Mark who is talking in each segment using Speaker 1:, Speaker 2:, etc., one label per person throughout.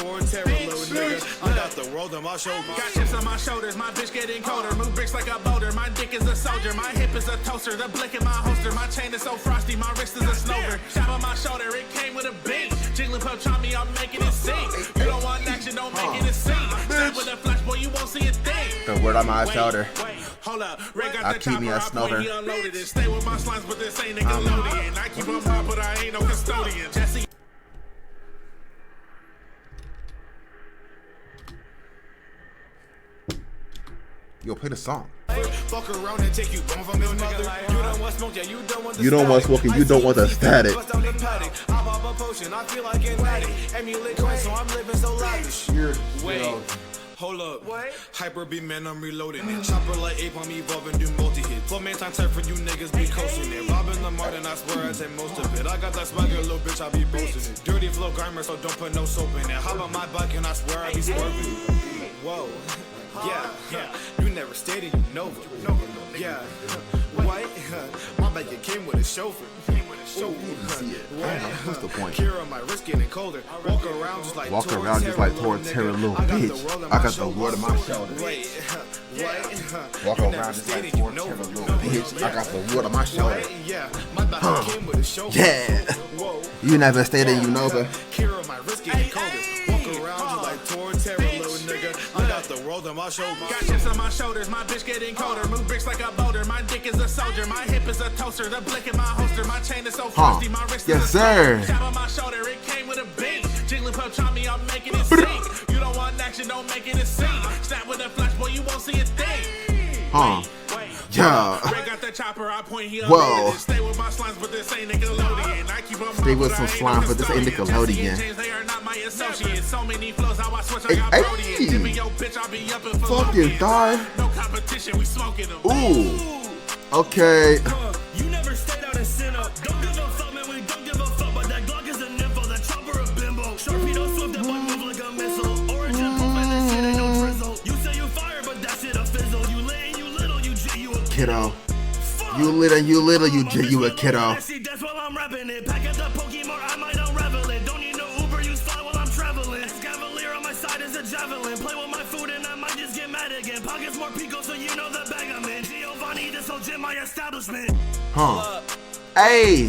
Speaker 1: Torn terror, little nigga. I got the world on my shoulders.
Speaker 2: Got chips on my shoulders, my bitch getting colder. Move bricks like a boulder, my dick is a soldier. My hip is a toaster, the blick in my holster. My chain is so frosty, my wrist is a snover. Shot on my shoulder, it came with a beat. Jigglypuff try me, I'm making it sing. You don't want action, don't make it a scene. Step with a flash, boy, you won't see a thing.
Speaker 3: The word on my shoulder.
Speaker 2: Hold up, Ray got
Speaker 3: I'll
Speaker 2: the
Speaker 3: keep me
Speaker 2: chopper,
Speaker 3: a
Speaker 2: I
Speaker 3: snover.
Speaker 2: point, he unloaded it. Stay with my slimes, but this ain't Nickelodeon. I keep them up, but I ain't no custodian. Jesse.
Speaker 3: Yo, play the song.
Speaker 1: Fuck around and take you home from your mother. You don't want smoke, yeah, you don't want the
Speaker 3: You don't want
Speaker 1: static.
Speaker 3: smoking, you don't want the static.
Speaker 1: Bust down the paddock. I pop a potion, I feel like an addict. Emulate coin, so I'm living so lavish. Wait. Hold up. What? Hyper beat man, I'm reloading it. Chopper like ape, I'm evolving, do multi-hit. 4 man time for you niggas be coasting it. Robbing the Martin, I swear I take most of it. I got that swagger, little bitch, I be boasting it. Dirty flow grimer, so don't put no soap in it. Hop on my bike and I swear I be swerving. Whoa. Yeah. You never stated you know. Yeah. White. My bike it came with a chauffeur.
Speaker 3: What's the point?
Speaker 1: Kira, my wrist getting colder. Walk around just like
Speaker 3: Torn terror, little bitch. I got the word on my shoulder. Walk around just like Torn terror, little bitch. I got the word on my shoulder. Yeah. You never stated you know, but
Speaker 1: Kira, my wrist getting colder. Walk around just like Torn terror, little nigga. I got the world on my shoulders.
Speaker 2: Got chips on my shoulders, my bitch getting colder. Move bricks like a boulder, my dick is a soldier. My hip is a toaster, the blick in my holster. My chain is so frosty, my wrist
Speaker 3: yes,
Speaker 2: is a
Speaker 3: sir.
Speaker 2: Shot on my shoulder, it came with a beat. Jigglypuff try me, I'm making it sing. You don't want action, don't make it a scene. Snap with a flash, boy, you won't see a thing.
Speaker 3: Yeah.
Speaker 2: Ray got the chopper, I point, he
Speaker 3: Whoa.
Speaker 2: Stay with my slimes, but this ain't Nickelodeon. I keep them
Speaker 3: Stay with some slime, but this ain't Nickelodeon.
Speaker 2: They are not my associates. So many flows, how I switch, I got
Speaker 3: Hey,
Speaker 2: Brody. Dipping your bitch, I'll be up and
Speaker 3: fucking die.
Speaker 2: No competition, we smoking them.
Speaker 3: Ooh. Okay.
Speaker 4: You never stayed out and sin up. Don't give a fuck, man, we don't give a fuck. But that Glock is a nympho, that chopper a bimbo. Sharpie don't swim, that boy move like a missile. Origin proof and that shit ain't no drizzle. You say you fire, but that shit a fizzle. You lit and you little, you G, you a
Speaker 3: Kiddo. You lit and you little, you J, you a kiddo.
Speaker 4: That's while I'm rapping it. Pack up the Pokemon, I might unravel it. Don't need no Uber, use fly while I'm traveling. Cavalier on my side is a javelin. Play with my food and I might just get mad again. Pockets more pico, so you know the bag I'm in. Giovanni, this whole gym, my establishment.
Speaker 3: Hey.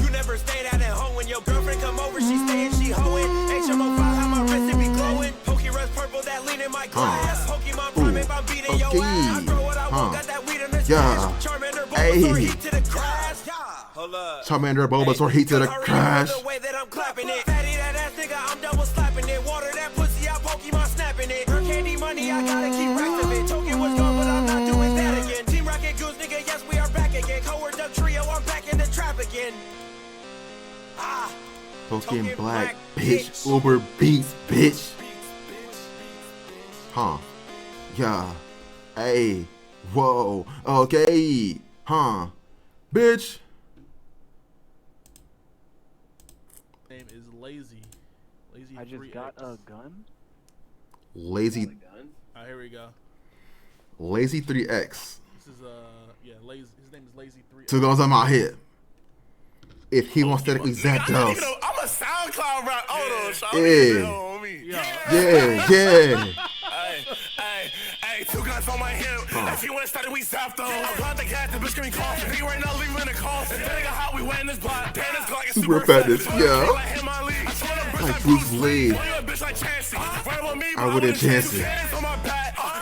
Speaker 5: You never stayed out at home when your girlfriend come over, she staying, she hoeing. HMO5, how my wrist it be glowing. Pokey Rust purple, that lean in my glass. Pokemon Prime, if I'm beating your ass. I grow what I want, got that weed in the stash. Charmander, Bulbasaur, heat to the crash. Hold up.
Speaker 3: Charmander, Bulbasaur, heat to the crash.
Speaker 5: The way that I'm clapping it. Fatty that ass nigga, I'm double slapping it. Water that pussy out, Pokemon snapping it. Her candy money, I gotta keep racks of it. Token was gone, but I'm not doing that again. Team Rocket Goose, nigga, yes, we are back again. Cohort Duck Trio, I'm back in the trap again.
Speaker 3: Pokemon Black, bitch. Uber Beats, bitch. Yeah. Hey. Whoa. Okay. Bitch.
Speaker 6: Name is Lazy. Lazy.
Speaker 7: I just
Speaker 6: 3X.
Speaker 7: got a gun.
Speaker 3: Lazy.
Speaker 6: Alright, here we go.
Speaker 3: Lazy 3X.
Speaker 6: This is yeah, Lazy. His name is Lazy 3X.
Speaker 3: 2 goes on my head. If he wants that exact dose.
Speaker 4: I'm a SoundCloud rap.
Speaker 3: Yeah.
Speaker 4: Hey, 2 guns on my hip. If you want started, we zapped them. I'm glad the cat, the bitch can be caught. He right now leaving in the cost. And then how we went in this block. Dan is Glock is
Speaker 3: Super fatness, yeah. Like Bruce Lee. I wouldn't chance it.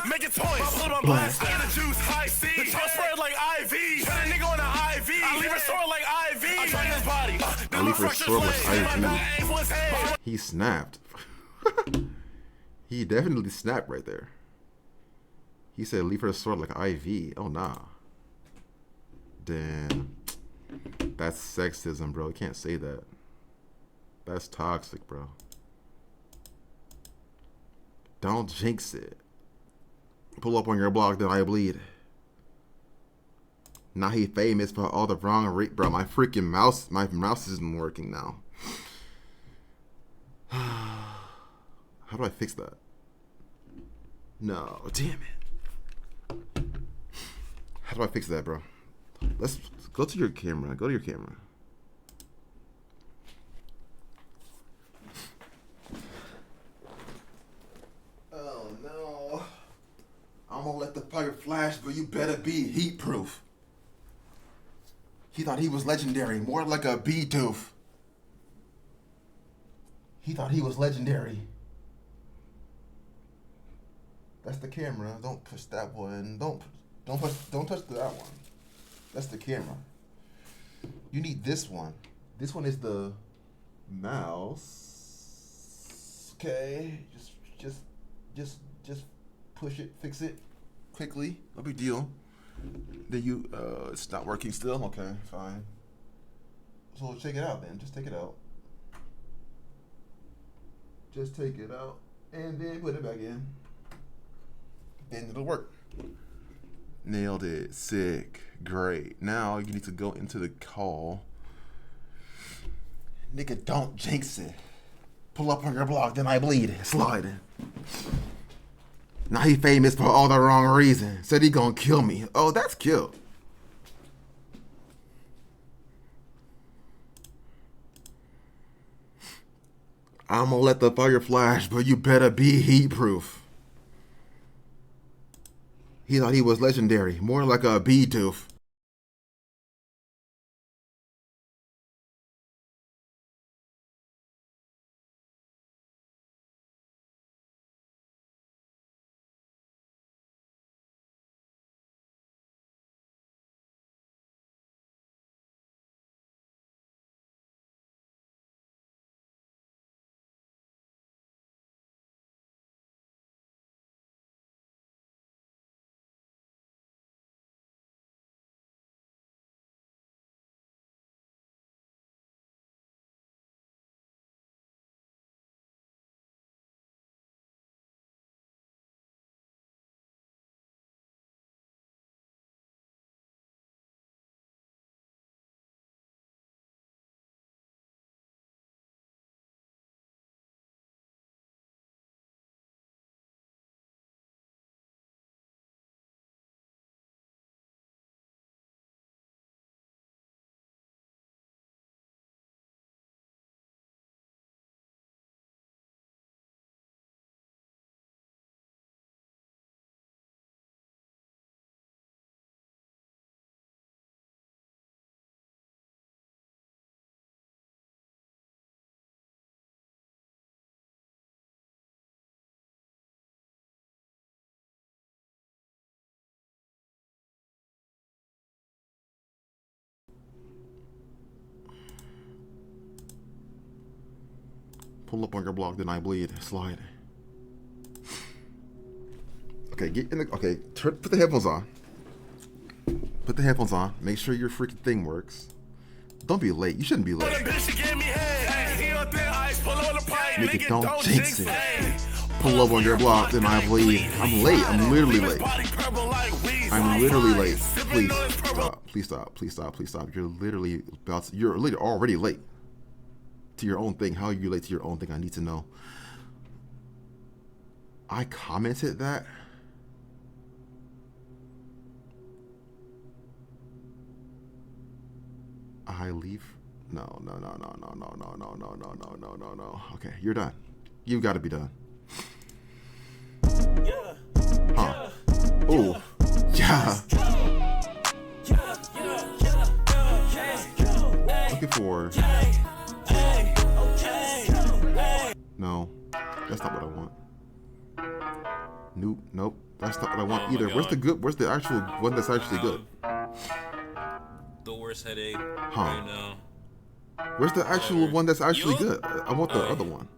Speaker 4: Make it toys.
Speaker 3: Blast.
Speaker 4: I get the juice, high C. The tongue spread like IV. Turn a nigga on the IV. I leave her sore like IV. I train his body.
Speaker 3: I leave her sore like IV. He snapped. He definitely snapped right there. He said leave her sore like IV. Oh, nah. Damn. That's sexism, bro. You can't say that. That's toxic, bro. Don't jinx it. Pull up on your block, then I bleed. Now he famous for all the wrong bro. My freaking mouse isn't working now. How do I fix that? No, damn it. How do I fix that, bro? Let's go to your camera. Go to your camera. gonna let the fire flash, but you better be heat proof. He thought he was legendary, more like a bee tooth. He thought he was legendary. That's the camera. Don't push that one. Don't touch that one. That's the camera. You need this one. This one is the mouse. Okay, just push it, fix it quickly. No big deal. Then you, it's not working still. Okay, fine. So check it out then. Just take it out. Just take it out and then put it back in. Then it'll work. Nailed it. Sick. Great. Now you need to go into the call. Nigga, don't jinx it. Pull up on your block, then I bleed. Slide. Now he famous for all the wrong reasons. Said he gonna kill me. Oh, that's kill. I'm gonna let the fire flash, but you better be heat proof. He thought he was legendary, more like a bee tooth. Pull up on your block, then I bleed. Slide. Okay, get in the. Okay, put the headphones on. Put the headphones on. Make sure your freaking thing works. Don't be late. You shouldn't be late. Nigga, don't jinx it. Pull up on your block, then I bleed. I'm late. I'm literally late. I'm literally late. Please stop. Please stop. Please stop. Please stop. You're literally about to, you're literally already late to your own thing. How are you late to your own thing? I need to know. I commented that. I leave. No. Okay, you're done. You've got to be done. Huh. Ooh. Yeah. Looking for. No, that's not what I want. Nope, that's not what I want either. Where's the good? Where's the actual one that's actually good?
Speaker 7: The worst headache right now.
Speaker 3: Where's the actual one that's actually good? I want the other one.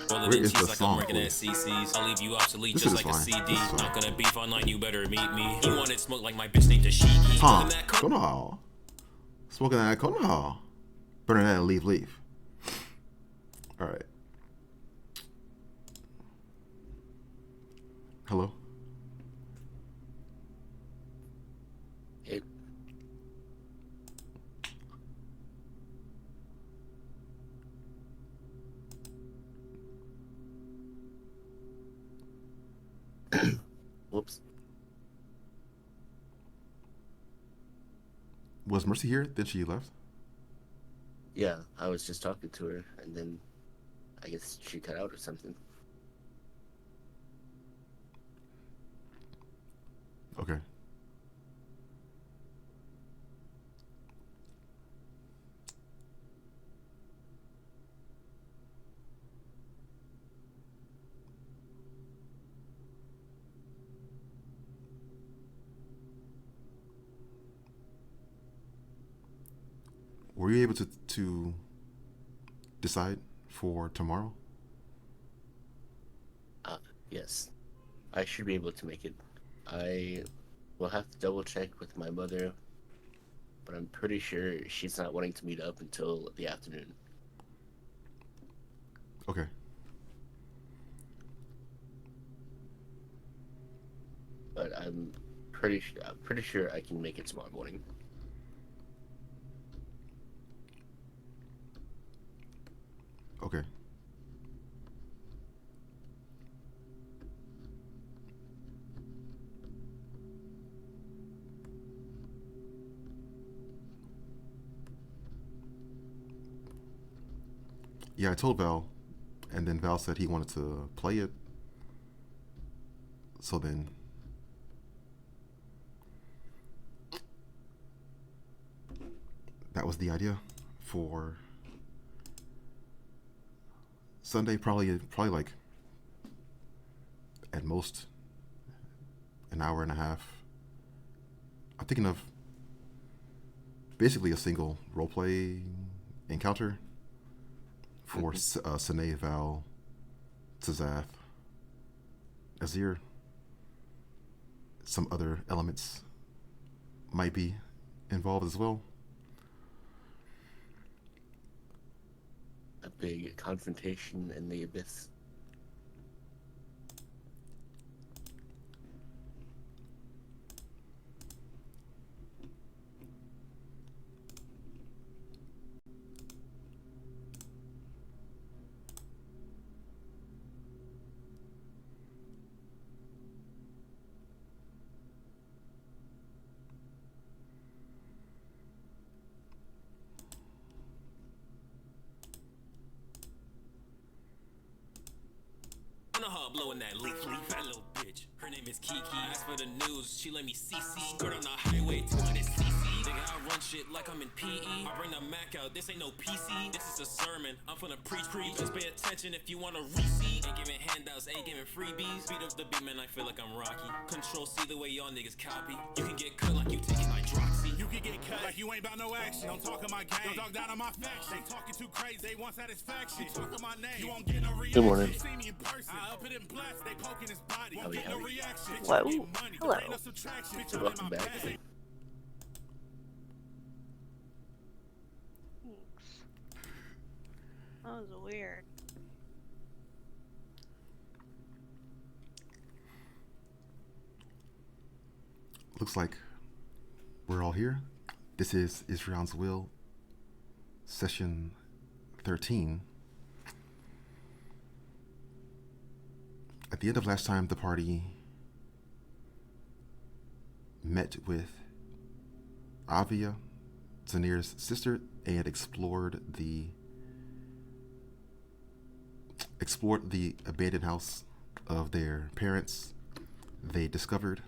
Speaker 3: Where is the song?
Speaker 7: I'll leave you obsolete just like a CD. Not gonna beef online, you better meet me. You wanted smoke like my bitch named Tashiki.
Speaker 3: Huh? Konoha. Smoking that Konoha. Burning that and leave. All right. Hello.
Speaker 8: Hey. Whoops.
Speaker 3: Was Mercy here? Then she left?
Speaker 8: Yeah, I was just talking to her, and then I guess she cut out or something.
Speaker 3: were you able to decide for tomorrow?
Speaker 8: Yes. I should be able to make it. I will have to double check with my mother, but I'm pretty sure she's not wanting to meet up until the afternoon.
Speaker 3: Okay.
Speaker 8: But I'm pretty sure I can make it tomorrow morning.
Speaker 3: Okay. Yeah, I told Val, and then Val said he wanted to play it. So then that was the idea for Sunday, probably like at most an hour and a half. I'm thinking of basically a single roleplay encounter for Sine, Val, Tazath, Azir. Some other elements might be involved as well.
Speaker 8: A big confrontation in the abyss.
Speaker 7: I know her blowing that leaf, that little bitch. Her name is Kiki. As for the news, she let me CC. Skirt on the highway, 200cc. Nigga, I run shit like I'm in PE. I bring the Mac out, this ain't no PC. This is a sermon, I'm finna preach. Just pay attention if you want to receipt. Ain't giving handouts, ain't giving freebies. Beat up the beat, man, I feel like I'm Rocky. Control C the way y'all niggas copy. You can get cut like you taking hydroxy.
Speaker 2: You can get cut like you ain't about no action. Don't talk on my game. Don't talk down on my facts. They talking too crazy. They want satisfaction. You talk on my name. You won't get no reaction.
Speaker 8: Good morning.
Speaker 2: You see me in person. I up it in blast. They poking his body. Won't get no reaction.
Speaker 9: Whoa.
Speaker 2: Money.
Speaker 9: Hello.
Speaker 2: Ain't no subtraction. Bitch, I'm
Speaker 8: Welcome
Speaker 2: in my
Speaker 8: back.
Speaker 2: bag.
Speaker 9: Thanks. That was weird.
Speaker 3: Looks like we're all here. This is Isrion's Will, session 13. At the end of last time, the party met with Avia, Zanir's sister, and explored the abandoned house of their parents. They discovered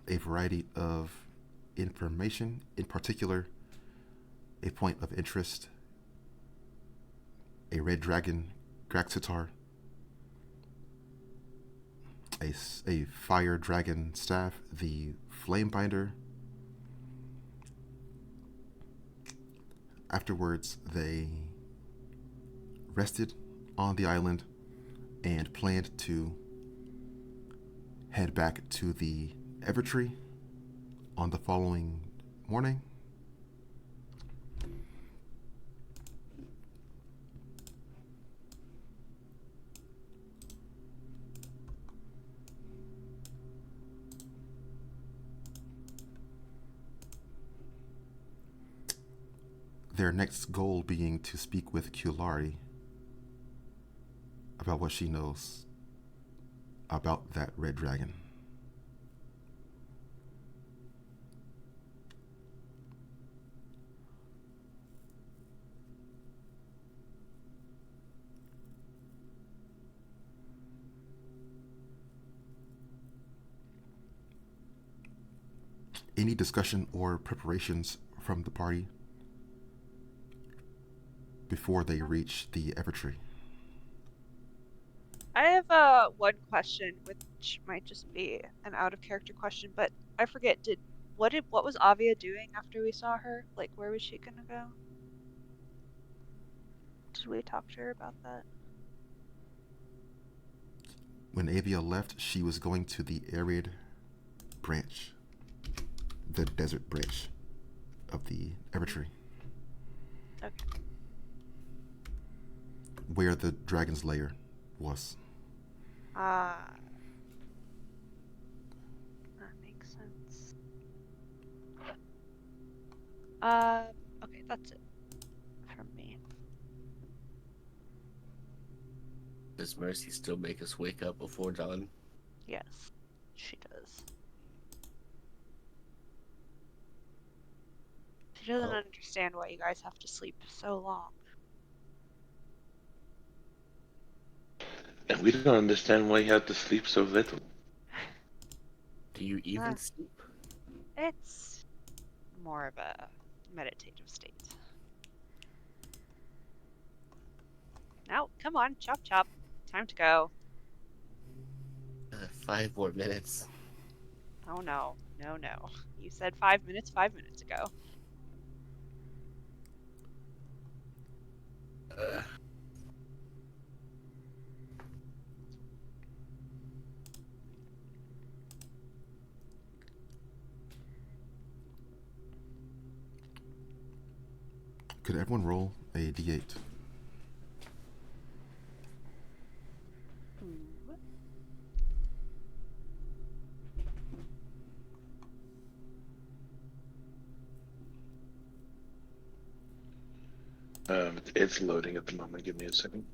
Speaker 3: a variety of information, in particular, a point of interest, a red dragon, Graxitar, a fire dragon staff, the Flamebinder. Afterwards, they rested on the island and planned to head back to the Evertree on the following morning. Their next goal being to speak with Kulari about what she knows about that red dragon. Any discussion or preparations from the party before they reach the Evertree?
Speaker 9: I have one question, which might just be an out of character question, but I forget. Did What was Avia doing after we saw her? Like, where was she gonna go? Did we talk to her about that?
Speaker 3: When Avia left, she was going to the arid branch, the desert branch of the Evertree.
Speaker 9: Okay.
Speaker 3: Where the dragon's lair was.
Speaker 9: Ah. That makes sense. Okay, that's it from me.
Speaker 8: Does Mercy still make us wake up before dawn?
Speaker 9: Yes, she does. She doesn't
Speaker 8: Oh.
Speaker 9: understand why you guys have to sleep so long.
Speaker 10: And we don't understand why you have to sleep so little.
Speaker 8: Do you even
Speaker 9: Ah.
Speaker 8: sleep?
Speaker 9: It's more of a meditative state. Now, come on, chop chop. Time to go.
Speaker 8: 5 more minutes.
Speaker 9: Oh no, no, no. You said 5 minutes 5 minutes ago.
Speaker 3: Could everyone roll a d8?
Speaker 9: Ooh.
Speaker 10: It's loading at the moment. Give me a second.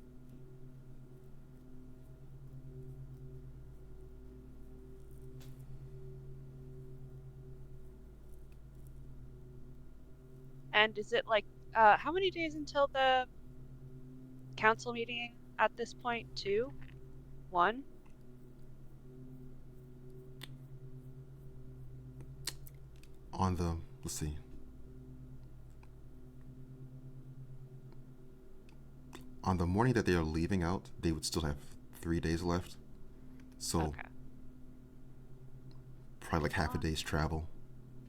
Speaker 9: And is it like, how many days until the council meeting at this point? 2? 1?
Speaker 3: On the, let's see. On the morning that they are leaving out, they would still have 3 days left. So,
Speaker 9: Okay.
Speaker 3: probably like half a day's travel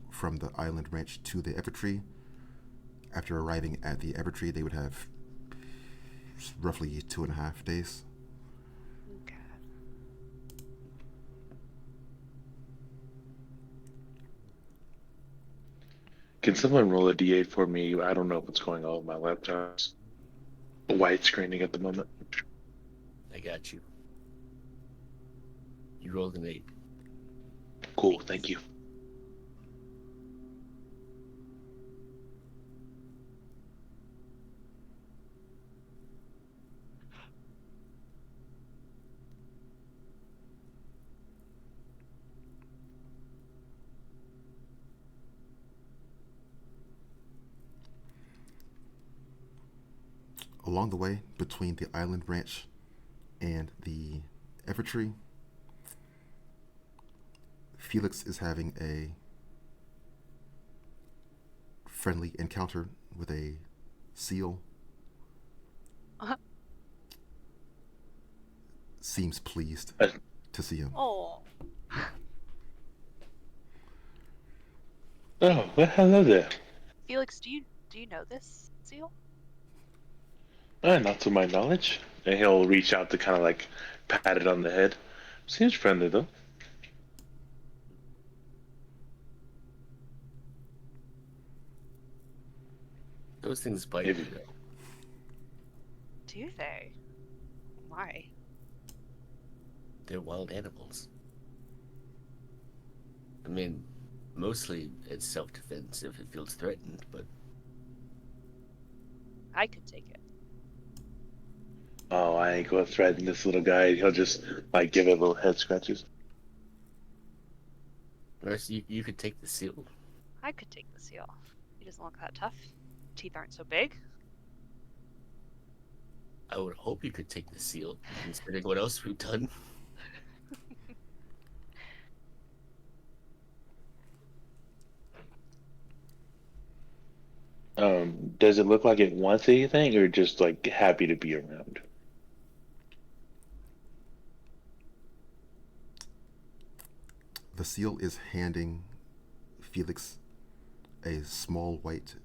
Speaker 3: from the island ranch to the Evertree. After arriving at the Evertree, they would have roughly 2.5 days.
Speaker 9: Okay.
Speaker 10: Can someone roll a d8 for me? I don't know what's going on with my laptop. It's widescreening at the moment.
Speaker 8: I got you. You rolled an 8.
Speaker 10: Cool, thank you.
Speaker 3: Along the way, between the island ranch and the Evertree, Felix is having a friendly encounter with a seal. Seems pleased to see him.
Speaker 9: Oh.
Speaker 10: Oh, well, hello there.
Speaker 9: Felix, do you know this seal?
Speaker 10: Not to my knowledge. And he'll reach out to kind of like pat it on the head. Seems friendly though.
Speaker 8: Those things bite
Speaker 10: Maybe.
Speaker 8: you, though.
Speaker 9: Do they? Why?
Speaker 8: They're wild animals. I mean, mostly it's self-defense if it feels threatened, but
Speaker 9: I could take it.
Speaker 10: Oh, I ain't gonna threaten this little guy. He'll just like give it little head scratches.
Speaker 8: Mercy, you could take the seal.
Speaker 9: I could take the seal. He doesn't look that tough. Teeth aren't so big.
Speaker 8: I would hope you could take the seal, considering what else we've done.
Speaker 10: Does it look like it wants anything, or just like happy to be around?
Speaker 3: The seal is handing Felix a small white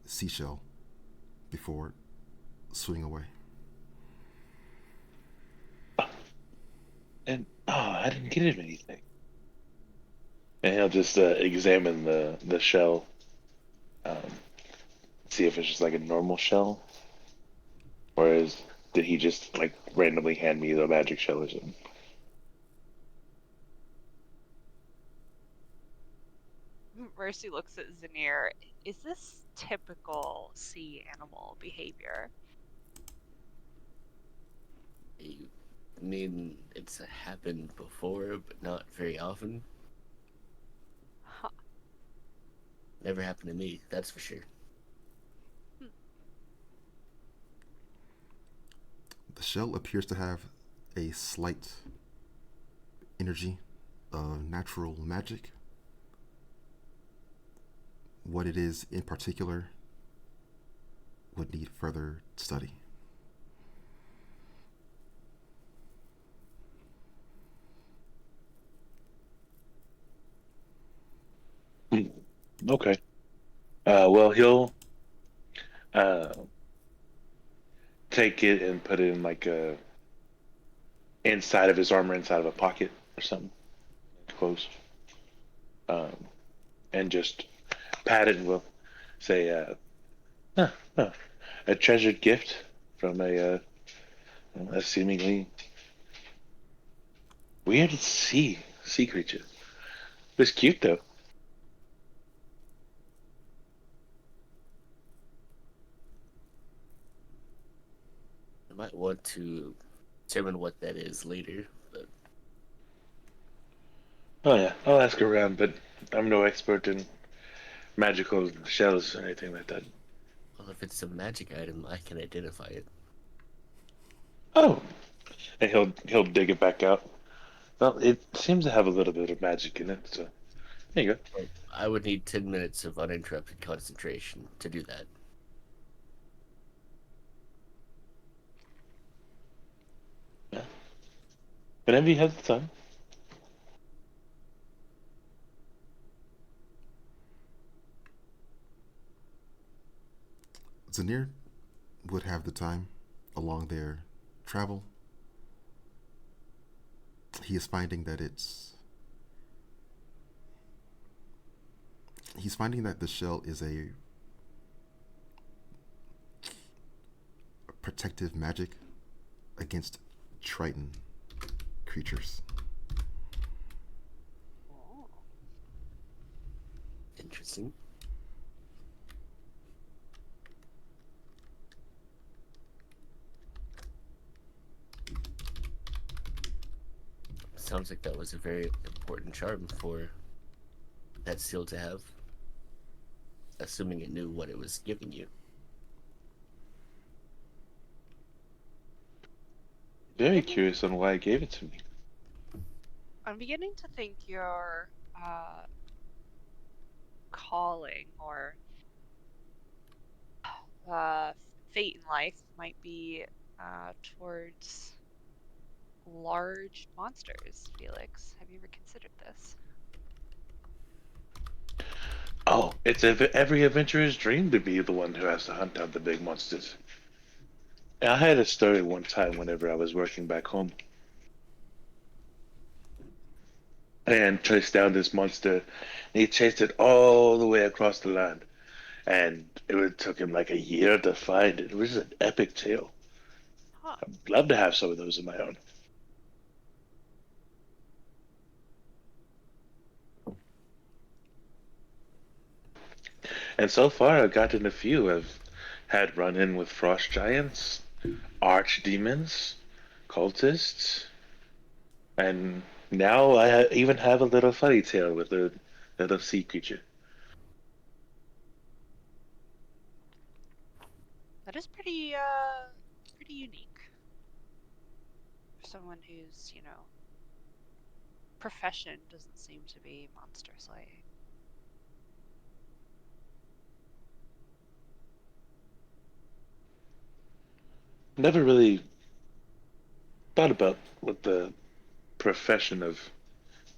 Speaker 3: seashell before swimming away.
Speaker 10: And I didn't get him anything. And he'll just examine the shell, um, see if it's just like a normal shell, or did he just like randomly hand me the magic shell or something?
Speaker 9: Mercy looks at Zanir. Is this typical sea animal behavior?
Speaker 8: I mean, it's happened before, but not very often.
Speaker 9: Huh.
Speaker 8: Never happened to me, that's for sure.
Speaker 3: The shell appears to have a slight energy of natural magic. What it is in particular would need further study.
Speaker 10: Okay. Well, he'll uh, take it and put it in like a inside of his armor, inside of a pocket or something close, um, and just pat it and will say, huh, huh, "A treasured gift from a seemingly weird sea creature. It's cute though."
Speaker 8: I might want to determine what that is later, but
Speaker 10: Oh yeah, I'll ask around, but I'm no expert in magical shells or anything like that.
Speaker 8: well, if it's a magic item, I can identify it.
Speaker 10: Oh, and he'll dig it back out. Well, it seems to have a little bit of magic in it, so there you go.
Speaker 8: Well, I would need 10 minutes of uninterrupted concentration to do that.
Speaker 10: Yeah. Whenever you have the time.
Speaker 3: Zanir would have the time along their travel. He is finding that he's finding that the shell is a protective magic against Triton creatures.
Speaker 9: Oh.
Speaker 8: Interesting. Sounds like that was a very important charm for that seal to have, assuming it knew what it was giving you.
Speaker 10: Very curious on why it gave it to me.
Speaker 9: I'm beginning to think your calling or fate in life might be towards large monsters, Felix. Have you ever considered this?
Speaker 10: Oh, it's every adventurer's dream to be the one who has to hunt down the big monsters. I had a story one time whenever I was working back home. And chased down this monster. And he chased it all the way across the land. And took him like a year to find it. It was an epic tale.
Speaker 9: Huh.
Speaker 10: I'd love to have some of those of my own. And so far, I've gotten a few. I've had run in with frost giants, archdemons, cultists, and now even have a little funny tale with a little sea creature.
Speaker 9: That is pretty unique for someone whose, profession doesn't seem to be monster slaying.
Speaker 10: Never really thought about what the profession of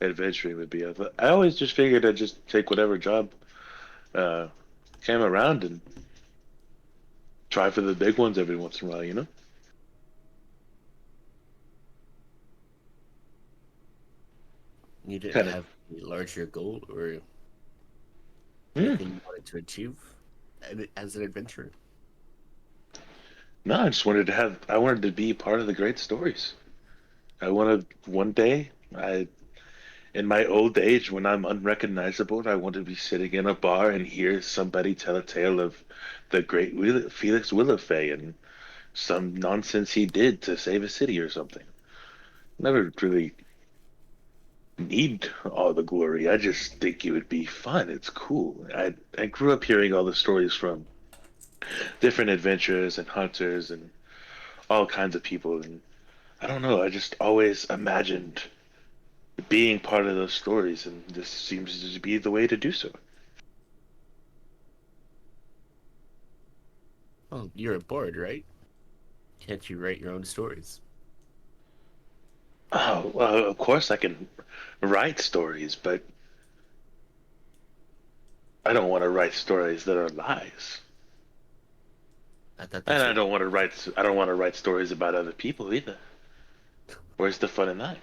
Speaker 10: adventuring would be. I always just figured I'd just take whatever job uh, came around and try for the big ones every once in a while, you know?
Speaker 8: You didn't
Speaker 10: Kind of.
Speaker 8: have a larger goal or
Speaker 10: Hmm.
Speaker 8: anything you wanted to achieve as an adventurer?
Speaker 10: No, I wanted to be part of the great stories. I wanted one day, in my old age, when I'm unrecognizable, I want to be sitting in a bar and hear somebody tell a tale of the great Felix Willifay and some nonsense he did to save a city or something. Never really need all the glory. I just think it would be fun. It's cool. I grew up hearing all the stories from different adventurers and hunters and all kinds of people, and I don't know. I just always imagined being part of those stories, and this seems to be the way to do so.
Speaker 8: Well, you're a bard, right? Can't you write your own stories?
Speaker 10: Oh, well, of course I can write stories, but I don't want to write stories that are lies.
Speaker 8: I thought
Speaker 10: And
Speaker 8: that's what.
Speaker 10: I don't want to write stories about other people either. Where's the fun in that?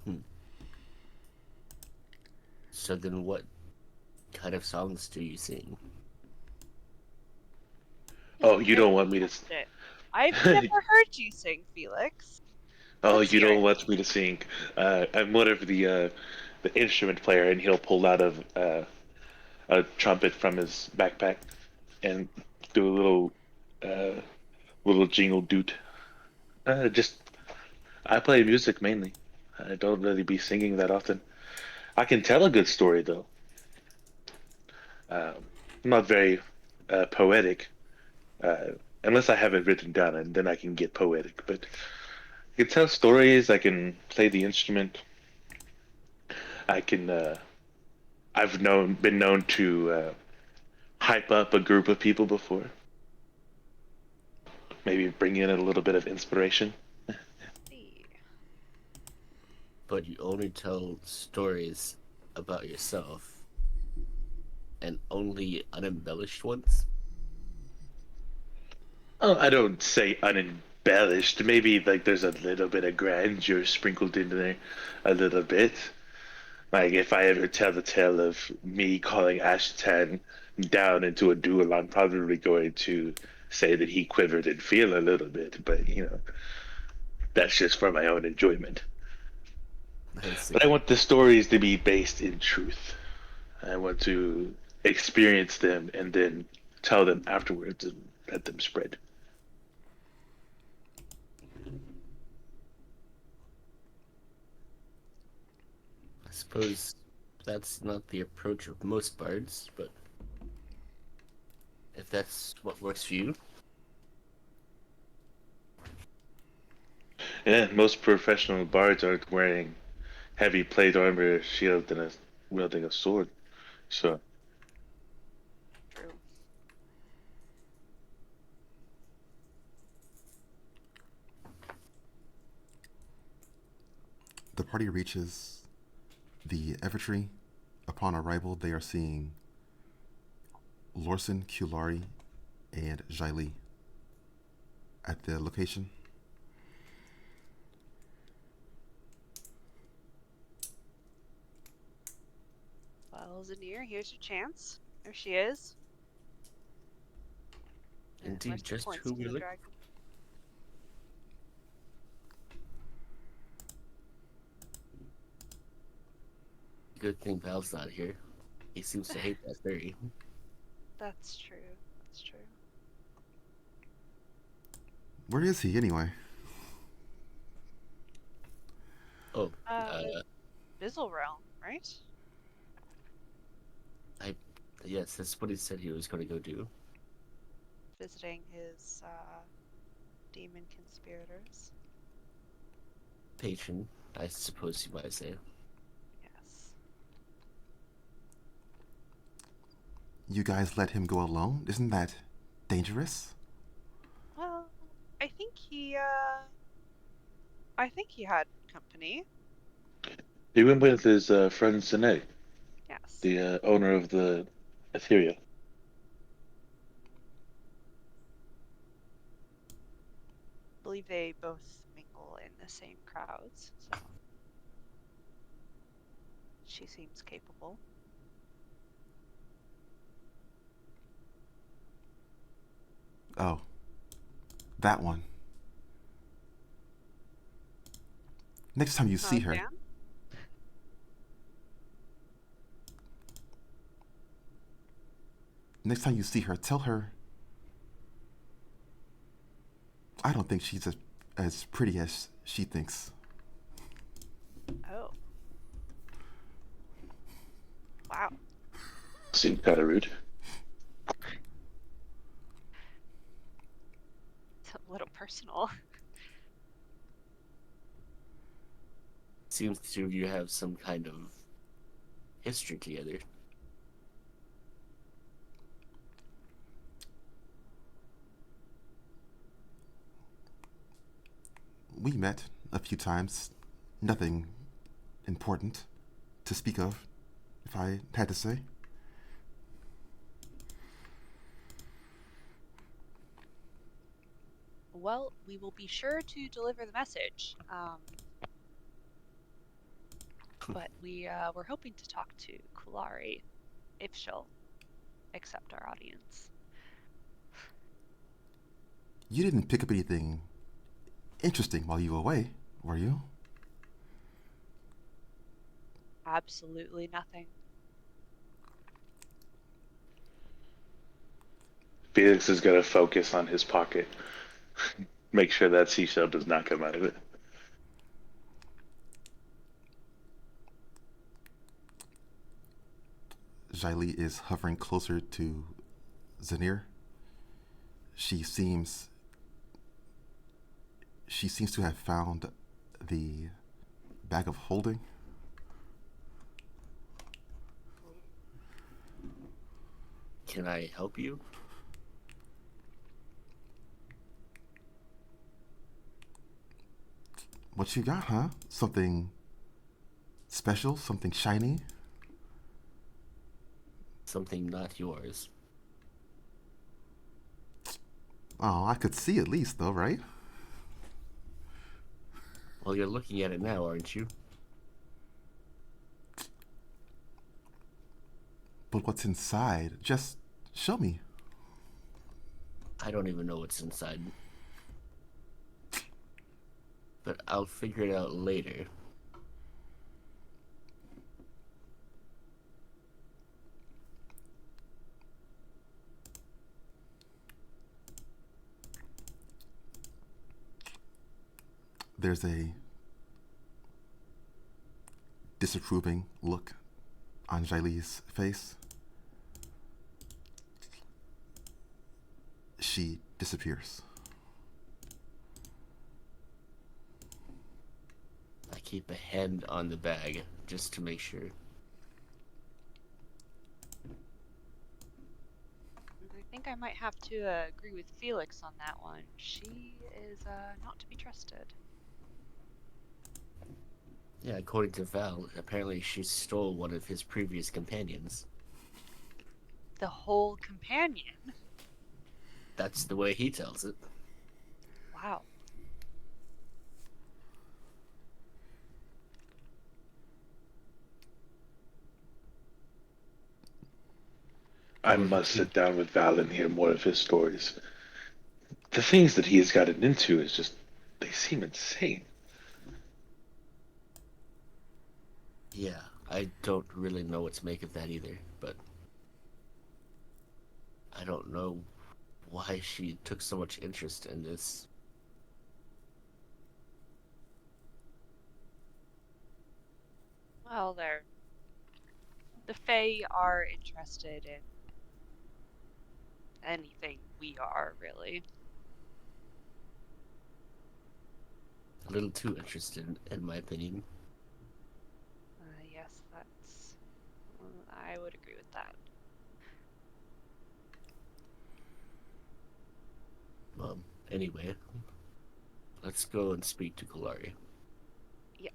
Speaker 8: Hmm. So then, what kind of songs do you sing?
Speaker 10: Oh, you don't want me to.
Speaker 9: Shit. I've never heard you sing, Felix.
Speaker 10: Oh,
Speaker 9: Let's
Speaker 10: you
Speaker 9: hear
Speaker 10: don't
Speaker 9: it.
Speaker 10: want me to sing. I'm one of the instrument player, and he'll pull out a trumpet from his backpack and do a uh, little jingle doot. Just I play music mainly. I don't really be singing that often. I can tell a good story though. Um, I'm not very poetic, uh, unless I have it written down, and then I can get poetic. But I can tell stories. I can play the instrument. I can. I've been known to hype up a group of people before. Maybe bring in a little bit of inspiration.
Speaker 9: See.
Speaker 8: But you only tell stories about yourself and only unembellished ones?
Speaker 10: Oh, I don't say unembellished. Maybe like there's a little bit of grandeur sprinkled in there, a little bit. Like if I ever tell the tale of me calling Ashtan down into a duel, I'm probably going to say that he quivered in fear a little bit, but that's just for my own enjoyment.
Speaker 8: I
Speaker 10: But I
Speaker 8: see.
Speaker 10: want the stories to be based in truth. I want to experience them and then tell them afterwards and let them spread.
Speaker 8: I suppose that's not the approach of most bards, but if that's what works for you,
Speaker 10: Yeah, most professional bards aren't wearing heavy plate armor, shield, and wielding a sword. So
Speaker 9: True.
Speaker 3: The party reaches the Evertree. Upon arrival, they are seeing Lorson, Kulari, and Jaili at the location.
Speaker 9: Well, Zanir, here's your chance. There she is.
Speaker 8: indeed,
Speaker 9: Where's the
Speaker 8: just
Speaker 9: points
Speaker 8: who
Speaker 9: for
Speaker 8: we
Speaker 9: the
Speaker 8: look.
Speaker 9: dragon?
Speaker 8: Good thing Val's not here. He seems to hate that theory.
Speaker 9: That's true. That's true.
Speaker 3: Where is he anyway?
Speaker 8: Oh,
Speaker 9: Bizzle Realm, right?
Speaker 8: yes, that's what he said he was going to go do.
Speaker 9: Visiting his demon conspirators.
Speaker 8: Patron, I suppose you might say.
Speaker 9: Yes.
Speaker 3: You guys let him go alone? Isn't that dangerous?
Speaker 9: I think he had company.
Speaker 10: He went with his friend Sine,
Speaker 9: Yes.
Speaker 10: the owner of the Etheria.
Speaker 9: I believe they both mingle in the same crowds, so she seems capable.
Speaker 3: Oh, that one. Next time you
Speaker 9: Not
Speaker 3: see
Speaker 9: a
Speaker 3: her,
Speaker 9: fan?
Speaker 3: next time you see her, tell her I don't think she's as pretty as she thinks.
Speaker 9: Oh, wow.
Speaker 10: Seemed kind of rude.
Speaker 9: It's a little personal.
Speaker 8: Seems to you have some kind of history together.
Speaker 3: We met a few times. Nothing important to speak of, if I had to say.
Speaker 9: Well, we will be sure to deliver the message. But we're hoping to talk to Kulari, if she'll accept our audience.
Speaker 3: You didn't pick up anything interesting while you were away, were you?
Speaker 9: Absolutely nothing.
Speaker 10: Felix is gonna focus on his pocket. Make sure that seashell does not come out of it.
Speaker 3: Jaili is hovering closer to Zanir. She seems to have found the bag of holding.
Speaker 8: Can I help you?
Speaker 3: What you got, huh? Something special? Something shiny?
Speaker 8: Something not yours.
Speaker 3: Oh, I could see at least, though, right?
Speaker 8: Well, you're looking at it now, aren't you?
Speaker 3: But what's inside? Just show me.
Speaker 8: I don't even know what's inside. But I'll figure it out later.
Speaker 3: There's a disapproving look on Jaili's face. She disappears.
Speaker 8: I keep a hand on the bag just to make sure.
Speaker 9: I think I might have to agree with Felix on that one. She is not to be trusted.
Speaker 8: Yeah, according to Val, apparently she stole one of his previous companions.
Speaker 9: The whole companion?
Speaker 8: That's the way he tells it.
Speaker 9: Wow.
Speaker 10: I must sit down with Val and hear more of his stories. The things that he has gotten into is just, they seem insane.
Speaker 8: Yeah, I don't really know what to make of that either, but I don't know why she took so much interest in this.
Speaker 9: Well, the Fae are interested in anything we are, really.
Speaker 8: A little too interested, in my opinion.
Speaker 9: Yes, I would agree with that.
Speaker 8: Anyway, Let's go and speak to Kalari.
Speaker 9: Yes.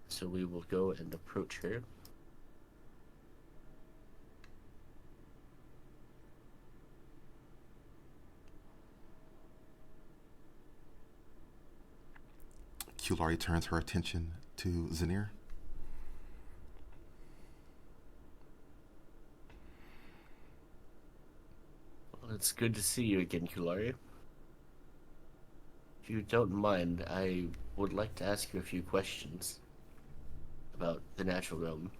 Speaker 8: So we will go and approach her.
Speaker 3: Kulari turns her attention to Zanir.
Speaker 8: Well, it's good to see you again, Kulari. If you don't mind, I would like to ask you a few questions about the natural realm.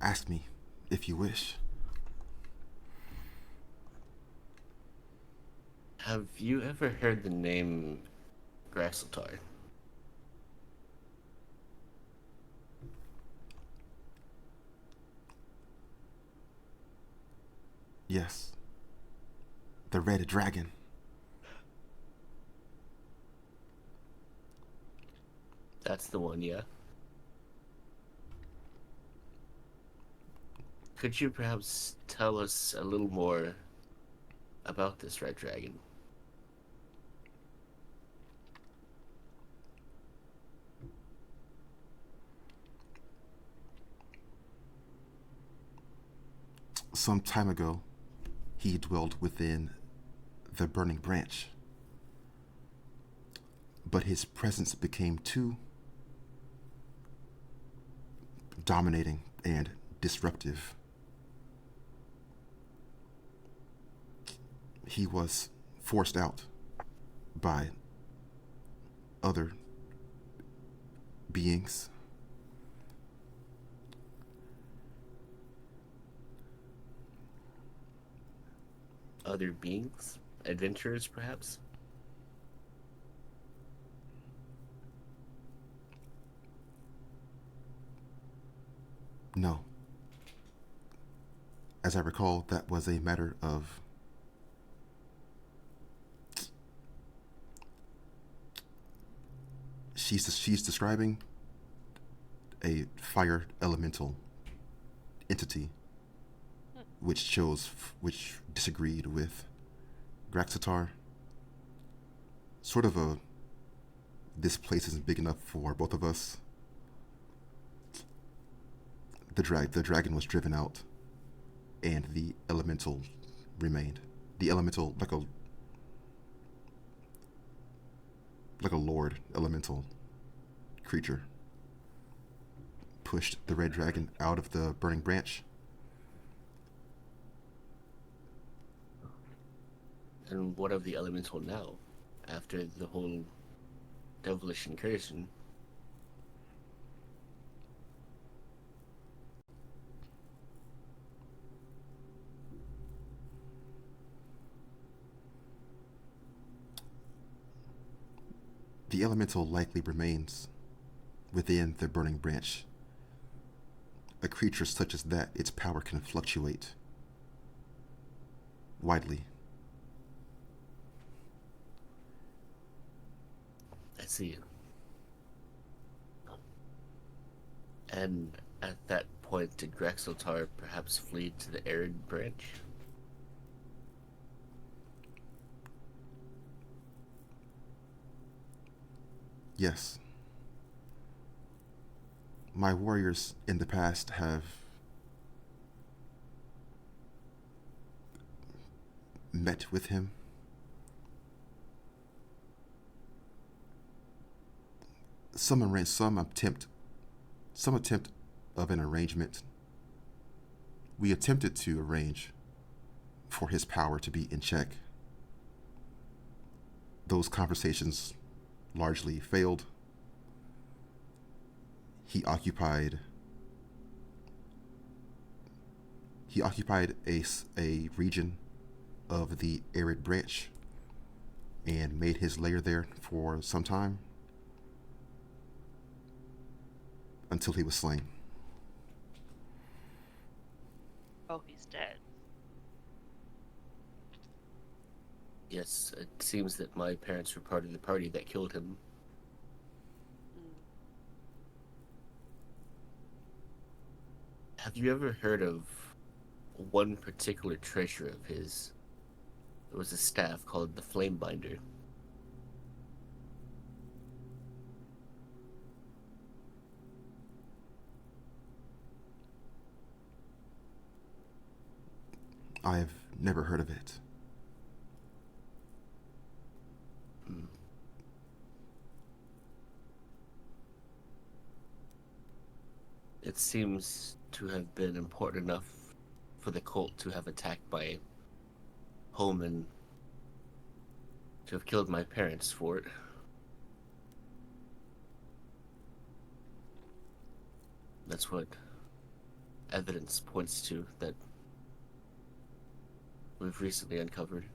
Speaker 3: Ask me, if you wish.
Speaker 8: Have you ever heard the name Graxeltar?
Speaker 3: Yes. The Red Dragon.
Speaker 8: That's the one, yeah. Could you perhaps tell us a little more about this red dragon?
Speaker 3: Some time ago, he dwelled within the burning branch. But his presence became too dominating and disruptive. He was forced out by other beings.
Speaker 8: Other beings? Adventurers, perhaps?
Speaker 3: No. As I recall, that was a matter of she's describing a fire elemental entity which disagreed with Graxatar. Sort of a, this place isn't big enough for both of us. The dragon was driven out, and the elemental remained. The elemental, like a lord elemental creature, pushed the red dragon out of the burning branch.
Speaker 8: And what of the elemental now, after the whole devilish incursion?
Speaker 3: The elemental likely remains within the burning branch. A creature such as that, its power can fluctuate widely.
Speaker 8: I see. And at that point, did Graxeltar perhaps flee to the arid branch?
Speaker 3: Yes. My warriors in the past have met with him. Some attempt of an arrangement. We attempted to arrange for his power to be in check. Those conversations largely failed. He occupied a region of the arid branch and made his lair there for some time until he was slain.
Speaker 9: Oh, he's dead.
Speaker 8: Yes, it seems that my parents were part of the party that killed him. Have you ever heard of one particular treasure of his? It was a staff called the Flamebinder.
Speaker 3: I've never heard of it.
Speaker 8: It seems to have been important enough for the cult to have attacked my home and to have killed my parents for it. That's what evidence points to that we've recently uncovered.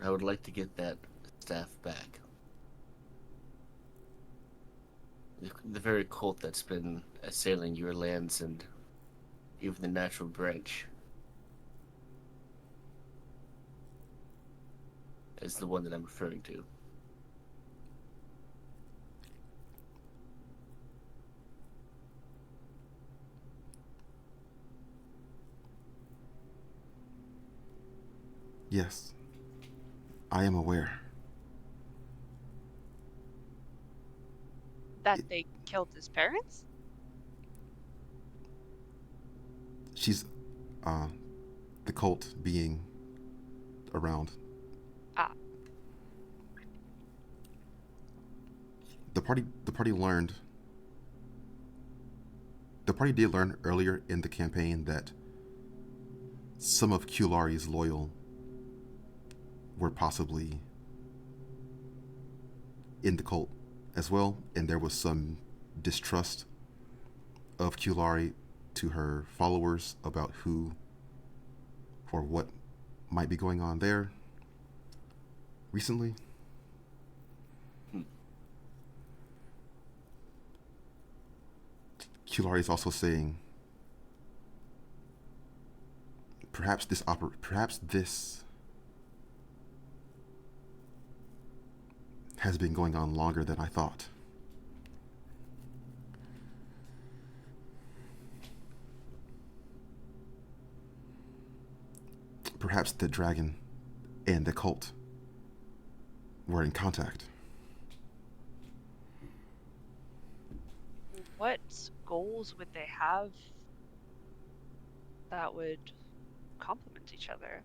Speaker 8: I would like to get that staff back. The very cult that's been assailing your lands and even the natural branch is the one that I'm referring to.
Speaker 3: Yes, I am aware.
Speaker 9: That they killed his parents?
Speaker 3: She's, the cult being around.
Speaker 9: Ah.
Speaker 3: The party learned. The party did learn earlier in the campaign that some of Kulari's loyal were possibly in the cult as well, and there was some distrust of Kulari to her followers about who or what might be going on there recently. Kulari is also saying perhaps this has been going on longer than I thought. Perhaps the dragon and the cult were in contact.
Speaker 9: What goals would they have that would complement each other?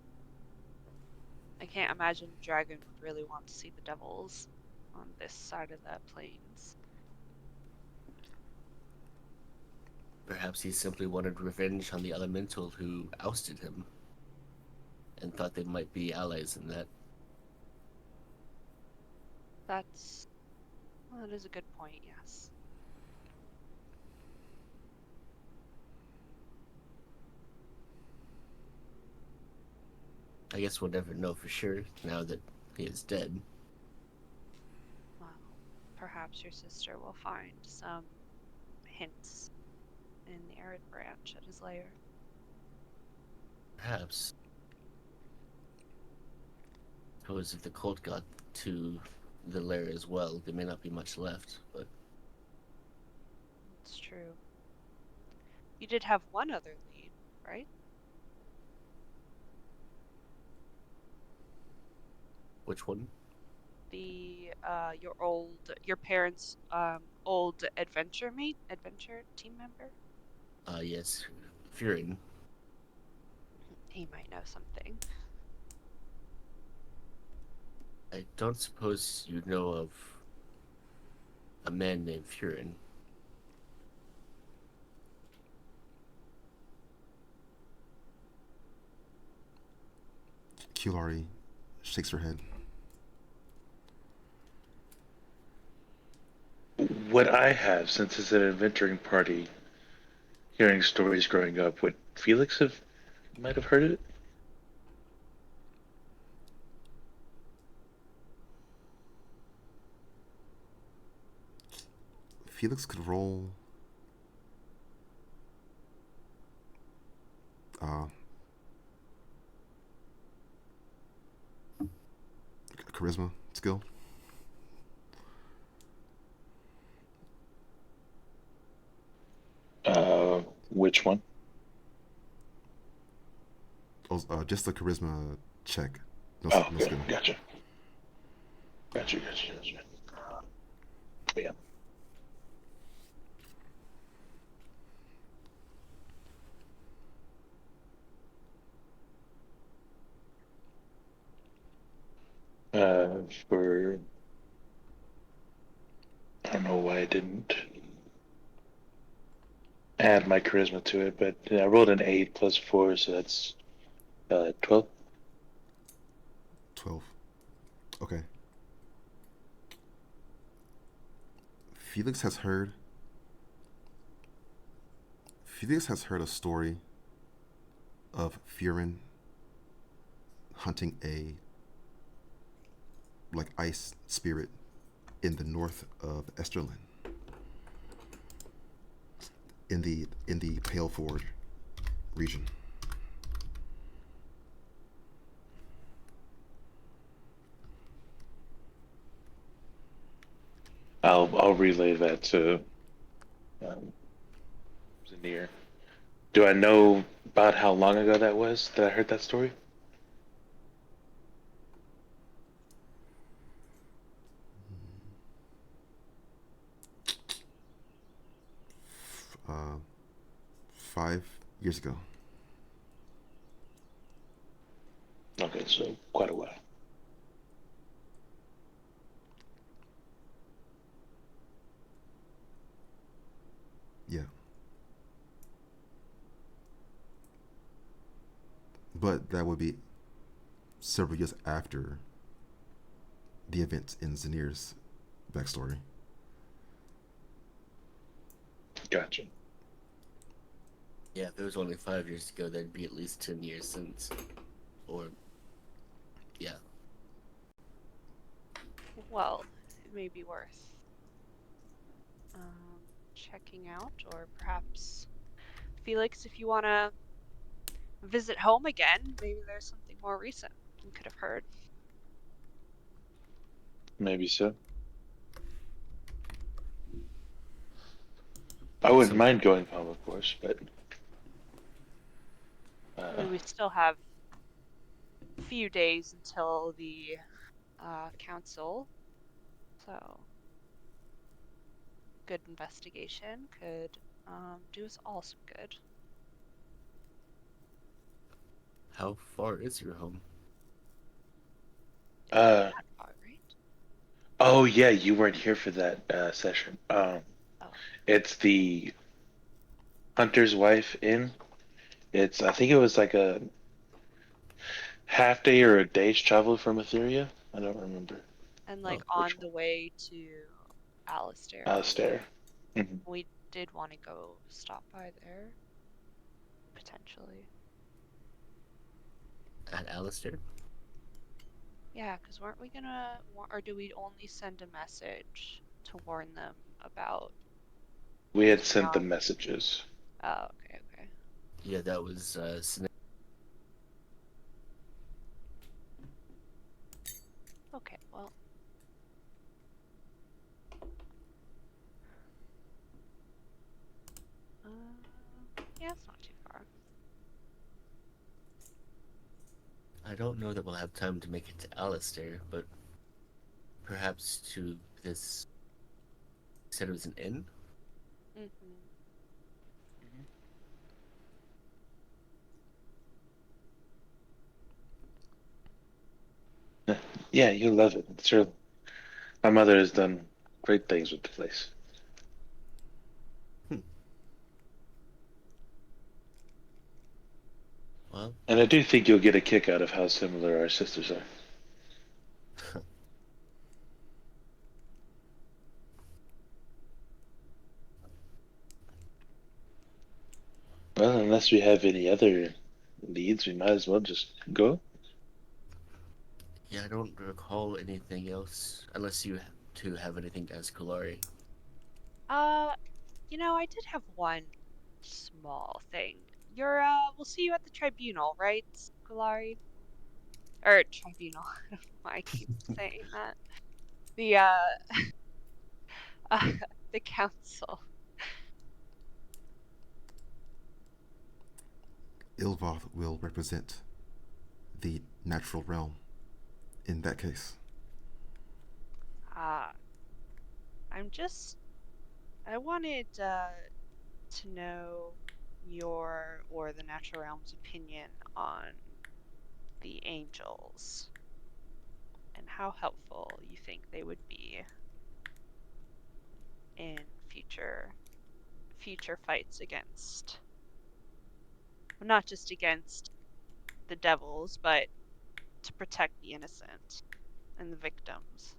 Speaker 9: I can't imagine Dragon would really want to see the devils on this side of the plains.
Speaker 8: Perhaps he simply wanted revenge on the elemental who ousted him and thought they might be allies in that.
Speaker 9: That is a good point, yes.
Speaker 8: I guess we'll never know for sure now that he is dead.
Speaker 9: Well, perhaps your sister will find some hints in the arid branch at his lair.
Speaker 8: Perhaps. I suppose if the cult got to the lair as well, there may not be much left, but...
Speaker 9: It's true. You did have one other lead, right?
Speaker 8: Which one?
Speaker 9: The your parents' old adventure team member.
Speaker 8: Yes, Furin.
Speaker 9: He might know something.
Speaker 8: I don't suppose you know of a man named Furin.
Speaker 3: Kulari shakes her head.
Speaker 10: What I have, since it's an adventuring party, hearing stories growing up, would Felix might have heard it?
Speaker 3: Felix could roll uh, charisma skill.
Speaker 10: Which one?
Speaker 3: Oh, just a charisma check. No,
Speaker 10: Oh,
Speaker 3: no
Speaker 10: okay.
Speaker 3: skill.
Speaker 10: Gotcha. Yeah. For I don't know why I didn't add my charisma to it, but I rolled an 8 plus 4, so that's 12.
Speaker 3: 12. Okay. Felix has heard. Felix has heard a story of Furin hunting a like ice spirit in the north of Esterlin, in the Pale Forge region.
Speaker 10: I'll relay that to um, Zanir. Do I know about how long ago that was that I heard that story?
Speaker 3: Uh, 5 years ago.
Speaker 10: Okay, so quite a while.
Speaker 3: Yeah. But that would be several years after the events in Zanir's backstory.
Speaker 10: Gotcha.
Speaker 8: Yeah, if it was only 5 years ago, that'd be at least 10 years since. Or, yeah.
Speaker 9: Well, it may be worth checking out, or perhaps Felix, if you want to visit home again, maybe there's something more recent we could have heard.
Speaker 10: Maybe so. I wouldn't mind going home, of course, but
Speaker 9: I mean, we still have a few days until the council, so good investigation could do us all some good.
Speaker 8: How far is your home?
Speaker 10: uh,
Speaker 9: Not far, right?
Speaker 10: oh yeah, you weren't here for that session.
Speaker 9: Oh,
Speaker 10: It's the Hunter's Wife Inn. I think it was like a half day or a day's travel from Etheria. I don't remember.
Speaker 9: and like
Speaker 10: Which
Speaker 9: on
Speaker 10: one?
Speaker 9: the way to Alistair, I believe.
Speaker 10: Alistair. Mhm.
Speaker 9: We did want to go stop by there, potentially.
Speaker 8: At Alistair?
Speaker 9: Yeah, because weren't we gonna, or do we only send a message to warn them about
Speaker 10: We had sent the
Speaker 9: Isrion?
Speaker 10: messages.
Speaker 9: Oh, okay, okay.
Speaker 8: Yeah, that was
Speaker 9: Okay, well. Yeah, it's not too far.
Speaker 8: I don't know that we'll have time to make it to Alistair, but perhaps to this. You said it was an inn?
Speaker 9: Mm-hmm.
Speaker 10: Yeah, you'll love it. Sure. My mother has done great things with the place.
Speaker 8: Well,
Speaker 10: And I do think you'll get a kick out of how similar our sisters are. Well, unless we have any other leads, we might as well just go.
Speaker 8: yeah, I don't recall anything else, unless you two have anything to ask Kalari.
Speaker 9: Uh, I did have one small thing. We'll see you at the tribunal, right, Scolari? Or tribunal. I don't know why I keep saying that. The, uh, the council.
Speaker 3: Ilvoth will represent the natural realm in that case.
Speaker 9: Uh, I wanted, to know your or the natural realm's opinion on the angels and how helpful you think they would be in future fights against, well, not just against the devils, but to protect the innocent and the victims.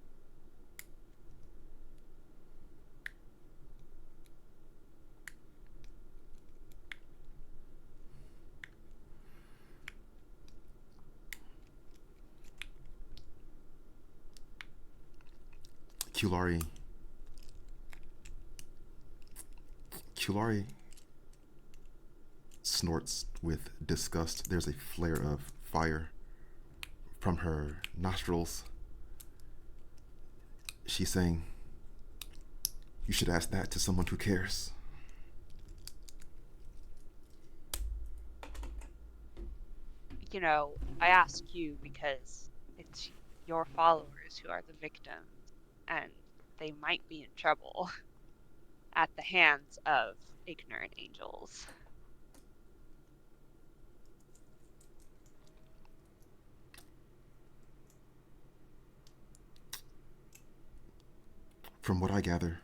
Speaker 3: Kulari. Kulari snorts with disgust. There's a flare of fire from her nostrils. She's saying, "You should ask that to someone who cares."
Speaker 9: I ask you because it's your followers who are the victims, and they might be in trouble at the hands of ignorant angels.
Speaker 3: From what I gather,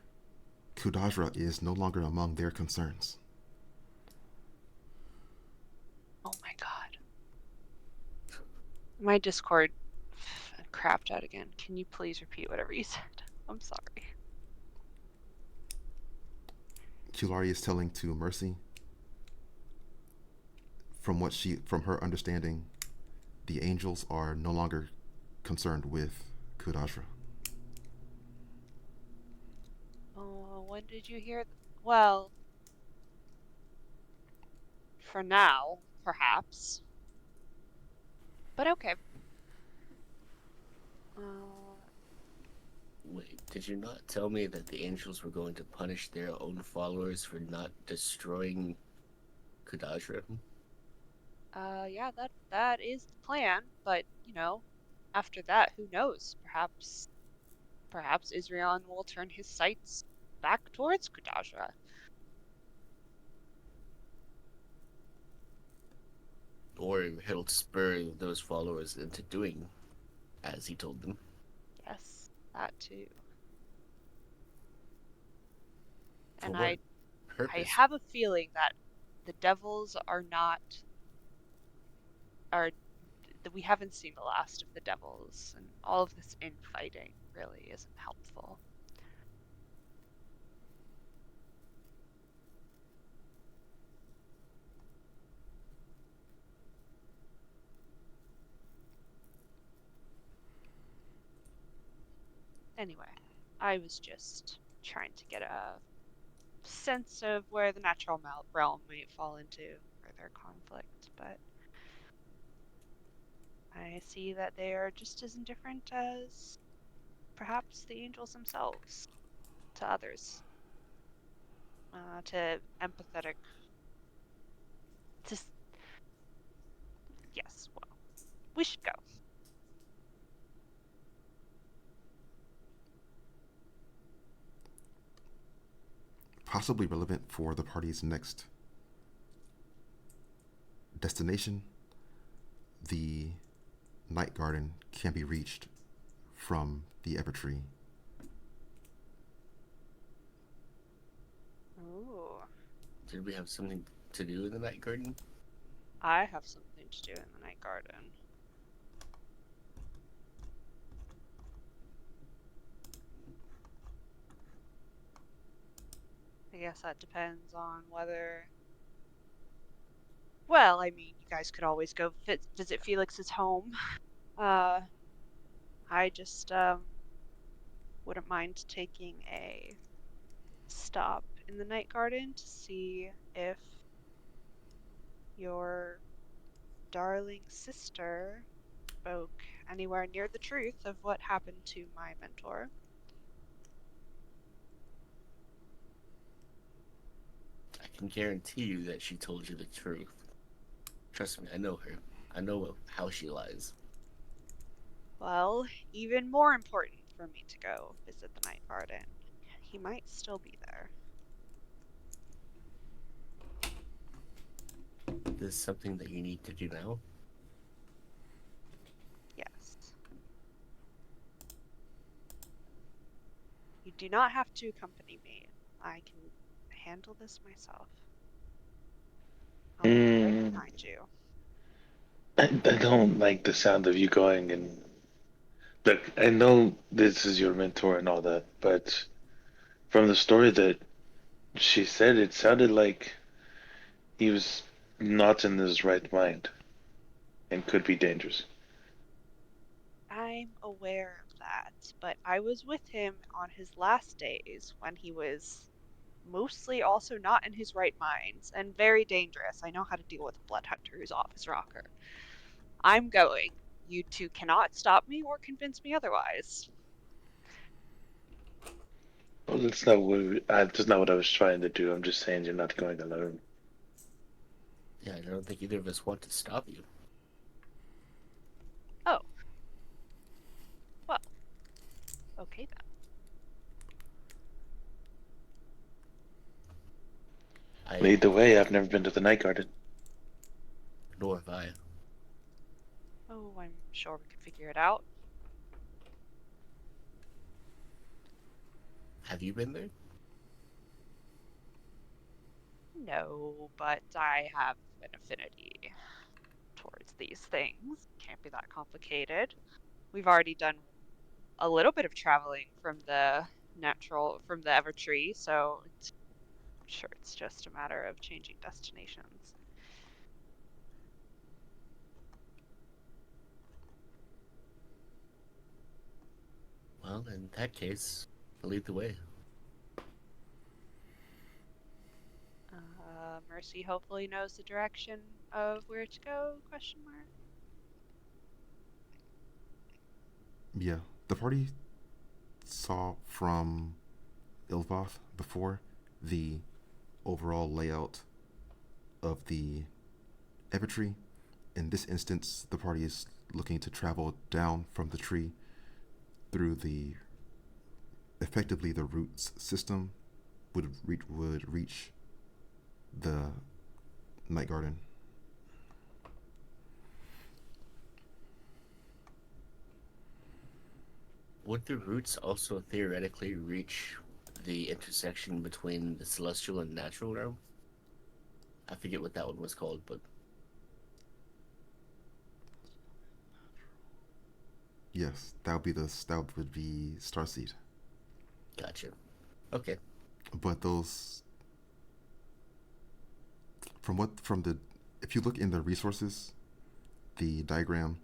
Speaker 3: Kudajra is no longer among their concerns.
Speaker 9: Oh my god. My Discord crapped out again. Can you please repeat whatever you said? I'm sorry.
Speaker 3: Kulari is telling to Mercy, from her understanding, the angels are no longer concerned with Kudajra.
Speaker 9: Oh, when did you hear? Well, for now, perhaps. But okay.
Speaker 8: Wait, did you not tell me that the angels were going to punish their own followers for not destroying Kudajra?
Speaker 9: Yeah, that is the plan, but, after that, who knows? Perhaps Isrion will turn his sights back towards Kudajra.
Speaker 8: Or he'll spur those followers into doing as he told them.
Speaker 9: Yes, that too.
Speaker 8: For
Speaker 9: And
Speaker 8: what
Speaker 9: I
Speaker 8: purpose?
Speaker 9: have a feeling that the devils that we haven't seen the last of the devils, and all of this infighting really isn't helpful. Anyway, I was just trying to get a sense of where the natural realm might fall into further conflict, but I see that they are just as indifferent as perhaps the angels themselves to others, to empathetic. To yes, well, we should go.
Speaker 3: Possibly relevant for the party's next destination, the Night Garden can be reached from the Evertree.
Speaker 9: Ooh,
Speaker 8: Did we have something to do in the night garden?
Speaker 9: I have something to do in the night garden. I guess that depends on whether. Well, I mean, you guys could always go visit Felix's home. I just wouldn't mind taking a stop in the Night Garden to see if your darling sister spoke anywhere near the truth of what happened to my mentor.
Speaker 8: I can guarantee you that she told you the truth. Trust me, I know her. I know how she lies.
Speaker 9: Well, even more important for me to go visit the Night Garden. He might still be there.
Speaker 8: This is something that you need to do now?
Speaker 9: Yes. You do not have to accompany me. I can handle this myself. I'll be right
Speaker 10: Mm,
Speaker 9: behind you.
Speaker 10: I don't like the sound of you going. And look, I know this is your mentor and all that, but from the story that she said, it sounded like he was not in his right mind and could be dangerous.
Speaker 9: I'm aware of that, but I was with him on his last days when he was mostly also not in his right mind and very dangerous. I know how to deal with a blood hunter who's off his rocker. I'm going. You two cannot stop me or convince me otherwise.
Speaker 10: Well, that's not what I was trying to do. I'm just saying you're not going alone.
Speaker 8: Yeah, I don't think either of us want to stop you.
Speaker 9: Oh, well, okay then.
Speaker 8: I
Speaker 10: Lead the way. I've never been to the night garden.
Speaker 8: Nor have I.
Speaker 9: Oh, I'm sure we could figure it out.
Speaker 8: Have you been there?
Speaker 9: No, but I have an affinity towards these things. Can't be that complicated. We've already done a little bit of traveling from the Evertree, so I'm sure it's just a matter of changing destinations.
Speaker 8: Well, in that case, lead the way.
Speaker 9: Mercy hopefully knows the direction of where to go, question mark.
Speaker 3: Yeah, the party saw from Ilvoth before the overall layout of the Evertree. In this instance, the party is looking to travel down from the tree through the effectively the roots system would reach the night garden.
Speaker 8: Would the roots also theoretically reach the intersection between the celestial and natural realm? I forget what that one was called, but
Speaker 3: Yes, that would be Starseed.
Speaker 8: gotcha. Okay.
Speaker 3: But those from the if you look in the resources, the diagram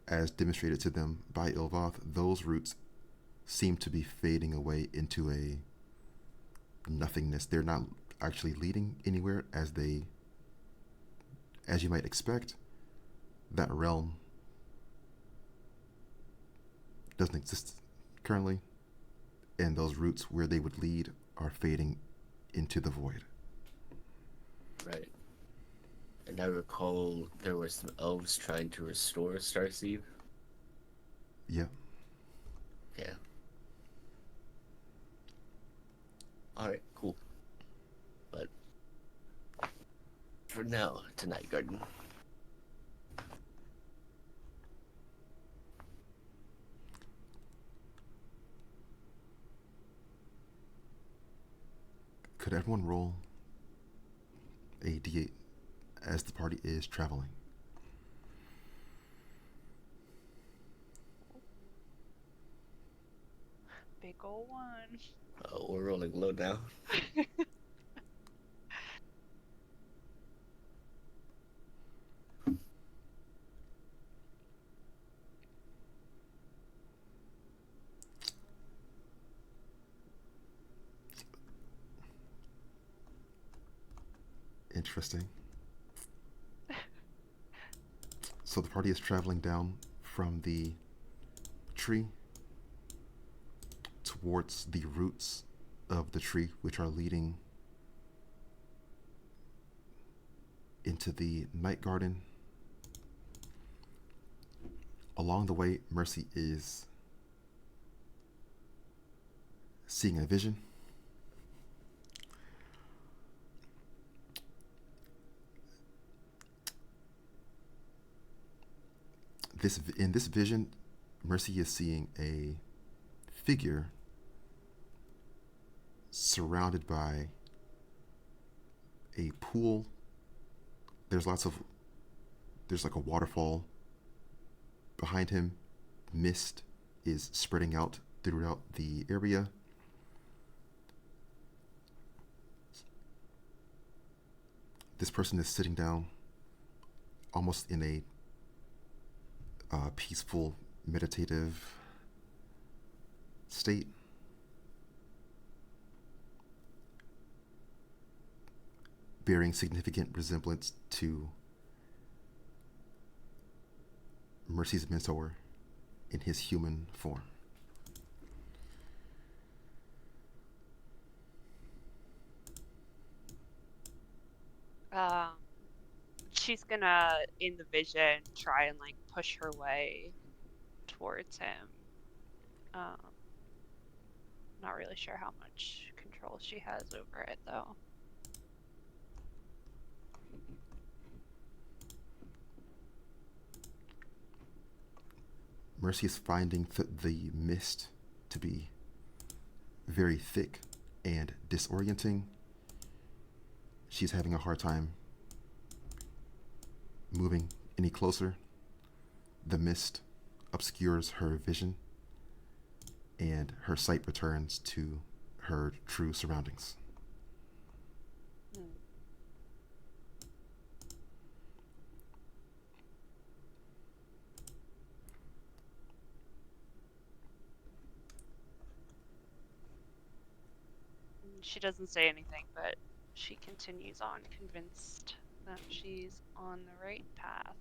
Speaker 3: as demonstrated to them by Ilvoth, those roots seem to be fading away into a nothingness. They're not actually leading anywhere as you might expect. That realm doesn't exist currently, and those roots where they would lead are fading into the void.
Speaker 8: Right. And I recall there were some elves trying to restore Starseed.
Speaker 3: Yeah.
Speaker 8: Yeah. Alright, cool. But for now, to Night Garden.
Speaker 3: Could everyone roll a d8 as the party is traveling?
Speaker 9: Big ol' one.
Speaker 8: Oh, we're rolling low now.
Speaker 3: Interesting. So the party is traveling down from the tree towards the roots of the tree, which are leading into the night garden. Along the way, Mercy is seeing a vision. In this vision, Mercy is seeing a figure surrounded by a pool. There's like a waterfall behind him. Mist is spreading out throughout the area. This person is sitting down almost in a peaceful, meditative state. Bearing significant resemblance to Mercy's mentor in his human form.
Speaker 9: She's gonna, in the vision, try and like push her way towards him. Not really sure how much control she has over it though.
Speaker 3: Mercy is finding the mist to be very thick and disorienting. She's having a hard time moving any closer. The mist obscures her vision, and her sight returns to her true surroundings.
Speaker 9: She doesn't say anything, but she continues on, convinced that she's on the right path.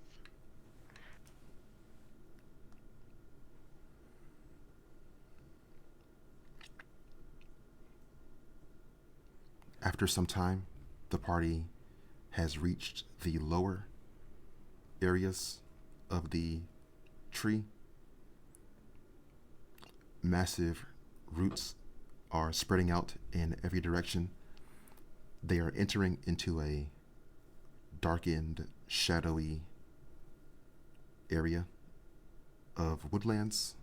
Speaker 3: After some time, the party has reached the lower areas of the tree. Massive roots are spreading out in every direction. They are entering into a darkened, shadowy area of woodlands.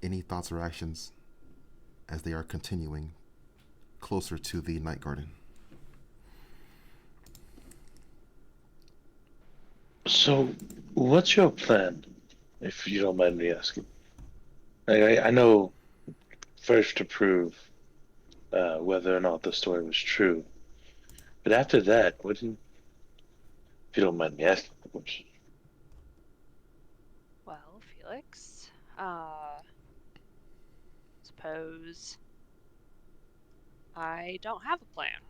Speaker 3: Any thoughts or actions as they are continuing closer to the night garden?
Speaker 10: So, what's your plan, if you don't mind me asking? I know first to prove whether or not the story was true, but after that, wouldn't, if you don't mind me asking, of course.
Speaker 9: Well, Felix, suppose I don't have a plan.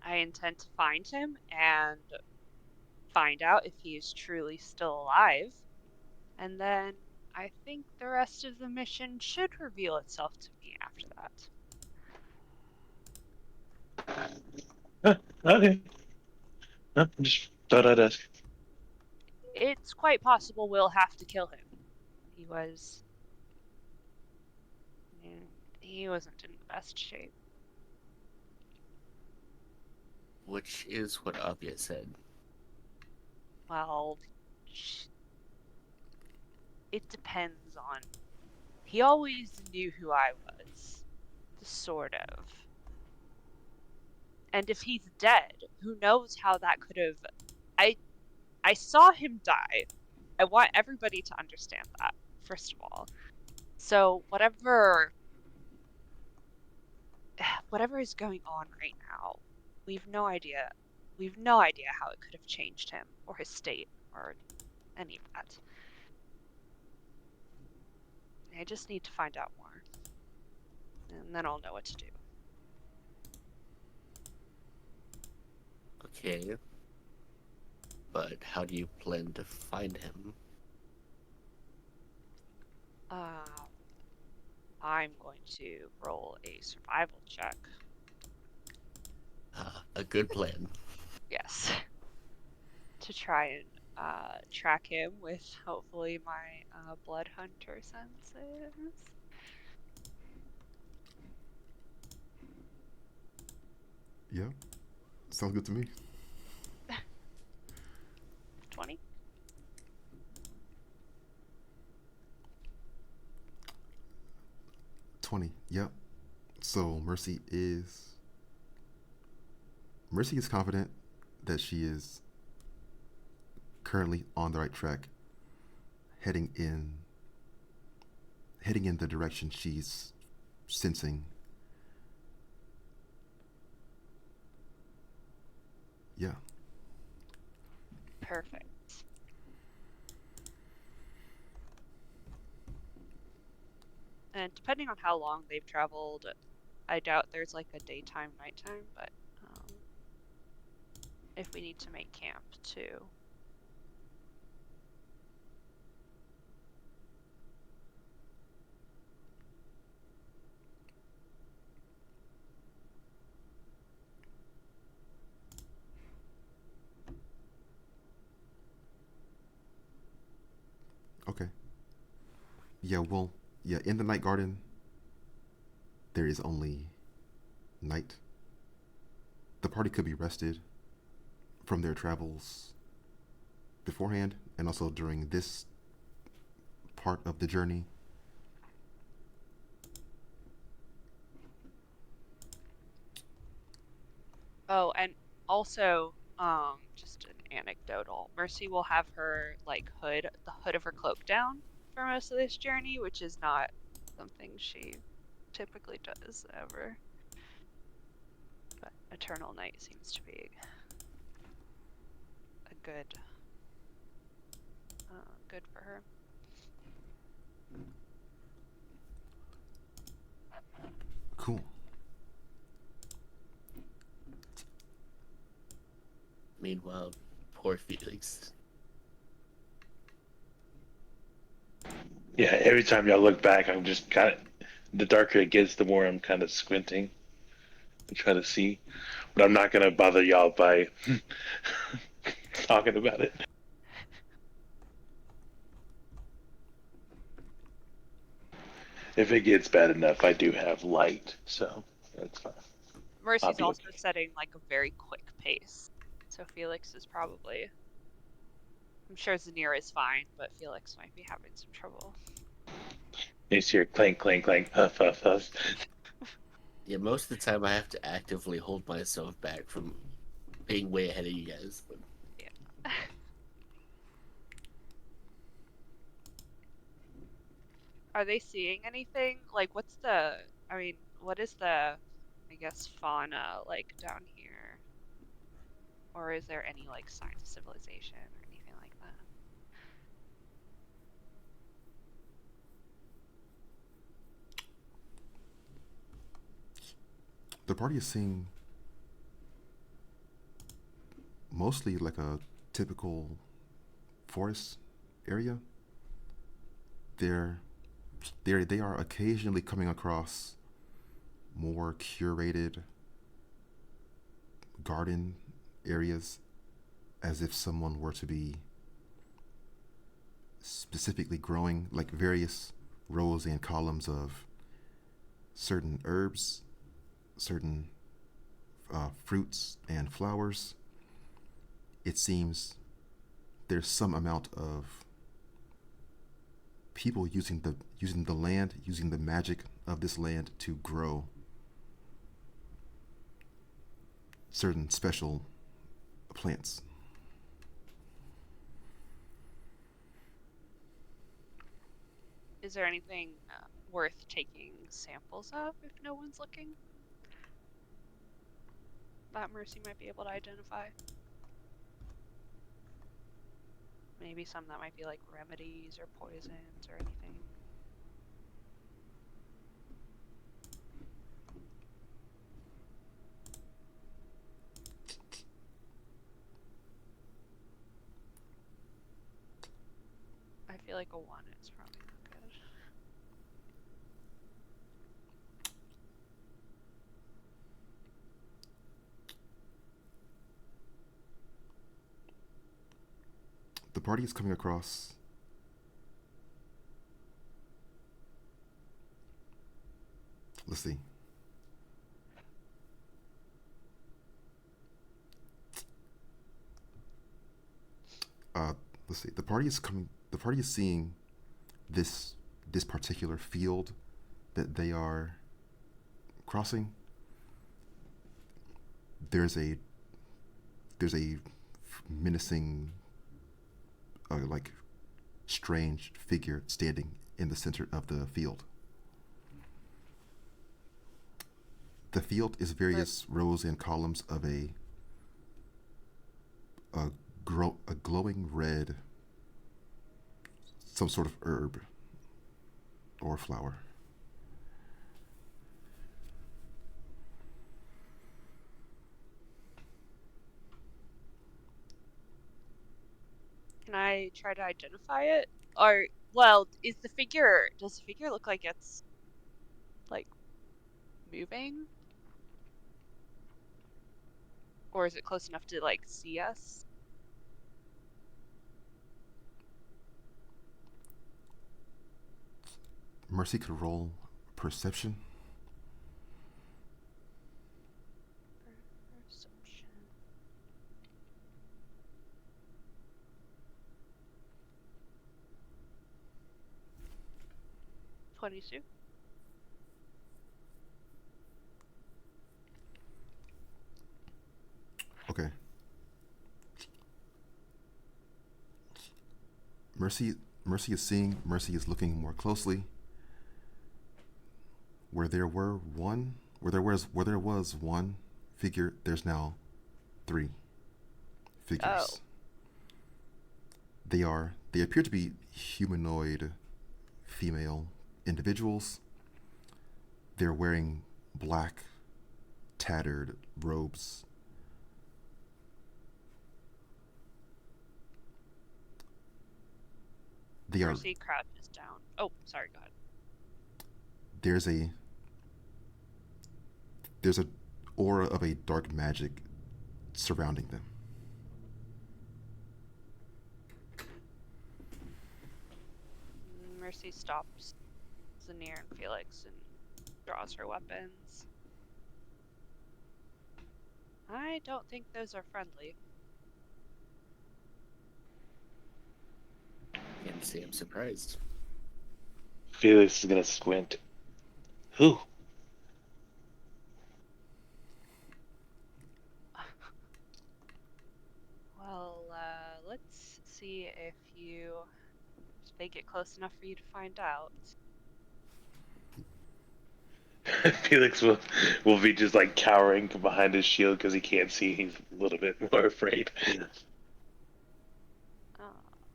Speaker 9: I intend to find him and find out if he is truly still alive, and then I think the rest of the mission should reveal itself to me after that.
Speaker 10: Okay. No, just thought I'd ask.
Speaker 9: It's quite possible we'll have to kill him. He wasn't in the best shape.
Speaker 8: Which is what Avia said.
Speaker 9: Well, it depends on... He always knew who I was. Sort of. And if he's dead, who knows how that could have... I saw him die. I want everybody to understand that, first of all. So whatever is going on right now, we've no idea. We've no idea how it could have changed him, or his state, or any of that. I just need to find out more. And then I'll know what to do.
Speaker 8: Okay. But how do you plan to find him?
Speaker 9: I'm going to roll a survival check.
Speaker 8: A good plan.
Speaker 9: Yes. To try and track him with hopefully my blood hunter senses.
Speaker 3: Yeah, sounds good to me.
Speaker 9: 20.
Speaker 3: 20. Yep. So Mercy is confident that she is currently on the right track, heading in the direction she's sensing. Yeah.
Speaker 9: Perfect. And depending on how long they've traveled, I doubt there's like a daytime, nighttime, but if we need to make camp too.
Speaker 3: Okay. Yeah, well, yeah, in the night garden, there is only night. The party could be rested from their travels beforehand and also during this part of the journey.
Speaker 9: Oh, and also, just an anecdotal. Mercy will have her like the hood of her cloak down for most of this journey, which is not something she typically does ever. But Eternal Night seems to be a good for her.
Speaker 3: Cool.
Speaker 8: Meanwhile, poor Felix.
Speaker 10: Yeah, every time y'all look back, I'm just kind of, the darker it gets, the more I'm kind of squinting and try to see. But I'm not going to bother y'all by talking about it. If it gets bad enough, I do have light, so that's fine.
Speaker 9: Mercy's
Speaker 10: be
Speaker 9: also
Speaker 10: okay.
Speaker 9: setting like a very quick pace. So Felix is probably, I'm sure Zanir is fine, but Felix might be having some trouble.
Speaker 10: You just hear clank, clank, clank, huff, huff, huff.
Speaker 8: Yeah, most of the time I have to actively hold myself back from being way ahead of you guys. But
Speaker 9: Yeah. Are they seeing anything? Like, what is the, I guess, fauna like down here? Or is there any like signs of civilization or anything like that?
Speaker 3: The party is seeing mostly like a typical forest area. They are occasionally coming across more curated garden areas, as if someone were to be specifically growing like various rows and columns of certain herbs, certain fruits and flowers. It seems there's some amount of people using the land, using the magic of this land to grow certain special plants.
Speaker 9: Is there anything worth taking samples of if no one's looking? That Mercy might be able to identify. Maybe some that might be like remedies or poisons or anything. like a 1 is probably not good.
Speaker 3: The party is coming across let's see. Let's see. The party is coming. The party is seeing this particular field that they are crossing. There's a menacing, like strange figure standing in the center of the field. The field is various rows and columns of a glowing red, some sort of herb or flower.
Speaker 9: Can I try to identify it? Or, well, does the figure look like it's, like, moving? Or is it close enough to, like, see us?
Speaker 3: Mercy could roll perception.
Speaker 9: Perception. $22.
Speaker 3: Okay. Mercy is seeing. Mercy is looking more closely. Where there was one figure, there's now 3 figures.
Speaker 9: Oh.
Speaker 3: They appear to be humanoid female individuals. They're wearing black, tattered robes.
Speaker 9: Mercy crouches down. Oh, sorry, go ahead.
Speaker 3: There's a aura of a dark magic surrounding them.
Speaker 9: Mercy stops Zanir and Felix and draws her weapons. I don't think those are friendly.
Speaker 8: Can't say I'm surprised.
Speaker 10: Felix is gonna squint. Who?
Speaker 9: Well, let's see if they get close enough for you to find out.
Speaker 10: Felix will be just like cowering behind his shield because he can't see. He's a little bit more afraid.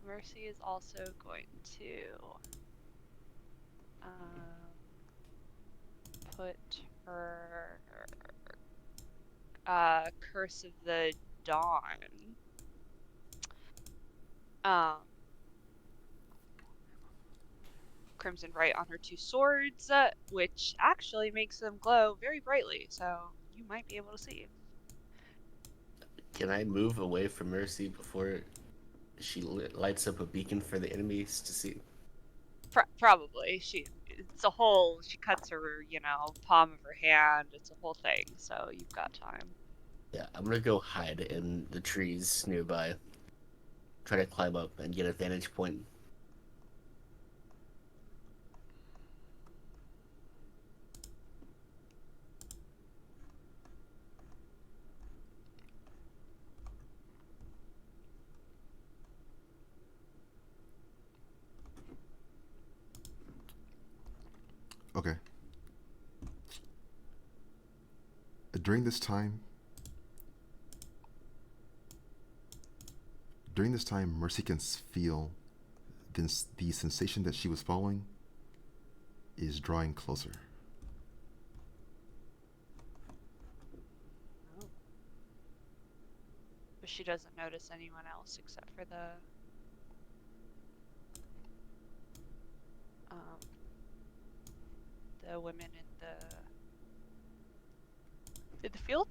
Speaker 9: Mercy is also going to put her Curse of the Dawn Crimson Bright on her 2 swords, which actually makes them glow very brightly, so you might be able to see.
Speaker 8: Can I move away from Mercy before she lights up a beacon for the enemies to see?
Speaker 9: Probably. She cuts her, palm of her hand. It's a whole thing, so you've got time.
Speaker 8: Yeah, I'm gonna go hide in the trees nearby. Try to climb up and get a vantage point.
Speaker 3: Okay. During this time, Mercy can feel the sensation that she was following is drawing closer.
Speaker 9: Oh. But she doesn't notice anyone else except for the women in the field?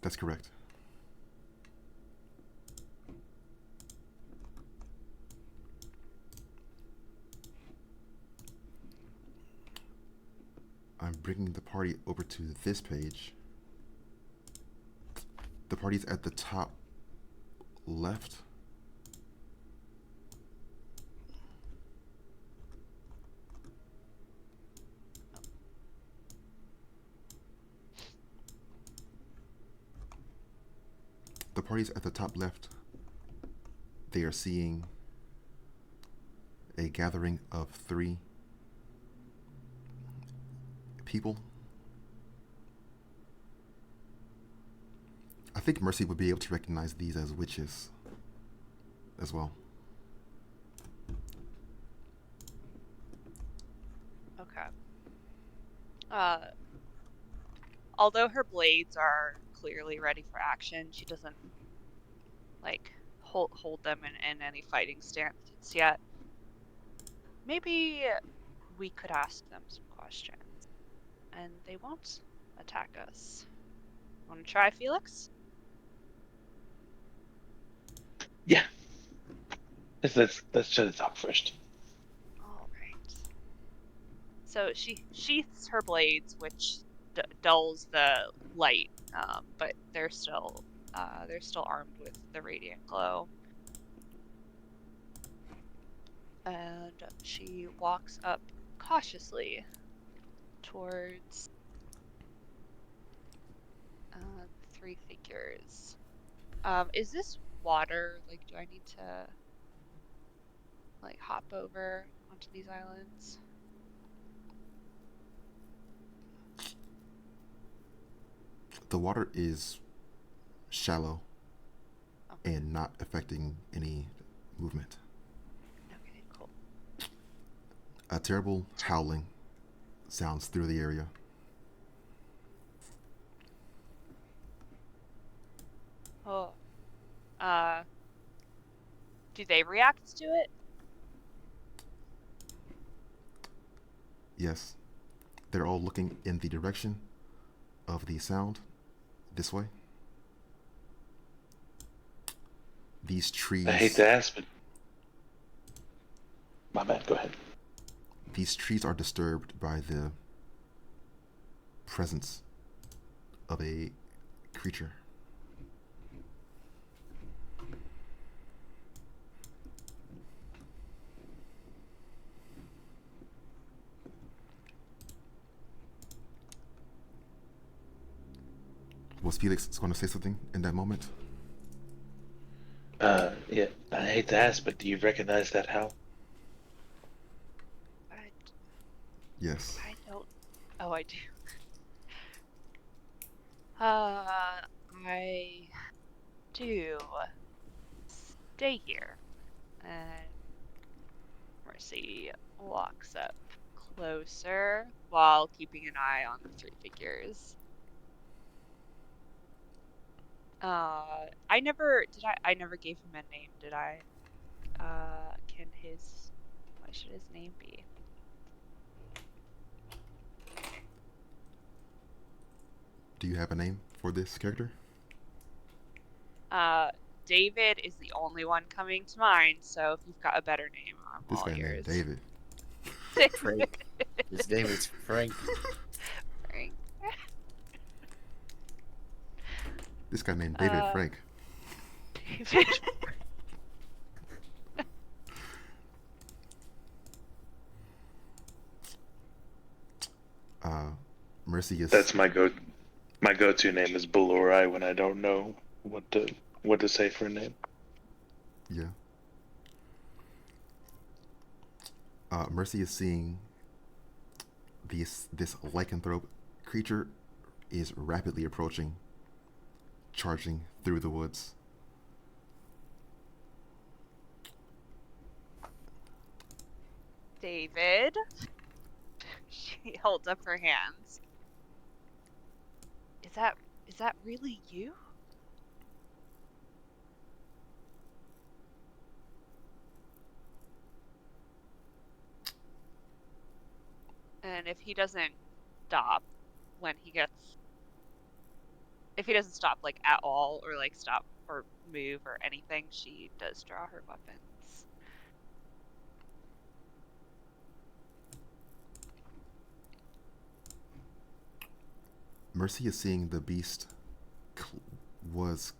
Speaker 3: That's correct. I'm bringing the party over to this page. The party's at the top left. The party's at the top left. They are seeing a gathering of 3 people. I think Mercy would be able to recognize these as witches as well.
Speaker 9: Okay. Although her blades are clearly ready for action, she doesn't like hold them in any fighting stance yet. Maybe we could ask them some questions, and they won't attack us. Want to try, Felix?
Speaker 10: Yeah. Let's shut it up first.
Speaker 9: All right. So she sheaths her blades, which dulls the light, but they're still armed with the radiant glow. And she walks up cautiously towards the 3 figures. Is this water? Like, do I need to like hop over onto these islands?
Speaker 3: The water is shallow and not affecting any movement.
Speaker 9: Okay, cool.
Speaker 3: A terrible howling sounds through the area.
Speaker 9: Oh. Do they react to it?
Speaker 3: Yes. They're all looking in the direction of the sound. This way. These trees.
Speaker 10: I hate to ask, but my bad. Go ahead.
Speaker 3: These trees are disturbed by the presence of a creature. Was Felix going to say something in that moment?
Speaker 10: Yeah, I hate to ask, but do you recognize that howl?
Speaker 3: Yes.
Speaker 9: I don't. Oh, I do. I do. Stay here. And Mercy walks up closer while keeping an eye on the 3 figures. I never gave him a name, did I? What should his name be?
Speaker 3: Do you have a name for this character?
Speaker 9: David is the only one coming to mind, so if you've got a better name, I'm
Speaker 3: This
Speaker 9: all
Speaker 3: guy
Speaker 9: yours.
Speaker 3: named David.
Speaker 8: Frank. His name is Frank.
Speaker 9: Frank.
Speaker 3: This guy named David Frank.
Speaker 9: David.
Speaker 3: Mercy is.
Speaker 10: That's my go-to name is Balorai when I don't know what to say for a name.
Speaker 3: Yeah. Mercy is seeing this lycanthrope creature is rapidly approaching, charging through the woods.
Speaker 9: David. She holds up her hands. Is that really you? And if he doesn't stop when he gets, if he doesn't stop like at all, or like stop or move or anything, she does draw her weapons.
Speaker 3: Mercy is seeing the beast was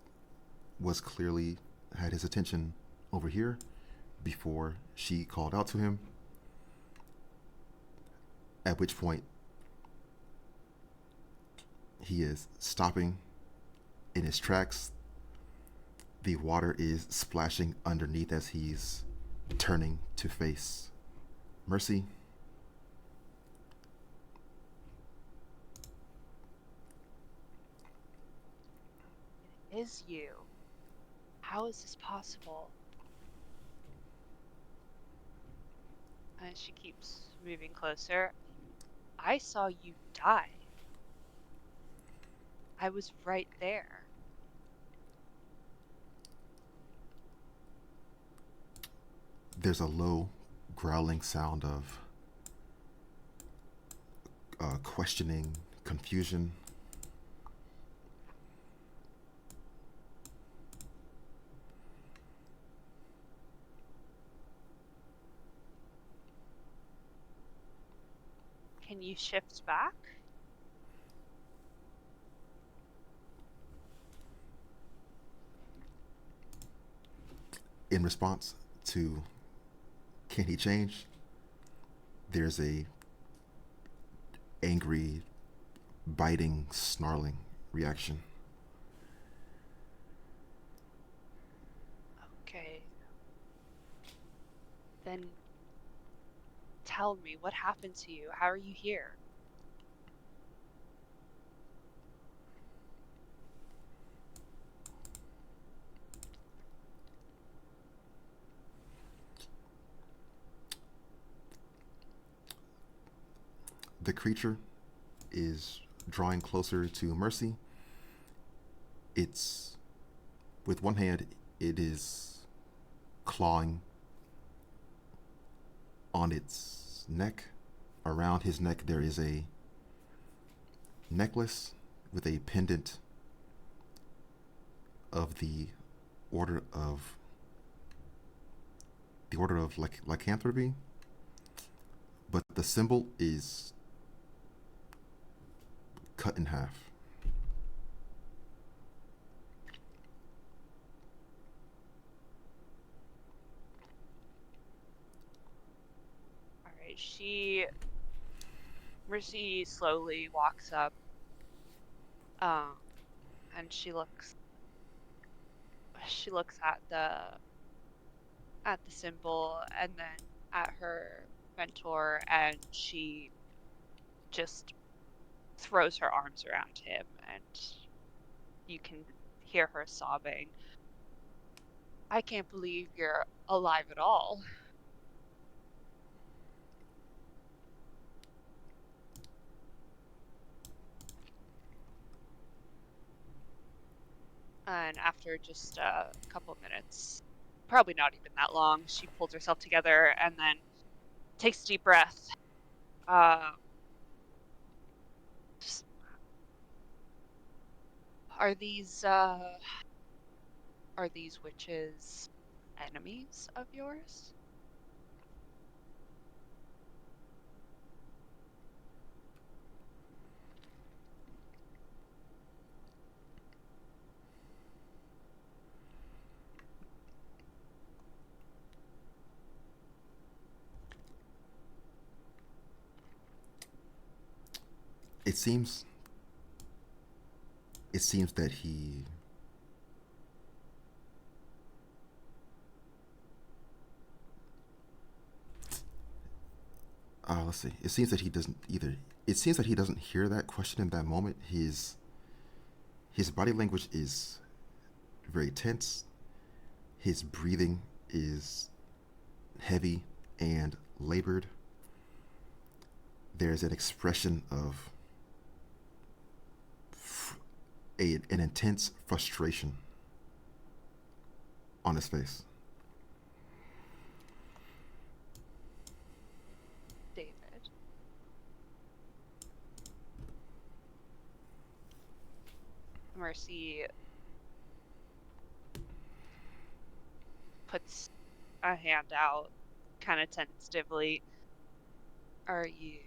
Speaker 3: clearly had his attention over here before she called out to him. At which point he is stopping in his tracks. The water is splashing underneath as he's turning to face Mercy.
Speaker 9: It is you. How is this possible? And she keeps moving closer. I saw you die. I was right there.
Speaker 3: There's a low growling sound of questioning, confusion.
Speaker 9: Can you shift back?
Speaker 3: In response to can he change, there's a angry, biting, snarling reaction.
Speaker 9: Okay. Then tell me, what happened to you? How are you here?
Speaker 3: The creature is drawing closer to Mercy. It's, with one hand, it is clawing on its neck. Around his neck, there is a necklace with a pendant of the order of lycanthropy, but the symbol is cut in half.
Speaker 9: All right, Mercy slowly walks up, and she looks at the symbol and then at her mentor, and she just throws her arms around him, and you can hear her sobbing. I can't believe you're alive at all. And after just a couple minutes, probably not even that long, she pulls herself together and then takes a deep breath. Are these witches enemies of yours?
Speaker 3: It seems that he let's see. It seems that he doesn't either. It seems that he doesn't hear that question in that moment. His body language is very tense. His breathing is heavy and labored. There's an expression of an intense frustration on his face.
Speaker 9: David, Mercy puts a hand out, kind of tentatively. Are you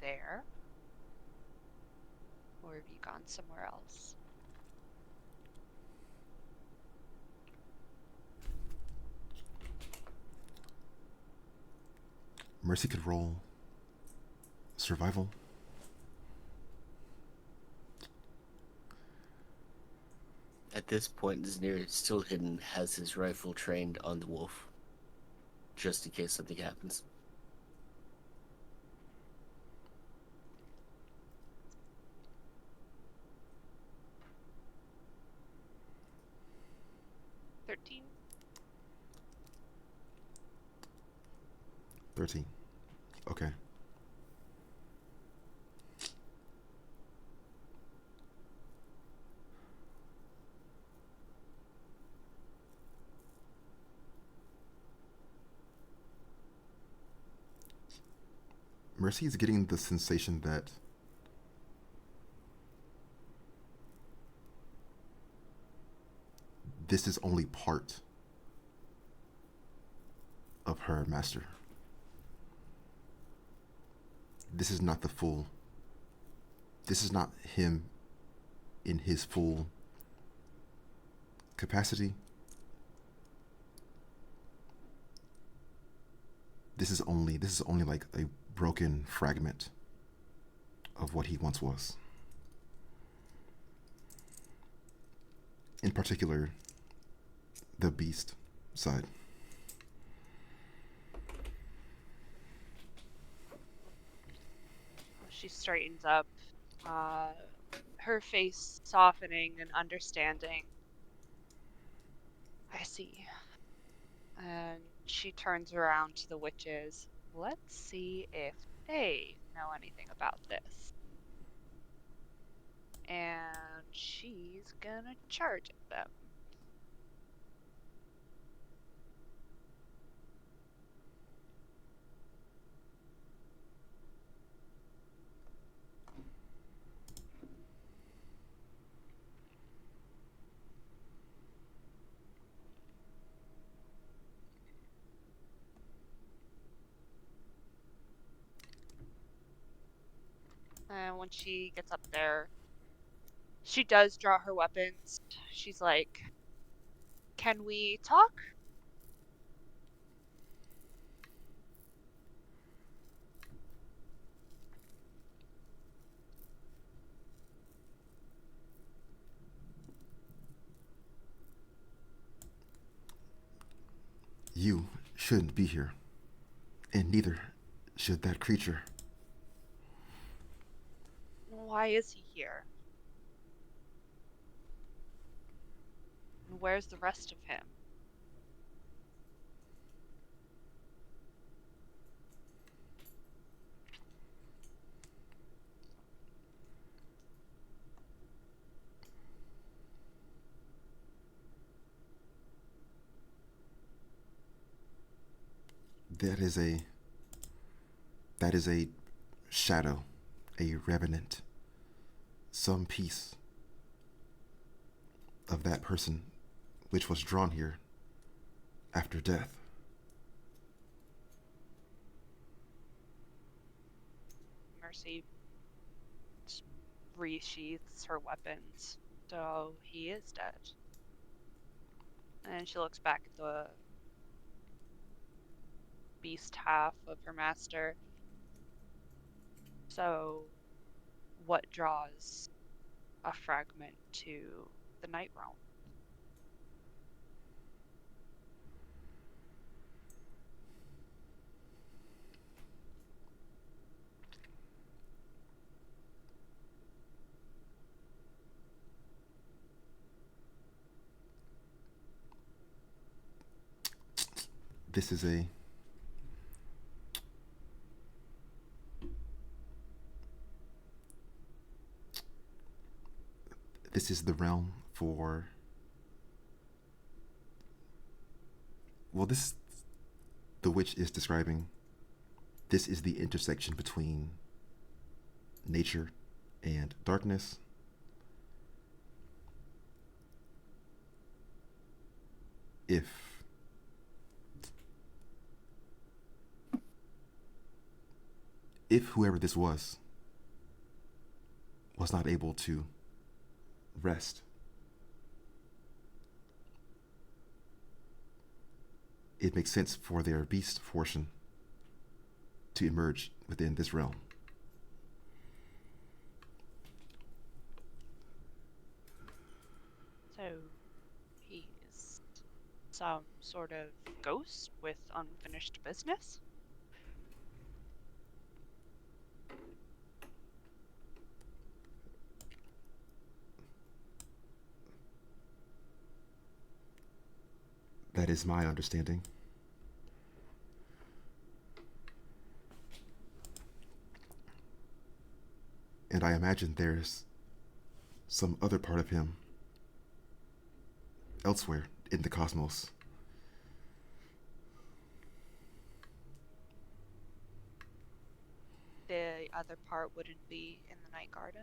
Speaker 9: there? Or have you gone somewhere else?
Speaker 3: Mercy could roll survival.
Speaker 8: At this point, Znir, still hidden, has his rifle trained on the wolf, just in case something happens.
Speaker 9: $13.
Speaker 3: 13. Okay. Mercy is getting the sensation that this is only part of her master. This is not the full. This is not him in his full capacity. This is only like a broken fragment of what he once was. In particular, the beast side.
Speaker 9: She straightens up, her face softening and understanding. I see. And she turns around to the witches. Let's see if they know anything about this. And she's gonna charge at them. And when she gets up there, she does draw her weapons. She's like, "Can we talk?"
Speaker 3: You shouldn't be here, and neither should that creature.
Speaker 9: Why is he here? And where's the rest of him?
Speaker 3: That is a shadow, a revenant, some piece of that person which was drawn here after death.
Speaker 9: Mercy resheaths her weapons. So he is dead. And she looks back at the beast half of her master. So, what draws a fragment to the night realm?
Speaker 3: This is the realm for, well, this, the witch is describing, this is the intersection between nature and darkness. If whoever this was not able to rest, it makes sense for their beast portion to emerge within this realm.
Speaker 9: So he's some sort of ghost with unfinished business?
Speaker 3: That is my understanding. And I imagine there's some other part of him elsewhere in the cosmos.
Speaker 9: The other part wouldn't be in the Night Garden?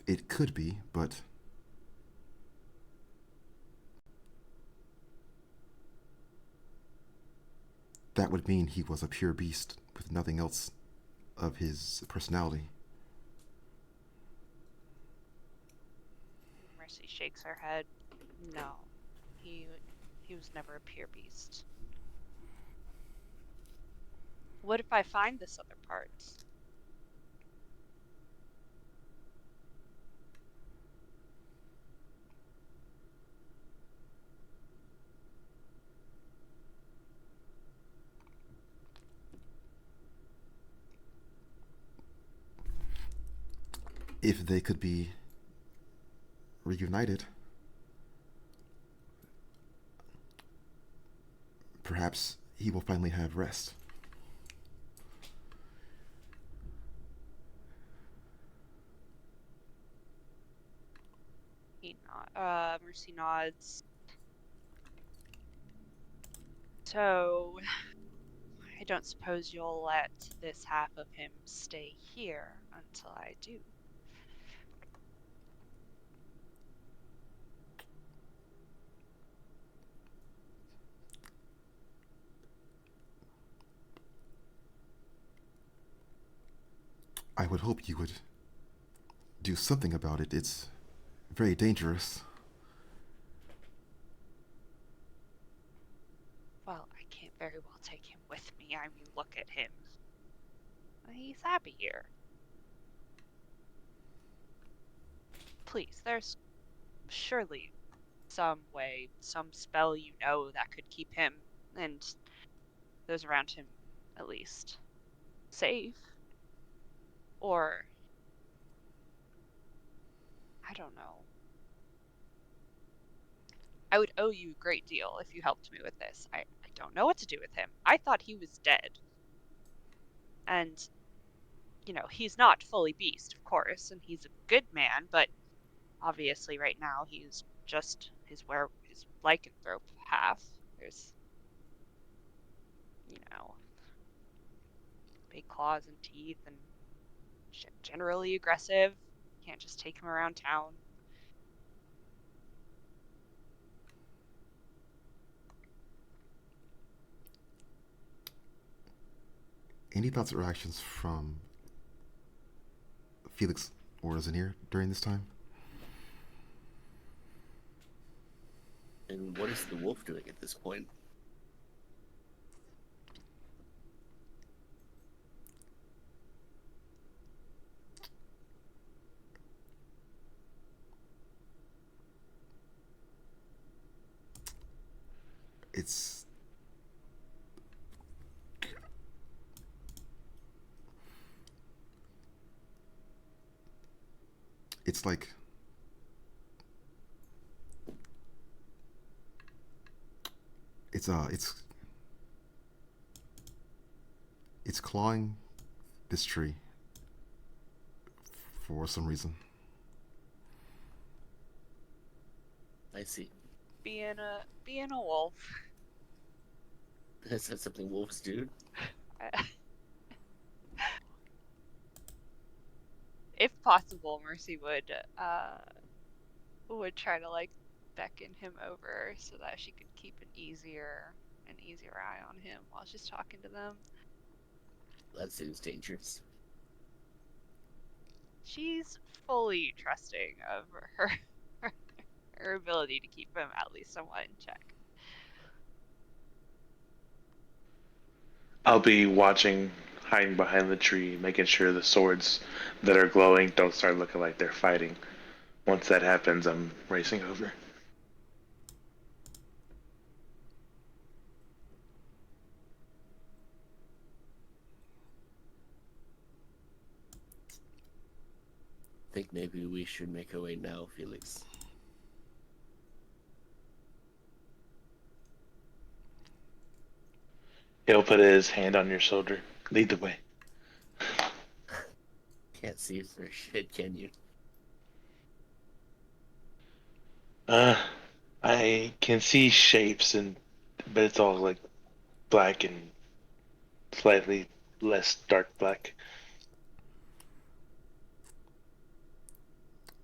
Speaker 3: It could be, but that would mean he was a pure beast with nothing else of his personality.
Speaker 9: Mercy shakes her head. No, he was never a pure beast. What if I find this other part?
Speaker 3: If they could be reunited, perhaps he will finally have rest.
Speaker 9: Mercy nods. So, I don't suppose you'll let this half of him stay here until I do.
Speaker 3: I would hope you would do something about it. It's very dangerous.
Speaker 9: Well, I can't very well take him with me. I mean, look at him. He's happy here. Please, there's surely some way, some spell you know that could keep him and those around him, at least, safe. Or, I don't know. I would owe you a great deal if you helped me with this. I don't know what to do with him. I thought he was dead. And, you know, he's not fully beast, of course, and he's a good man, but obviously right now he's just his lycanthrope half. There's, you know, big claws and teeth and generally aggressive. Can't just take him around town.
Speaker 3: Any thoughts or actions from Felix or Zanir during this time?
Speaker 8: And what is the wolf doing at this point?
Speaker 3: It's like it's clawing this tree for some reason.
Speaker 8: I see.
Speaker 9: Being a wolf.
Speaker 8: Is that something wolves do?
Speaker 9: If possible, Mercy would try to like beckon him over so that she could keep an easier eye on him while she's talking to them.
Speaker 8: That seems dangerous.
Speaker 9: She's fully trusting of her her ability to keep him at least somewhat in check.
Speaker 10: I'll be watching, hiding behind the tree, making sure the swords that are glowing don't start looking like they're fighting. Once that happens, I'm racing over.
Speaker 8: Think maybe we should make our way now, Felix.
Speaker 10: He'll put his hand on your shoulder. Lead the way.
Speaker 8: Can't see for shit, can you?
Speaker 10: Uh, I can see shapes but it's all like black and slightly less dark black.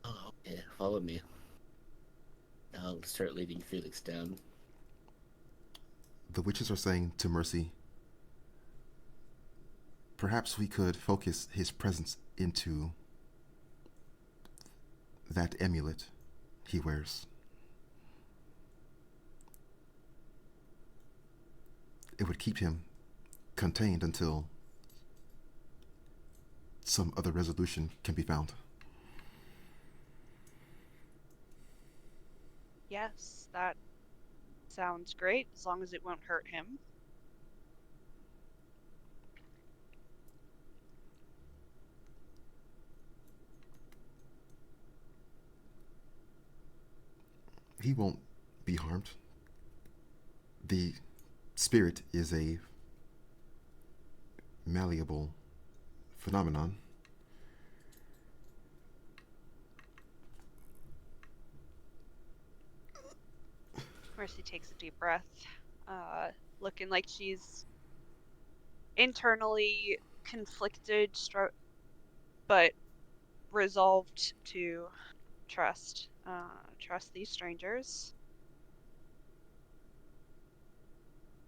Speaker 8: Oh, okay. Follow me. I'll start leading Felix down.
Speaker 3: The witches are saying to Mercy, perhaps we could focus his presence into that amulet he wears. It would keep him contained until some other resolution can be found.
Speaker 9: Yes, that sounds great, as long as it won't hurt him.
Speaker 3: He won't be harmed. The spirit is a malleable phenomenon.
Speaker 9: Mercy takes a deep breath, looking like she's internally conflicted, but resolved to trust these strangers.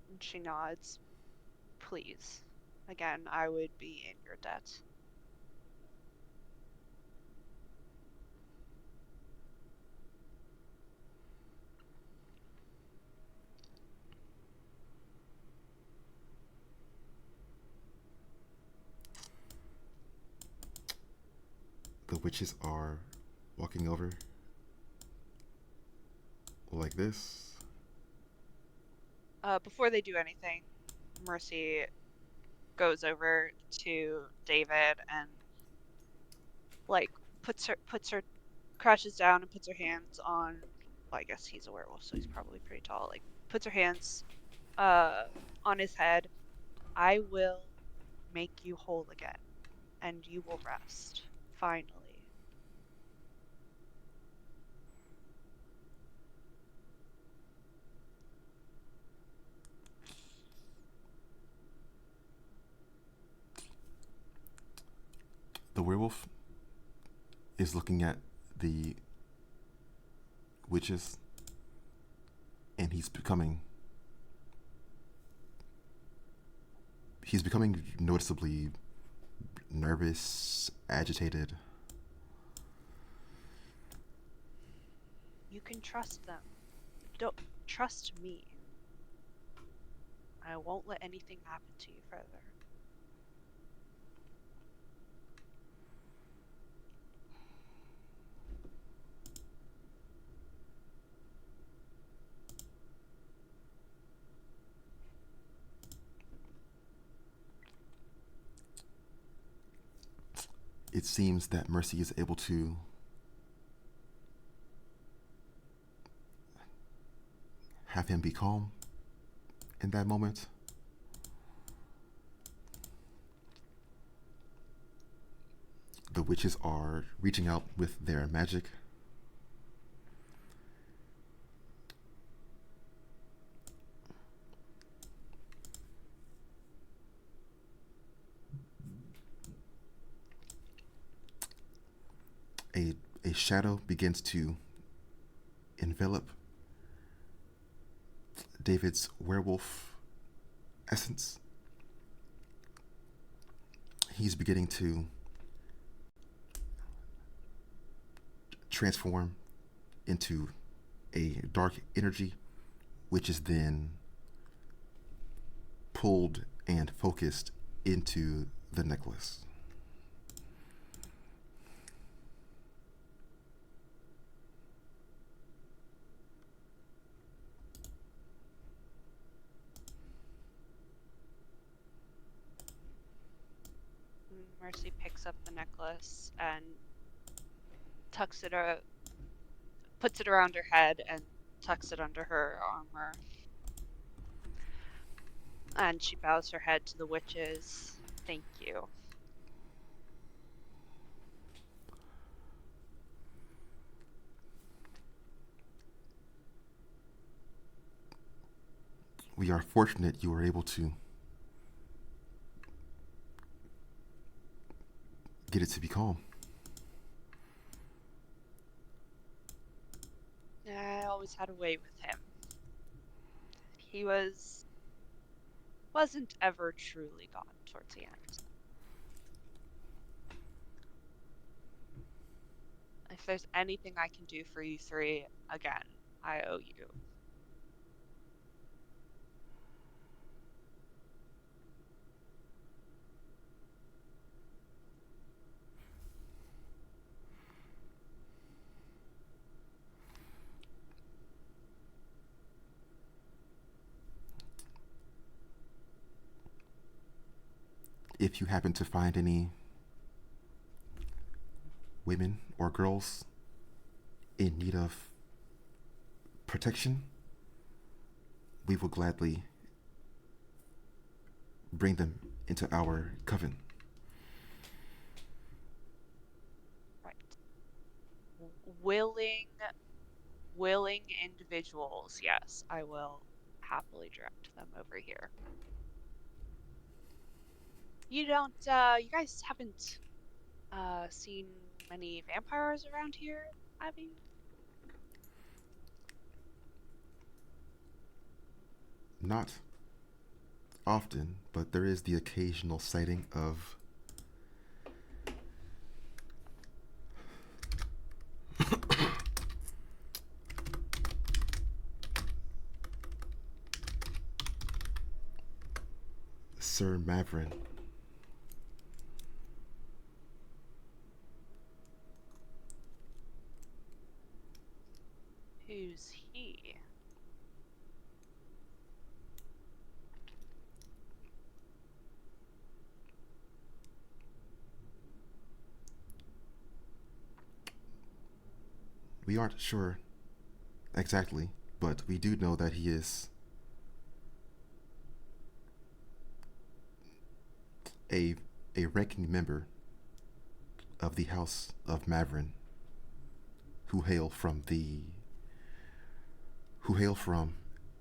Speaker 9: And she nods. Please. Again, I would be in your debt.
Speaker 3: The witches are walking over like this.
Speaker 9: Before they do anything, Mercy goes over to David and like crouches down and puts her hands on, well, I guess he's a werewolf, so he's probably pretty tall. Like puts her hands on his head. I will make you whole again, and you will rest. Finally.
Speaker 3: The werewolf is looking at the witches, and he's becoming noticeably nervous, agitated.
Speaker 9: You can trust them. Don't trust me. I won't let anything happen to you further.
Speaker 3: It seems that Mercy is able to have him be calm in that moment. The witches are reaching out with their magic, a shadow begins to envelop David's werewolf essence. He's beginning to transform into a dark energy, which is then pulled and focused into the necklace.
Speaker 9: Mercy picks up the necklace and tucks it, puts it around her head and tucks it under her armor. And she bows her head to the witches. Thank you.
Speaker 3: We are fortunate you were able to get it to be calm.
Speaker 9: I always had a way with him. He wasn't ever truly gone towards the end. If there's anything I can do for you three, again, I owe you.
Speaker 3: If you happen to find any women or girls in need of protection, we will gladly bring them into our coven.
Speaker 9: Right. Willing individuals, yes, I will happily direct them over here. You guys haven't seen many vampires around here, have you?
Speaker 3: Not often, but there is the occasional sighting of Sir Mavrin.
Speaker 9: Who's he?
Speaker 3: We aren't sure exactly, but we do know that he is a ranking member of the House of Mavrin who hail from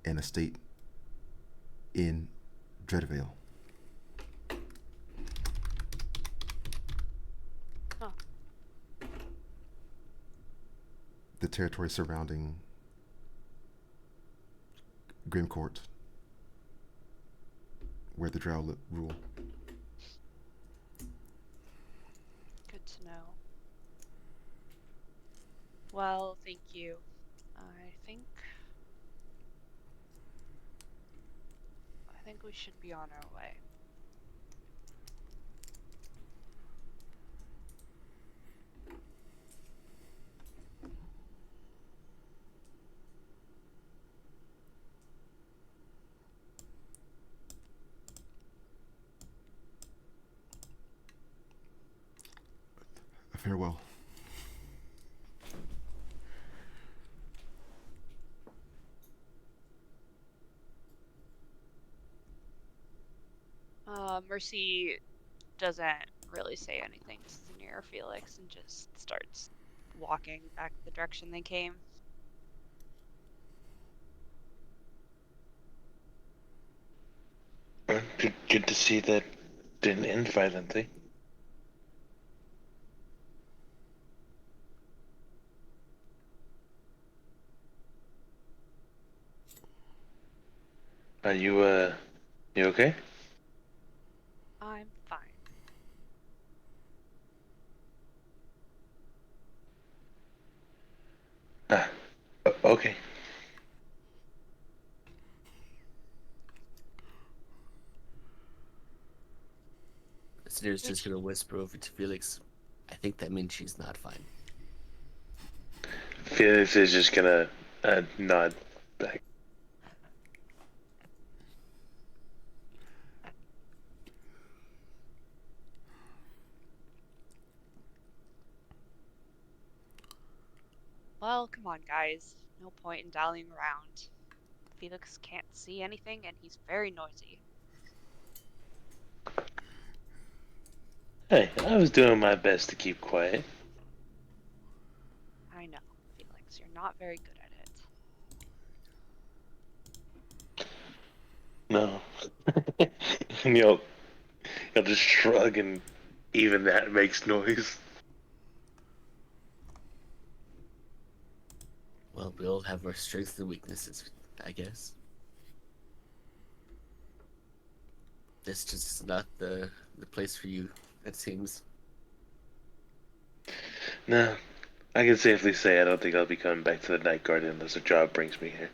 Speaker 3: an estate in Dreadvale.
Speaker 9: Huh.
Speaker 3: The territory surrounding Grimcourt, where the Drow rule.
Speaker 9: Good to know. Well, thank you. I think we should be on our way.
Speaker 3: Farewell.
Speaker 9: Mercy doesn't really say anything to Zanir or Felix and just starts walking back the direction they came.
Speaker 10: Good to see that didn't end violently. Are you okay?
Speaker 9: I'm fine.
Speaker 10: Ah, okay.
Speaker 8: Sneer's
Speaker 9: Would
Speaker 8: just gonna whisper over to Felix. I think that means she's not fine.
Speaker 10: Felix is just gonna nod back.
Speaker 9: Well, come on, guys. No point in dallying around. Felix can't see anything, and he's very noisy.
Speaker 10: Hey, I was doing my best to keep quiet.
Speaker 9: I know, Felix, you're not very good at it.
Speaker 10: No. And you'll just shrug, and even that makes noise.
Speaker 8: Well, we all have our strengths and weaknesses, I guess. This just is not the place for you, it seems.
Speaker 10: No, I can safely say I don't think I'll be coming back to the Night Guard unless a job brings me here.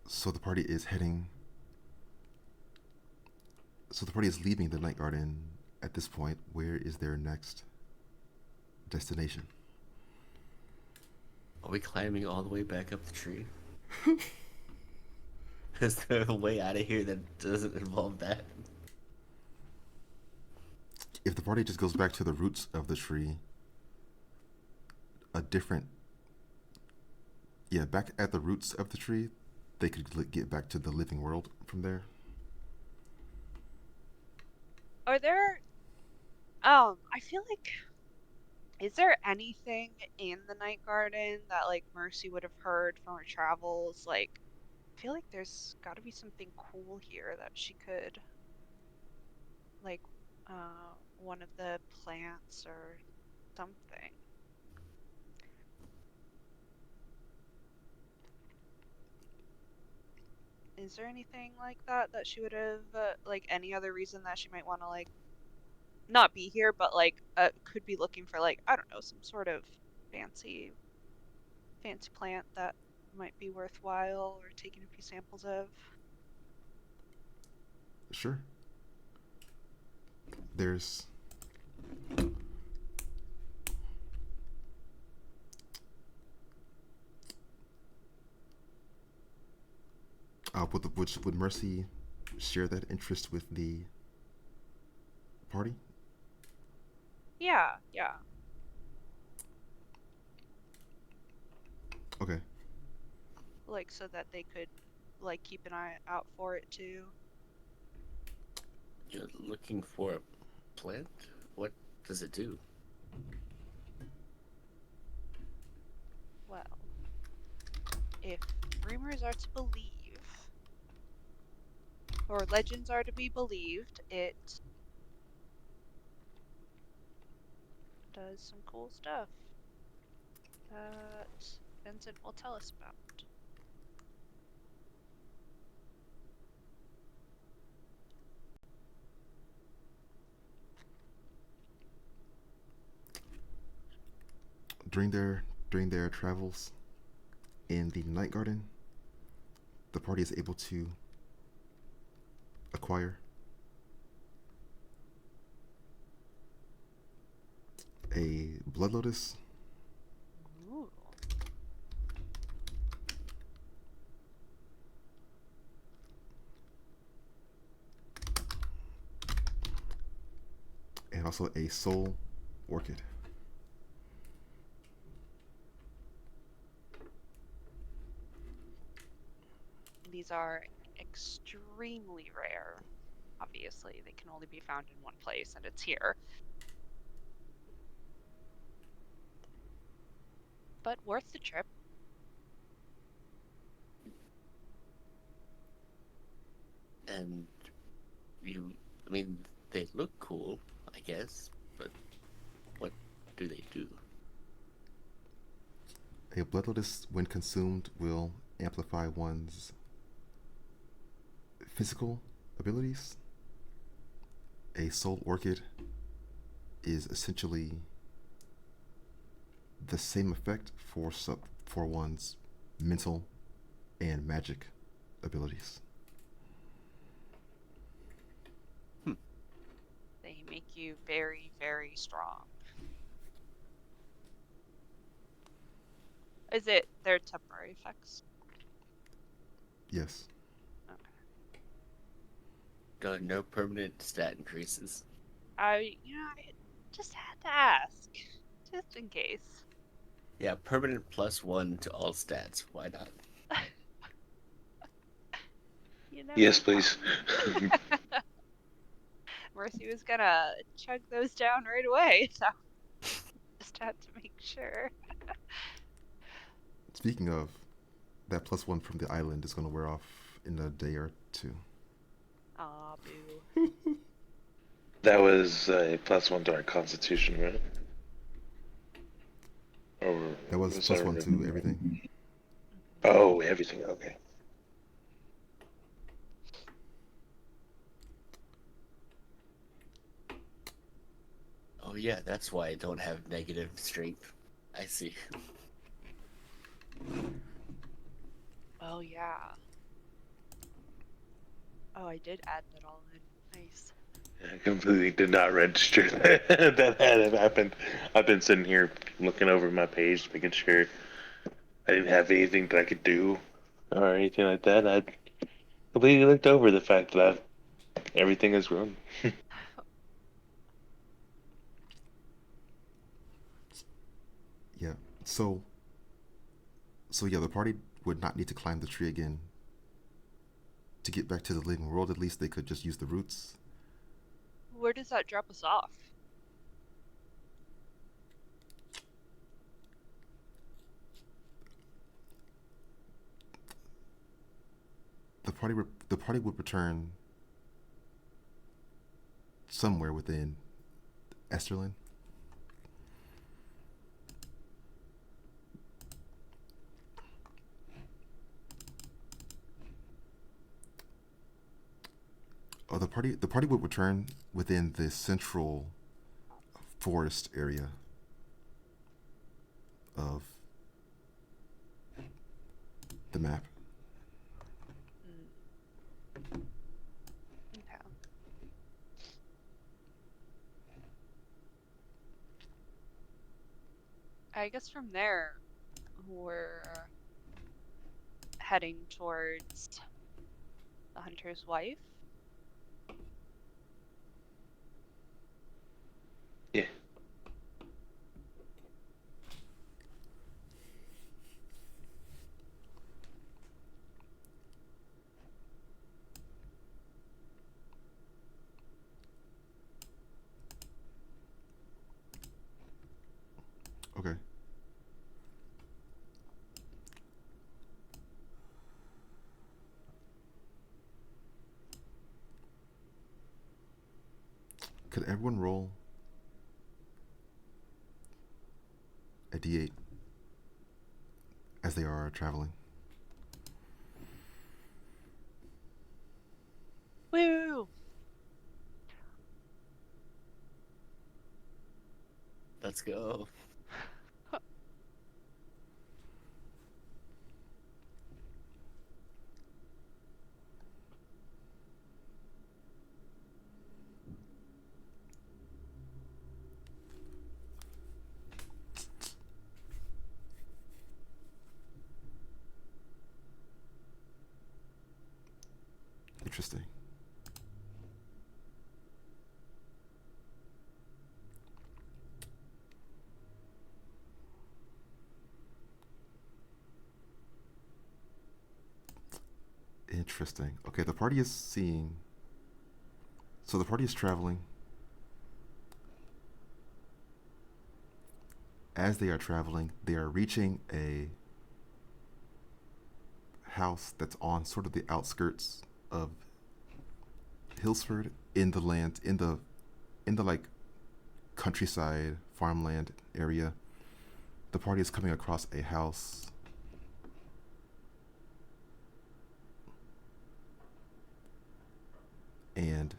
Speaker 3: So the party is heading. So the party is leaving the Night Garden at this point. Where is their next destination?
Speaker 8: Are we climbing all the way back up the tree? Is there a way out of here that doesn't involve that?
Speaker 3: If the party just goes back to the roots of the tree, a different. Yeah, back at the roots of the tree, they could get back to the living world from there.
Speaker 9: Are there, I feel like, is there anything in the Night Garden that, like, Mercy would have heard from her travels? Like, I feel like there's got to be something cool here that she could, like, one of the plants or something. Is there anything like that that she would have, like, any other reason that she might want to, like, not be here, but, like, could be looking for, like, I don't know, some sort of fancy plant that might be worthwhile or taking a few samples of?
Speaker 3: Sure. There's. Would Mercy share that interest with the party?
Speaker 9: Yeah, yeah.
Speaker 3: Okay.
Speaker 9: Like, so that they could, like, keep an eye out for it too.
Speaker 8: You're looking for a plant? What does it do?
Speaker 9: Well, if rumors are to believe, or legends are to be believed, it does some cool stuff that Vincent will tell us about.
Speaker 3: During their travels in the Night Garden, the party is able to acquire a blood lotus,
Speaker 9: Ooh.
Speaker 3: and also a soul orchid.
Speaker 9: These are extremely rare. Obviously, they can only be found in one place, and it's here. But worth the trip.
Speaker 8: And I mean, they look cool, I guess, but what do they do?
Speaker 3: A blood lotus, when consumed, will amplify one's physical abilities. A soul orchid is essentially the same effect for one's mental and magic abilities.
Speaker 9: They make you very, very strong. Is it their temporary effects?
Speaker 3: Yes.
Speaker 9: Okay.
Speaker 8: No permanent stat increases.
Speaker 9: I just had to ask, just in case.
Speaker 8: Yeah, permanent +1 to all stats. Why not?
Speaker 9: You never
Speaker 10: Yes,
Speaker 9: know.
Speaker 10: please.
Speaker 9: Mercy was gonna chug those down right away, so just had to make sure.
Speaker 3: Speaking of, that +1 from the island is going to wear off in a day or two.
Speaker 9: Aw, boo.
Speaker 10: That was a +1 to our constitution, right? Or
Speaker 3: That was
Speaker 10: was that
Speaker 3: +1 to everything.
Speaker 10: Oh, everything. Okay.
Speaker 8: Oh yeah, that's why I don't have negative strength. I see.
Speaker 9: Oh, yeah. Oh, I did add that all in. Nice.
Speaker 10: I completely did not register that had happened. I've been sitting here looking over my page, making sure I didn't have anything that I could do or anything like that. I completely looked over the fact that everything is grown.
Speaker 3: Yeah. So yeah, the party would not need to climb the tree again to get back to the living world. At least they could just use the roots.
Speaker 9: Where does that drop us off?
Speaker 3: The party would return somewhere within Esterlin. Oh, the party would return within the central forest area of the map.
Speaker 9: Okay. I guess from there, we're heading towards the hunter's wife.
Speaker 10: Yeah.
Speaker 3: Okay. Could everyone roll a d8 as they are traveling?
Speaker 9: Woo!
Speaker 8: Let's go.
Speaker 3: Interesting. Interesting. Okay, the party is seeing. So the party is traveling. As they are traveling, they are reaching a house that's on sort of the outskirts of Hillsford, in the land, in the like countryside farmland area. The party is coming across a house. And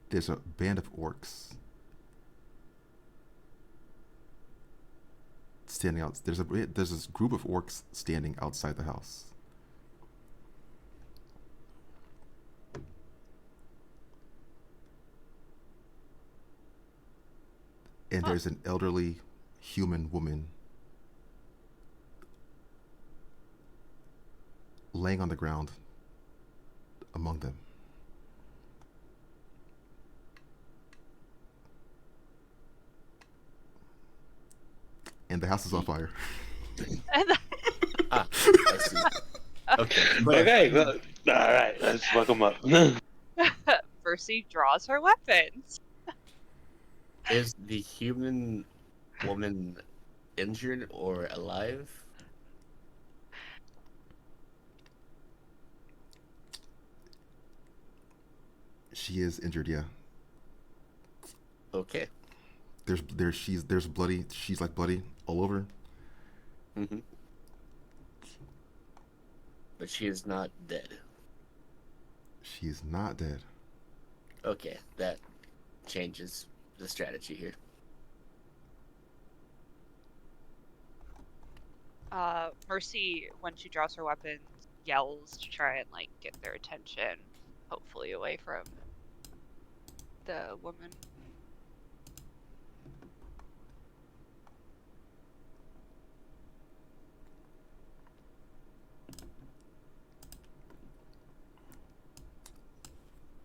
Speaker 3: there's a band of orcs standing out. There's this group of orcs standing outside the house. And there's an elderly human woman laying on the ground among them. And the house is on fire.
Speaker 8: I see. Okay.
Speaker 10: Okay, well, all right, let's fuck them up.
Speaker 9: Mercy draws her weapons.
Speaker 8: Is the human woman injured or alive?
Speaker 3: She is injured, yeah.
Speaker 8: Okay.
Speaker 3: There's bloody. She's like bloody all over.
Speaker 8: Mm-hmm. But she is not dead.
Speaker 3: She's not dead.
Speaker 8: Okay, that changes the strategy here.
Speaker 9: Mercy, when she draws her weapon, yells to try and like get their attention, hopefully away from the woman.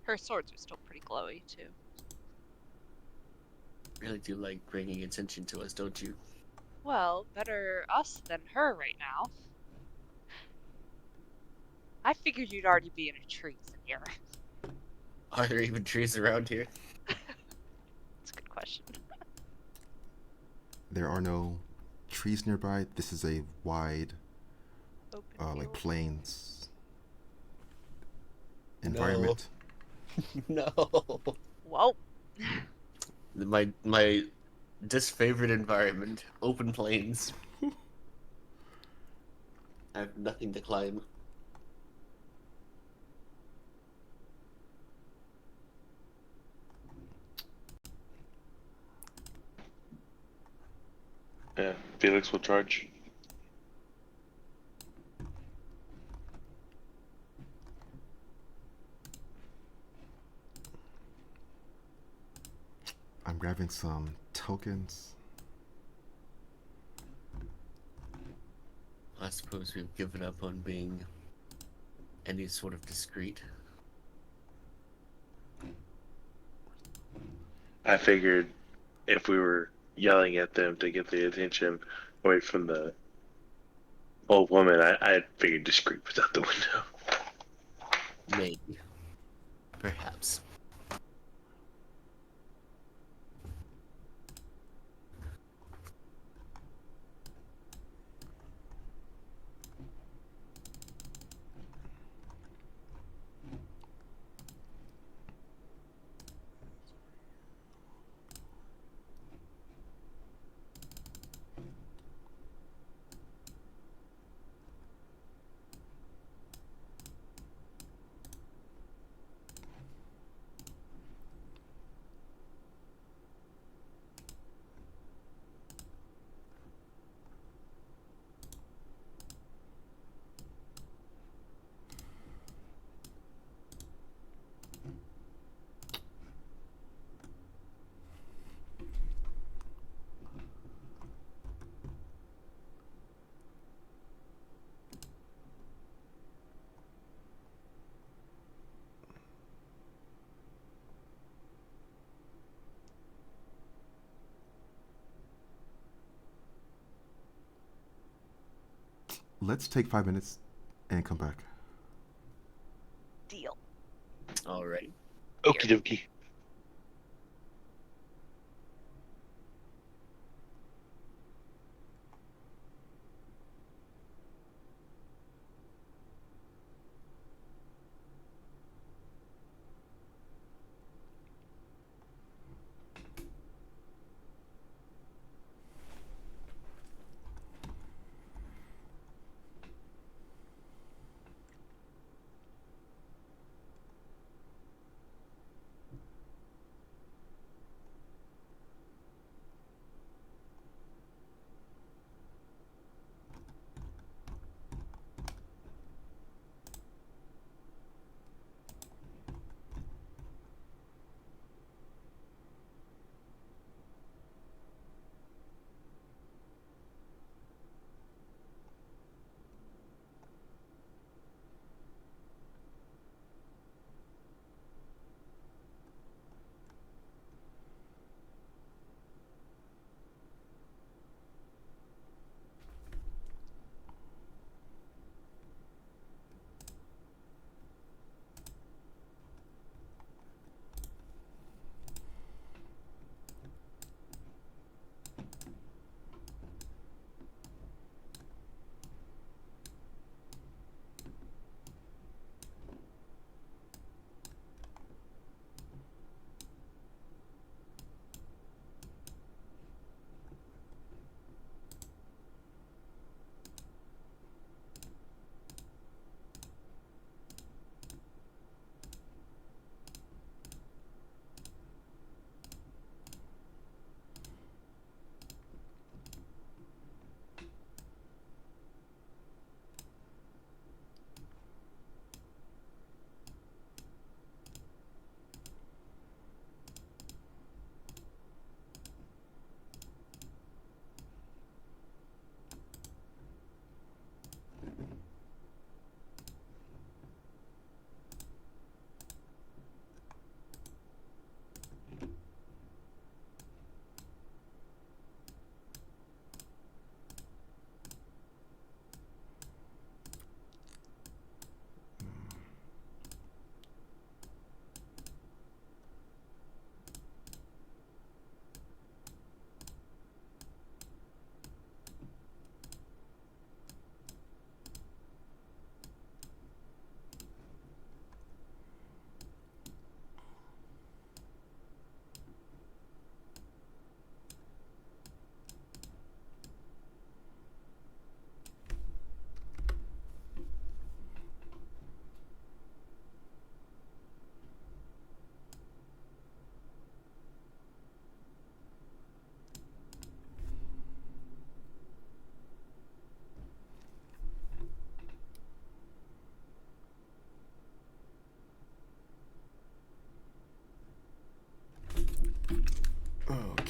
Speaker 9: Her swords are still pretty glowy too.
Speaker 8: Really do like bringing attention to us, don't you?
Speaker 9: Well, better us than her right now. I figured you'd already be in a tree in here.
Speaker 8: Are there even trees around here?
Speaker 9: That's a good question.
Speaker 3: There are no trees nearby. This is a wide,
Speaker 9: Open
Speaker 3: like
Speaker 9: field.
Speaker 3: plains environment.
Speaker 8: No.
Speaker 9: Whoa.
Speaker 8: My disfavored environment, open plains. I have nothing to climb.
Speaker 10: Yeah, Felix will charge.
Speaker 3: I'm grabbing some tokens.
Speaker 8: I suppose we've given up on being any sort of discreet.
Speaker 10: I figured if we were yelling at them to get the attention away from the old woman, I figured discreet was out the window.
Speaker 8: Maybe. Perhaps.
Speaker 3: Let's take 5 minutes and come back.
Speaker 9: Deal.
Speaker 8: Alright.
Speaker 10: Okie dokie.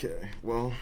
Speaker 3: Okay, well.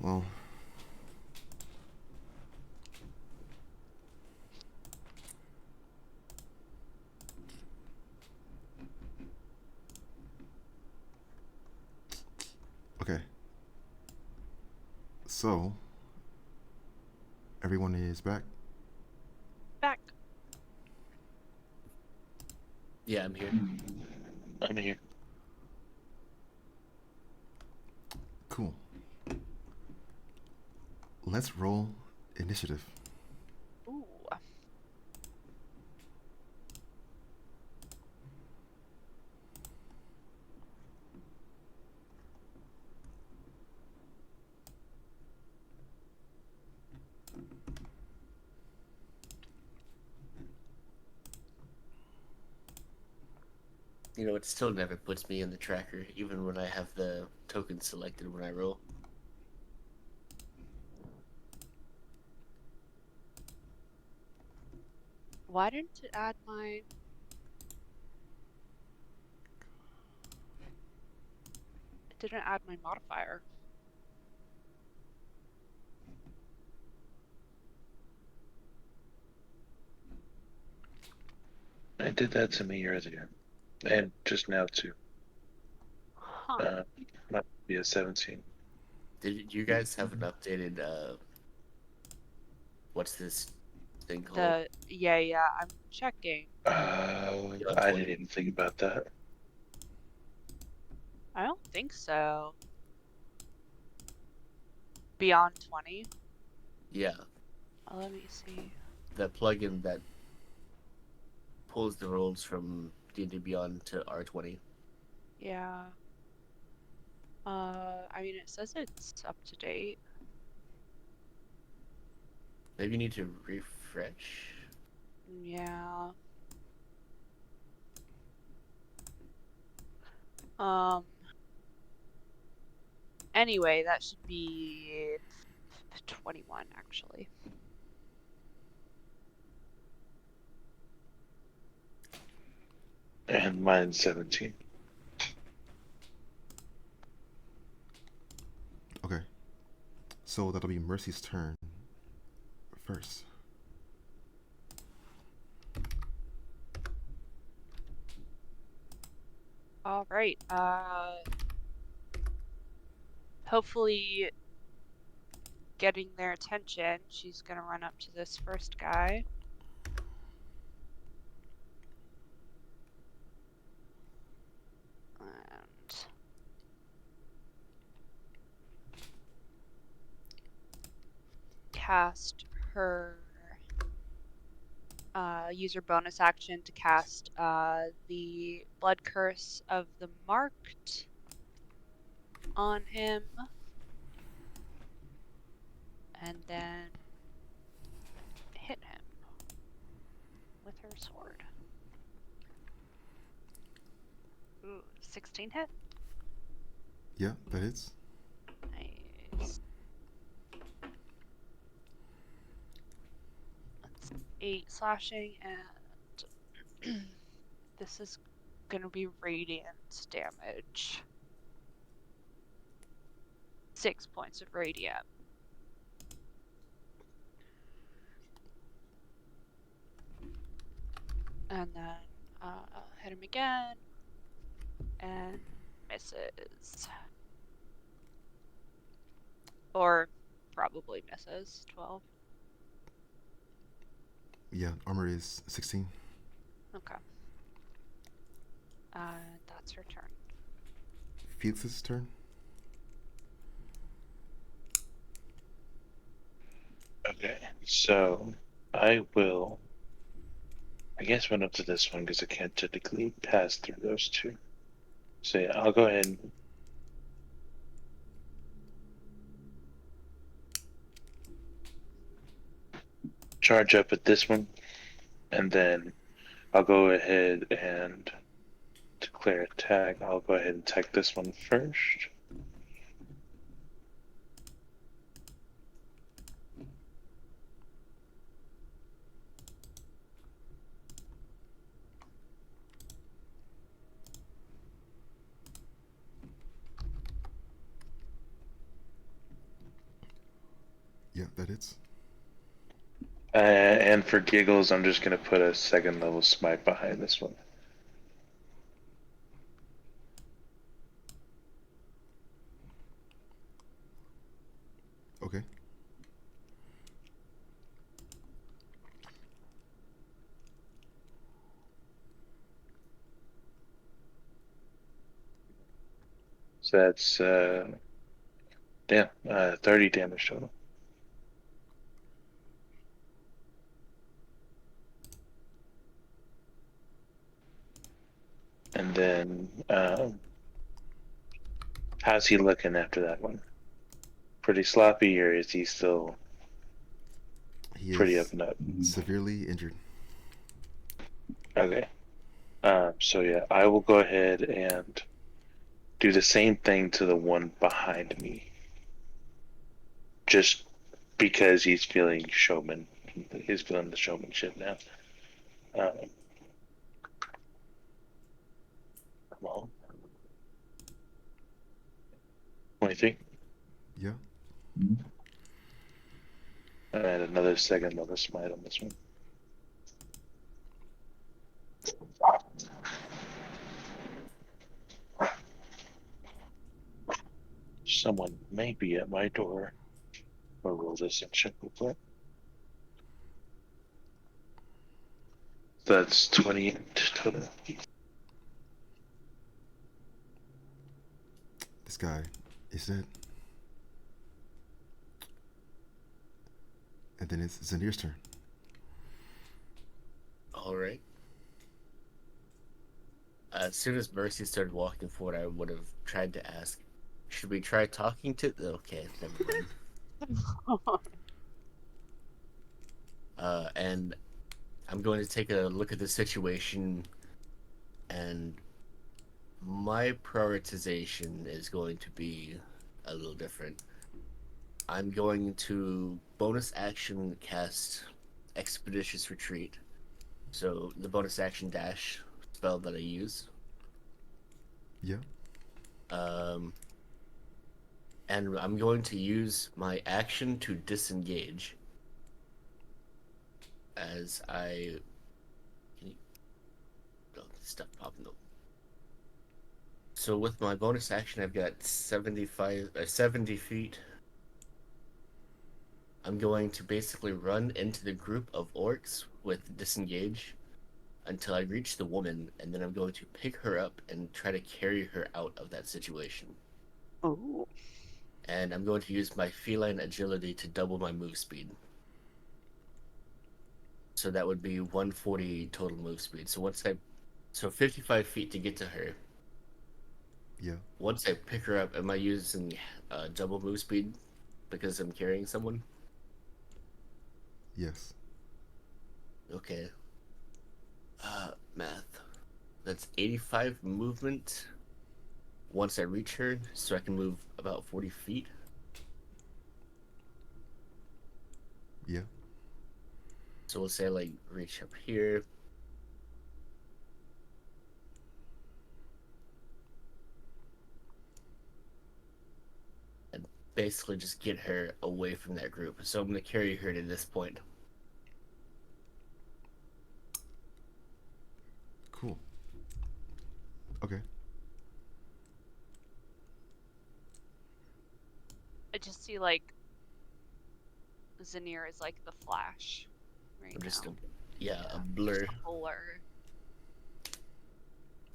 Speaker 3: Well. Okay. So, everyone is back?
Speaker 9: Back.
Speaker 8: Yeah, I'm here.
Speaker 10: I'm here.
Speaker 3: Cool. Let's roll initiative.
Speaker 9: Ooh.
Speaker 8: You know, it still never puts me in the tracker, even when I have the token selected when I roll.
Speaker 9: Why didn't it add my... It didn't add my modifier.
Speaker 10: It did that to me earlier, and just now too.
Speaker 9: Huh.
Speaker 10: Might be a 17.
Speaker 8: Did you guys have an updated, what's this thing called?
Speaker 9: Yeah, I'm checking.
Speaker 10: I
Speaker 8: 20.
Speaker 10: didn't even think about that.
Speaker 9: I don't think so. Beyond 20?
Speaker 8: Yeah,
Speaker 9: Let me see.
Speaker 8: the plugin that pulls the rolls from D&D Beyond to R20.
Speaker 9: Yeah. I mean, it says it's up to date.
Speaker 8: Maybe you need to refresh.
Speaker 9: Yeah. Anyway, that should be 21, actually.
Speaker 10: And mine's 17.
Speaker 3: Okay. So that'll be Mercy's turn first.
Speaker 9: All right. Hopefully getting their attention, she's gonna run up to this first guy. And cast her use her bonus action to cast the Blood Curse of the Marked on him. And then hit him with her sword. Ooh, 16 hit?
Speaker 3: Yeah, that hits.
Speaker 9: Nice. That's 8 slashing, and this is gonna be radiant damage. 6 points of radiant. And then I'll hit Hit him again. And misses. Or probably misses. 12.
Speaker 3: Yeah, armor is 16.
Speaker 9: Okay. That's her turn.
Speaker 3: Felix's turn.
Speaker 10: Okay, so I will. I guess run up to this one because I can't technically pass through those two. So yeah, I'll go ahead and charge up at this one, and then I'll go ahead and declare attack. I'll go ahead and attack this one first.
Speaker 3: Yeah, that hits.
Speaker 10: And for giggles, I'm just going to put a second level smite behind this one.
Speaker 3: Okay.
Speaker 10: So that's 30 damage total. And then, how's he looking after that one? Pretty sloppy, or is he still
Speaker 3: He
Speaker 10: pretty up
Speaker 3: is
Speaker 10: and up?
Speaker 3: severely injured.
Speaker 10: Okay. So yeah, I will go ahead and do the same thing to the one behind me. Just because he's feeling showman. He's feeling the showmanship now. Come on. 23.
Speaker 3: Yeah.
Speaker 10: And another second level smite on this one. Someone may be at my door. I'll roll this and check real quick. That's 28 total.
Speaker 3: This guy is dead. And then it's Zanir's turn.
Speaker 8: All right. As soon as Mercy started walking forward, I would have tried to ask, should we try talking to... Okay, never mind. And I'm going to take a look at the situation, and my prioritization is going to be a little different. I'm going to bonus action cast Expeditious Retreat. So the bonus action dash spell that I use.
Speaker 3: Yeah.
Speaker 8: And I'm going to use my action to disengage. As I... Stop popping up. So with my bonus action, I've got 70 feet. I'm going to basically run into the group of orcs with disengage until I reach the woman, and then I'm going to pick her up and try to carry her out of that situation.
Speaker 9: Oh.
Speaker 8: And I'm going to use my feline agility to double my move speed. So that would be 140 total move speed. So 55 feet to get to her.
Speaker 3: Yeah.
Speaker 8: Once I pick her up, am I using double move speed because I'm carrying someone?
Speaker 3: Yes.
Speaker 8: Okay. Math. That's 85 movement once I reach her, so I can move about 40 feet.
Speaker 3: Yeah.
Speaker 8: So we'll say, like, reach up here. And basically just get her away from that group. So I'm going to carry her to this point.
Speaker 3: Cool. Okay.
Speaker 9: I just see like Zanir is like the Flash right
Speaker 8: Or just
Speaker 9: now.
Speaker 8: a blur
Speaker 9: Just a blur.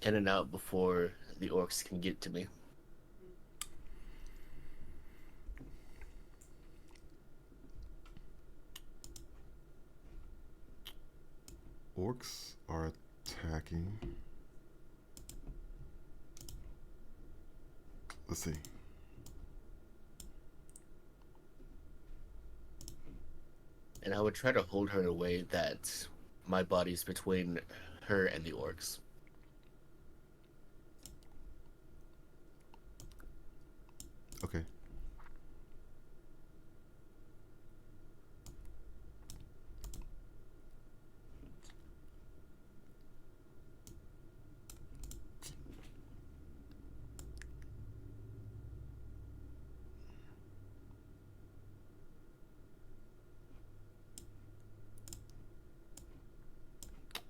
Speaker 8: in and out before the orcs can get to me.
Speaker 3: Orcs are attacking. Let's see.
Speaker 8: And I would try to hold her in a way that my body's between her and the orcs.
Speaker 3: Okay.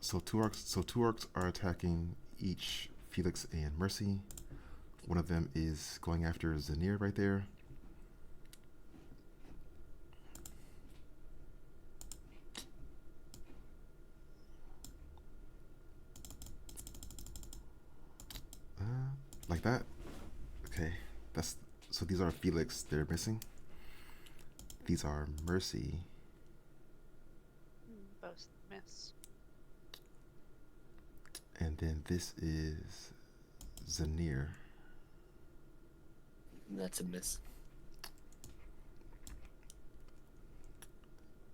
Speaker 3: So two orcs are attacking each Felix and Mercy. One of them is going after Zanir right there. Like that. Okay, that's so. These are Felix. They're missing. These are Mercy.
Speaker 9: Both miss.
Speaker 3: And then this is Zanir.
Speaker 8: That's a miss.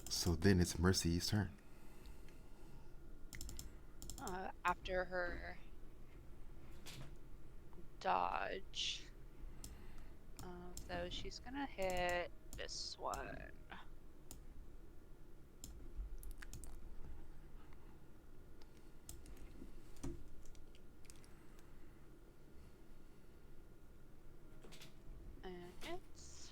Speaker 3: So then it's Mercy's turn.
Speaker 9: After her dodge, though, she's gonna hit this one. And it's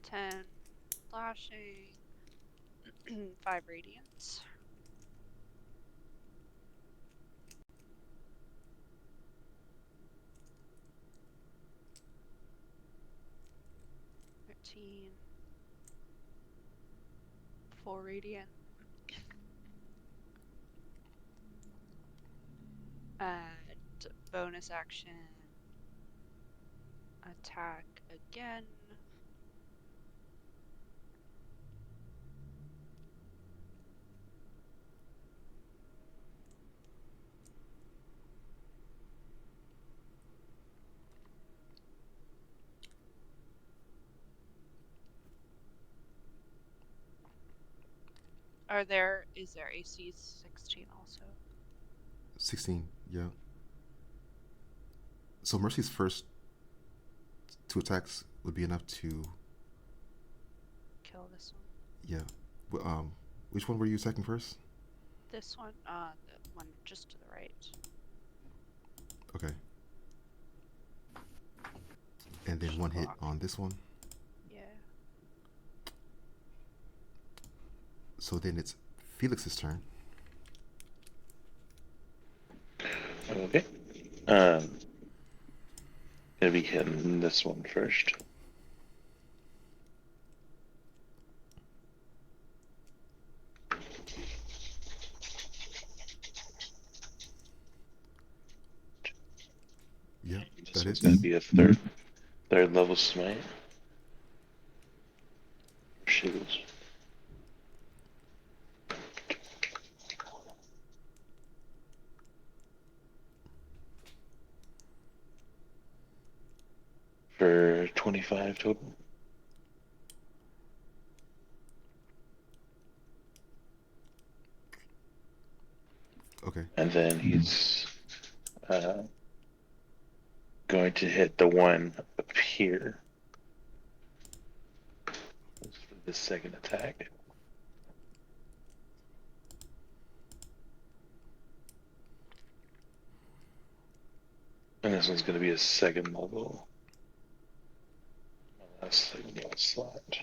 Speaker 9: 10 slashing, 5 radiance. $13, 4 radiant. And bonus action, attack again. Is there AC 16 also?
Speaker 3: 16, yeah. So Mercy's first 2 attacks would be enough to
Speaker 9: Kill this one.
Speaker 3: Yeah. Which one were you attacking first?
Speaker 9: This one, the one just to the right.
Speaker 3: Okay. And then one hit on this one.
Speaker 9: Yeah.
Speaker 3: So then it's Felix's turn.
Speaker 10: Okay. Gonna be hitting this one first.
Speaker 3: Yeah,
Speaker 10: This
Speaker 3: that
Speaker 10: one's
Speaker 3: is.
Speaker 10: gonna be a third level smite. Shields. For 25 total.
Speaker 3: Okay.
Speaker 10: And then he's going to hit the one up here. For the second attack. And this one's going to be a second level. My last second level slot.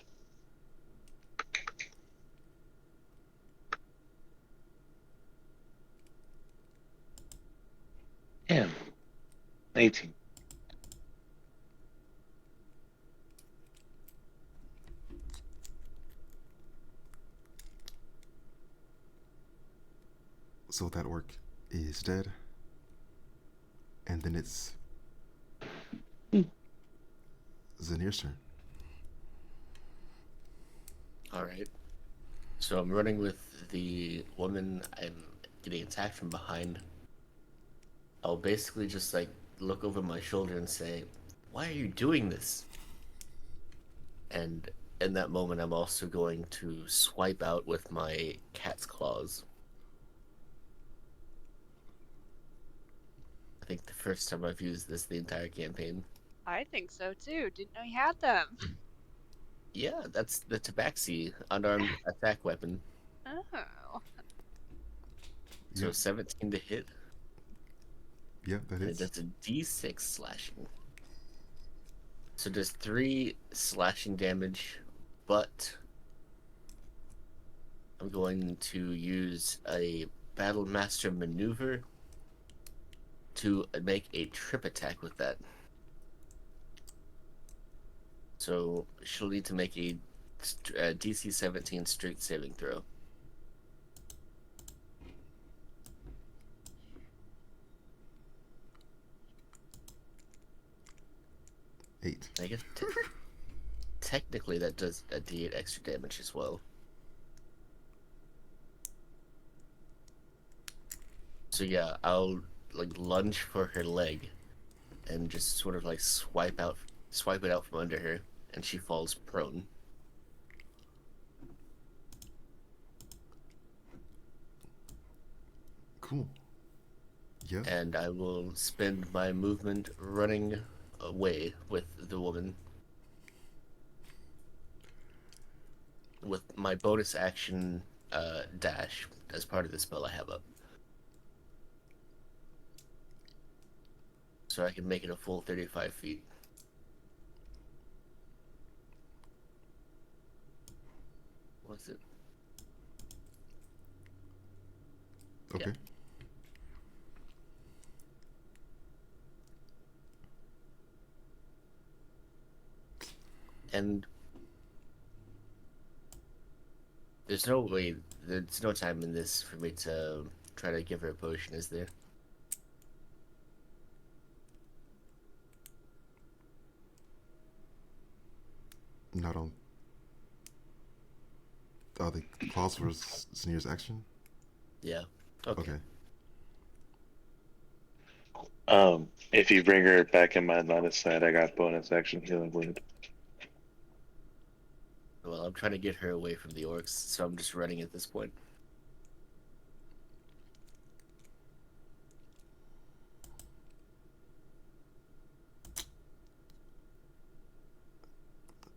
Speaker 10: Damn. 18.
Speaker 3: So that orc is dead. And then it's Zanir's turn.
Speaker 8: Alright. So I'm running with the woman. I'm getting attacked from behind. I'll basically just like look over my shoulder and say, "Why are you doing this?" And in that moment, I'm also going to swipe out with my cat's claws. I think the first time I've used this the entire campaign.
Speaker 9: I think so too. Didn't know you had them.
Speaker 8: Yeah, that's the tabaxi, unarmed attack weapon.
Speaker 9: Oh.
Speaker 8: So
Speaker 3: Yeah.
Speaker 8: 17 to hit,
Speaker 3: Yeah, that
Speaker 8: and it
Speaker 3: hits.
Speaker 8: does a d6 slashing. So it does 3 slashing damage, but I'm going to use a Battle Master maneuver to make a trip attack with that. So she'll need to make a DC 17 strength saving throw.
Speaker 3: Eight.
Speaker 8: I guess technically that does a d8 extra damage as well. So yeah, I'll like lunge for her leg and just sort of like swipe it out from under her, and she falls prone.
Speaker 3: Cool. Yeah.
Speaker 8: And I will spend my movement running away with the woman. With my bonus action dash as part of the spell I have up. So I can make it a full 35 feet. What's it?
Speaker 3: Okay.
Speaker 8: Yeah. And there's no time in this for me to try to give her a potion, is there?
Speaker 3: Not on. The clause for Sneer's action?
Speaker 8: Yeah. Okay.
Speaker 3: Okay.
Speaker 10: If you bring her back in my line of sight, I got bonus action healing wound.
Speaker 8: Well, I'm trying to get her away from the orcs, so I'm just running at this point.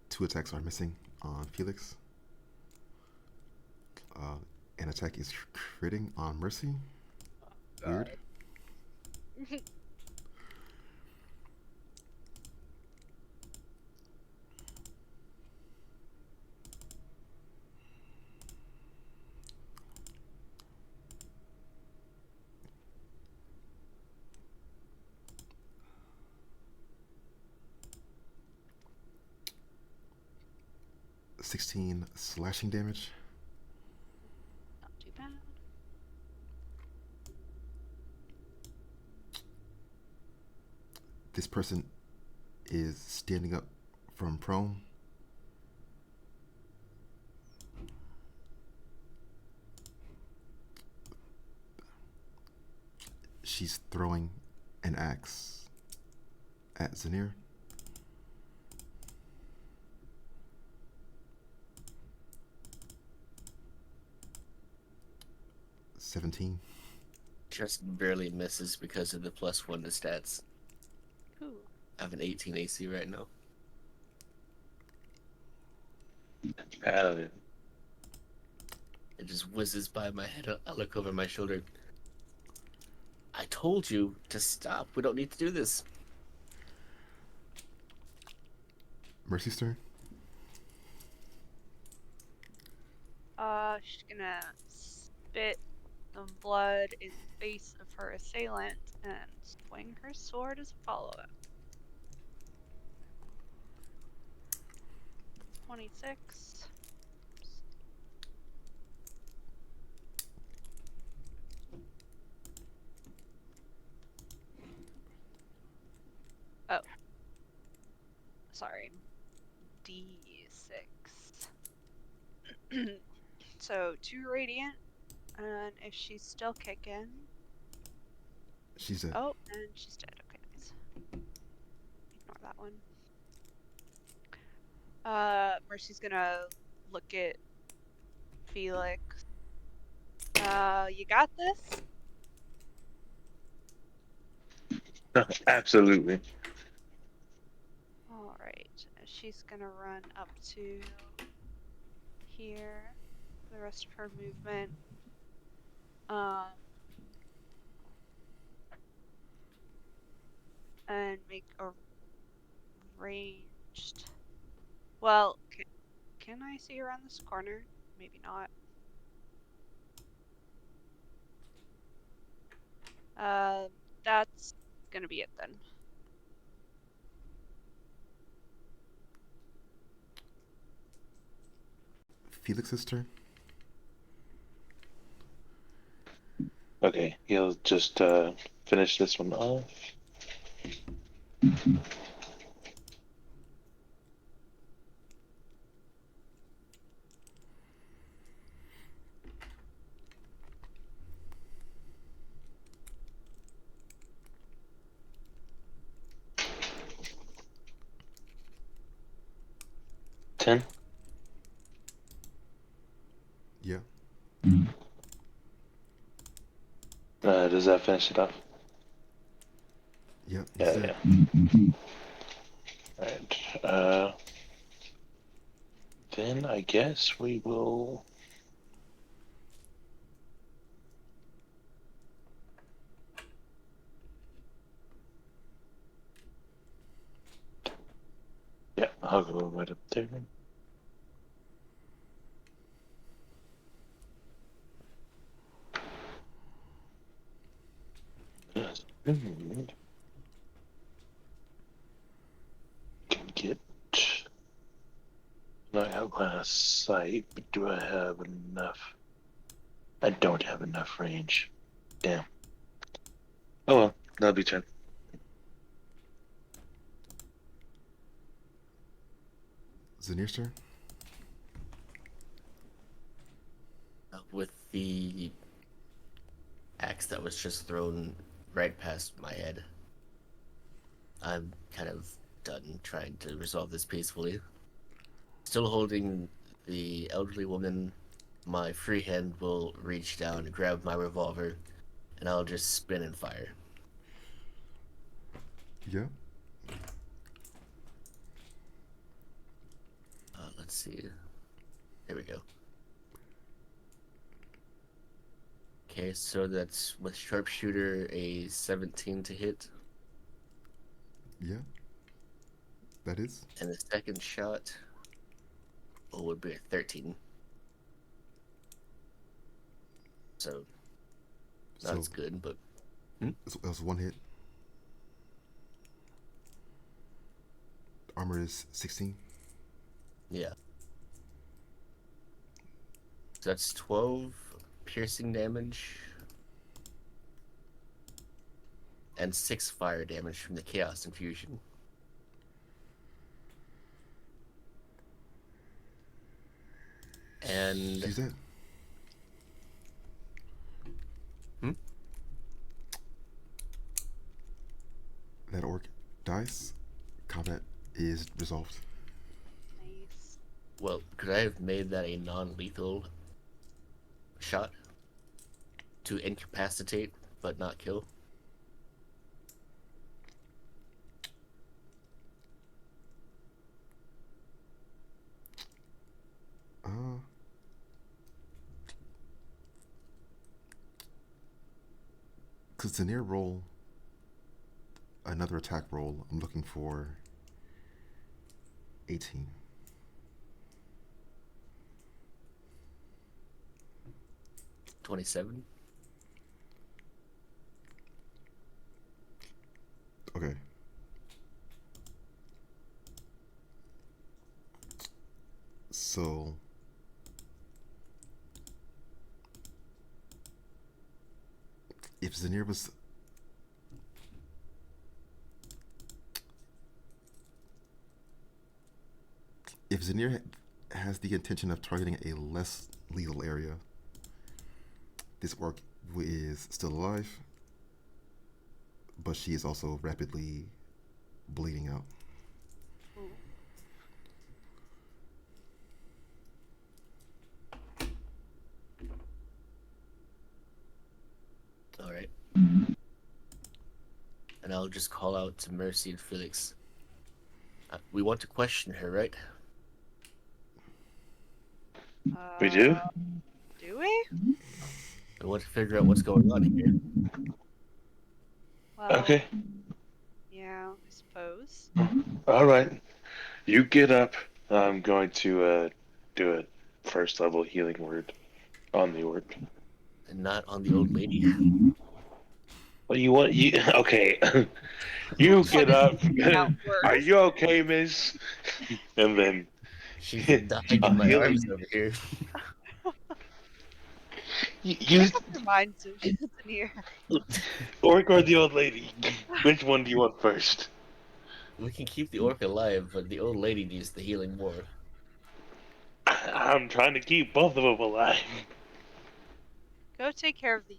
Speaker 3: Two attacks are missing on Felix. An attack is critting on Mercy. Weird. 16 slashing damage.
Speaker 9: Not too bad.
Speaker 3: This person is standing up from prone. She's throwing an axe at Zanir. $17.
Speaker 8: Just barely misses because of the +1 to stats.
Speaker 9: Ooh.
Speaker 8: I have an 18 AC right now.
Speaker 10: Hell yeah.
Speaker 8: It just whizzes by my head. I look over my shoulder. I told you to stop. We don't need to do this.
Speaker 3: Mercy's turn.
Speaker 9: She's gonna spit some blood in the face of her assailant and swing her sword as a follow-up. 26. Oh. Sorry. D6. So 2 radiant, and if she's still kicking.
Speaker 3: She's dead.
Speaker 9: Oh, and she's dead. Okay, nice. Ignore that one. Mercy's gonna look at Felix. You got this?
Speaker 10: Absolutely.
Speaker 9: Alright, she's gonna run up to here for the rest of her movement. And make a ranged. Well, can I see around this corner? Maybe not. That's gonna be it then.
Speaker 3: Felix's turn.
Speaker 10: Okay, he'll just finish this one off. Ten.
Speaker 3: Yeah.
Speaker 10: Does that finish it off?
Speaker 3: Yeah.
Speaker 10: Yeah. Alright. Then I guess we will. Yeah, I'll go right up there. Can get. I have line of sight, but do I have enough? I don't have enough range. Damn. Oh well, that'll be turn.
Speaker 3: Zanir's turn.
Speaker 8: With the axe that was just thrown right past my head, I'm kind of done trying to resolve this peacefully. Still holding the elderly woman, my free hand will reach down and grab my revolver, and I'll just spin and fire.
Speaker 3: Yeah.
Speaker 8: Let's see. There we go. Okay, so that's with sharpshooter a 17 to hit.
Speaker 3: Yeah. That is.
Speaker 8: And the second shot would be a 13. So that's good, but
Speaker 3: that was one hit. Armor is 16.
Speaker 8: Yeah. So that's 12 piercing damage and 6 fire damage from the Chaos Infusion. And
Speaker 3: she's dead. That orc dies. Combat is resolved.
Speaker 9: Nice.
Speaker 8: Well, could I have made that a non-lethal shot to incapacitate but not kill?
Speaker 3: Because the near roll, another attack roll, I'm looking for 18.
Speaker 8: $27.
Speaker 3: So if Zanir was if Zanir has the intention of targeting a less lethal area, this orc is still alive, but she is also rapidly bleeding out.
Speaker 9: Ooh.
Speaker 8: All right. And I'll just call out to Mercy and Felix. We want to question her, right?
Speaker 10: We do?
Speaker 9: Do we?
Speaker 8: We want to figure out what's going on here.
Speaker 9: Well,
Speaker 10: Okay.
Speaker 9: yeah, I suppose.
Speaker 10: All right. You get up. I'm going to do a first level healing word on the orc.
Speaker 8: And not on the old lady.
Speaker 10: What you want? You okay? You get up.
Speaker 9: Out
Speaker 10: Are
Speaker 9: worse.
Speaker 10: you okay, Miss? And then
Speaker 8: She's dying
Speaker 10: I'll
Speaker 8: in my
Speaker 10: heal
Speaker 8: arms
Speaker 10: you.
Speaker 8: over here.
Speaker 10: You
Speaker 9: Make up your mind, Zanir.
Speaker 10: orc or the old lady? Which one do you want first?
Speaker 8: We can keep the orc alive, but the old lady needs the healing more.
Speaker 10: I'm trying to keep both of them alive.
Speaker 9: Go take care of the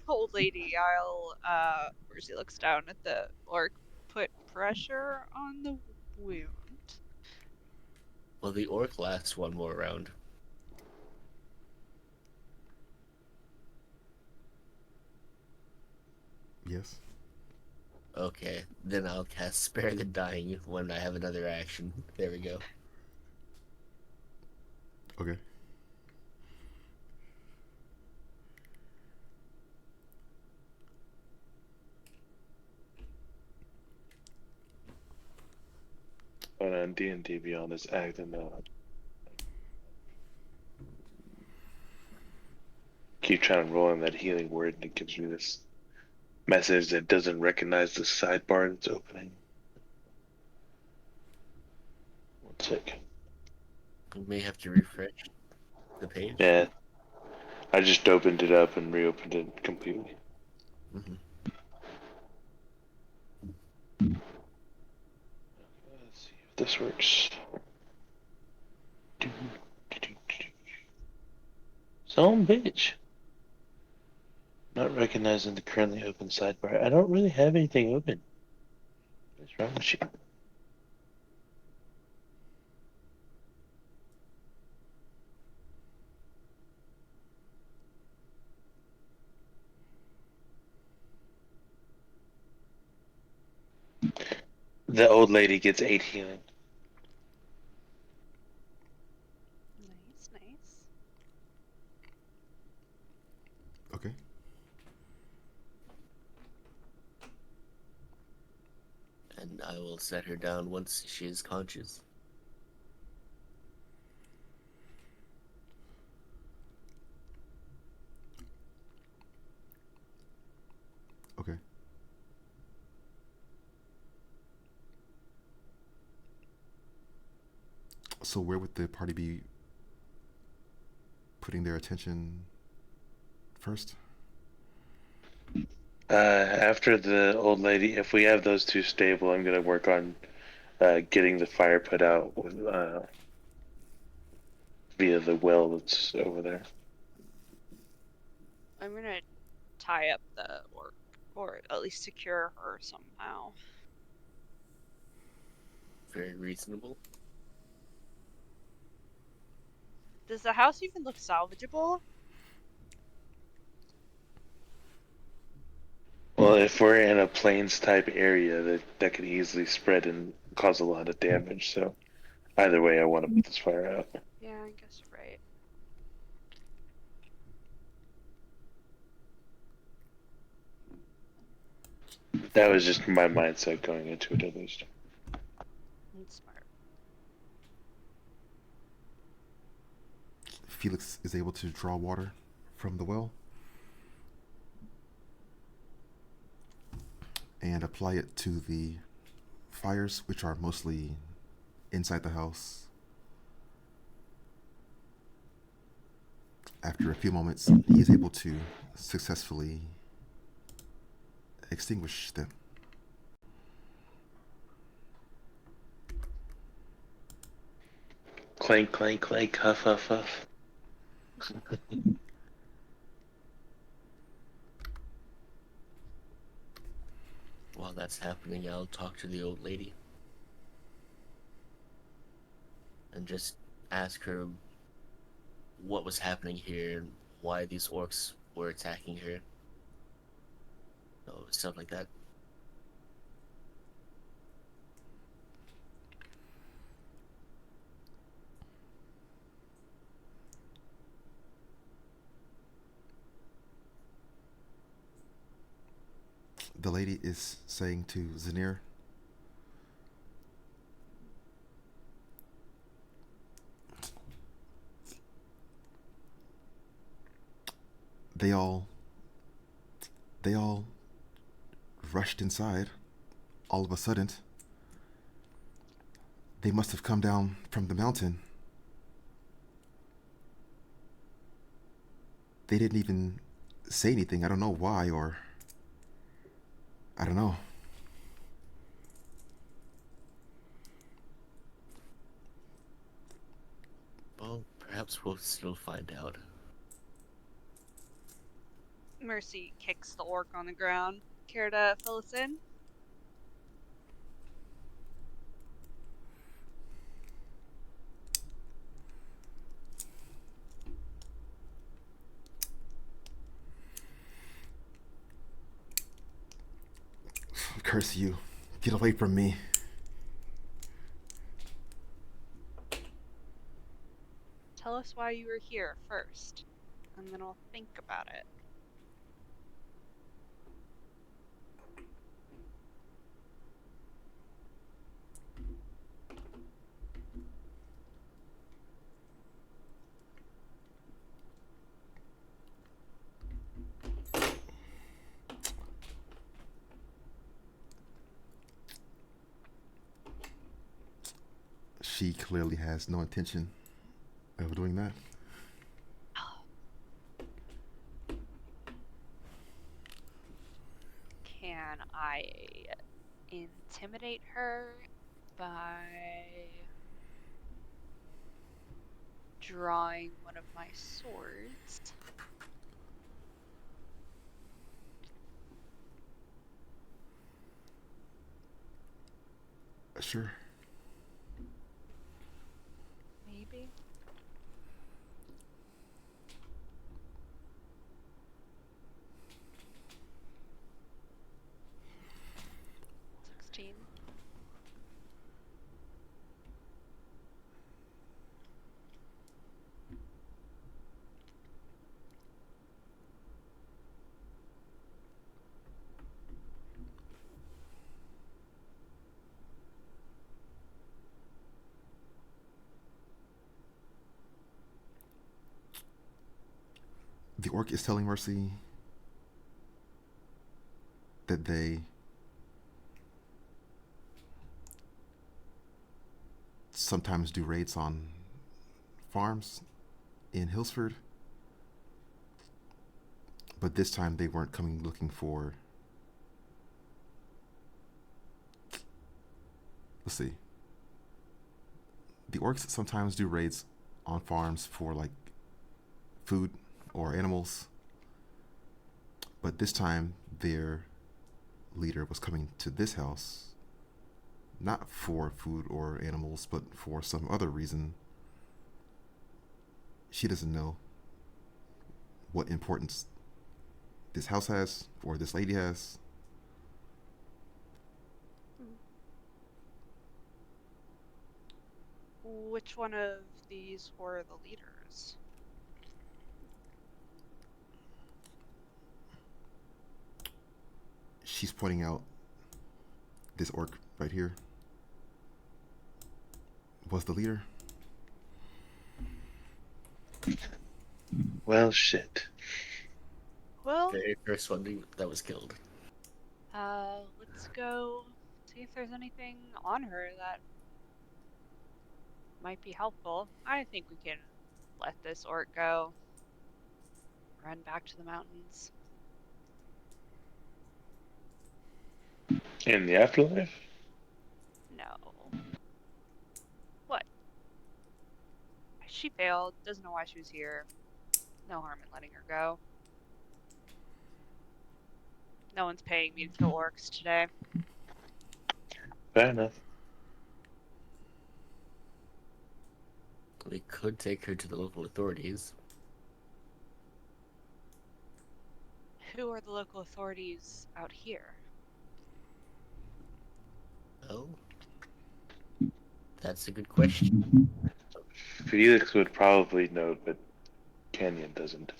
Speaker 9: old lady. I'll Mercy looks down at the orc, put pressure on the wound.
Speaker 8: Well, the orc lasts one more round.
Speaker 3: Yes.
Speaker 8: Okay, then I'll cast Spare the Dying when I have another action. There we go.
Speaker 3: Okay.
Speaker 10: But on D&D Beyond is acting out. Keep trying to roll in that healing word, and it gives me this message that doesn't recognize the sidebar that's opening. One sec.
Speaker 8: We may have to refresh the page.
Speaker 10: Yeah, I just opened it up and reopened it completely.
Speaker 8: Mm-hmm.
Speaker 10: Let's see if this works. Some bitch. Not recognizing the currently open sidebar. I don't really have anything open. What's wrong with you? The old lady gets 8 healing.
Speaker 9: Nice, nice.
Speaker 3: Okay.
Speaker 8: And I will set her down once she is conscious.
Speaker 3: Okay. So where would the party be putting their attention first?
Speaker 10: After the old lady, if we have those two stable, I'm gonna work on getting the fire put out with, via the well that's over there.
Speaker 9: I'm gonna tie up the orc, or at least secure her somehow.
Speaker 8: Very reasonable.
Speaker 9: Does the house even look salvageable?
Speaker 10: Well, if we're in a plains type area, that could easily spread and cause a lot of damage. So either way, I want to put this fire out.
Speaker 9: Yeah, I guess you're right.
Speaker 10: That was just my mindset going into it, at least.
Speaker 9: That's smart.
Speaker 3: Felix is able to draw water from the well and apply it to the fires, which are mostly inside the house After a few moments, he is able to successfully extinguish them.
Speaker 10: Clank, clank, clank, huff, huff, huff.
Speaker 8: While that's happening, I'll talk to the old lady and just ask her what was happening here and why these orcs were attacking her. So, stuff like that.
Speaker 3: The lady is saying to Zanir, they all rushed inside all of a sudden. They must have come down from the mountain. They didn't even say anything. I don't know why, or I don't know.
Speaker 8: Well, perhaps we'll still find out.
Speaker 9: Mercy kicks the orc on the ground. Care to fill us in?
Speaker 3: Curse you. Get away from me.
Speaker 9: Tell us why you were here first, and then I'll think about it.
Speaker 3: She clearly has no intention of doing that.
Speaker 9: Can I intimidate her by drawing one of my swords?
Speaker 3: Sure.
Speaker 9: Maybe.
Speaker 3: The orc is telling Mercy that they sometimes do raids on farms in Hillsford, but this time they weren't coming looking for, let's see, the orcs sometimes do raids on farms for like food or animals, but this time their leader was coming to this house not for food or animals, but for some other reason. She doesn't know what importance this house has or this lady has.
Speaker 9: Which one of these were the leaders?
Speaker 3: She's pointing out this orc right here was the leader.
Speaker 10: Well, shit.
Speaker 9: Well,
Speaker 8: Very first one that was killed.
Speaker 9: let's go see if there's anything on her that might be helpful. I think we can let this orc go. run back to the mountains.
Speaker 10: In the afterlife?
Speaker 9: No. What? She failed. Doesn't know why she was here. No harm in letting her go. No one's paying me to kill orcs today.
Speaker 10: Fair enough.
Speaker 8: We could take her to the local authorities.
Speaker 9: Who are the local authorities out here?
Speaker 8: Oh, that's a good question.
Speaker 10: Felix would probably know, but Canyon doesn't.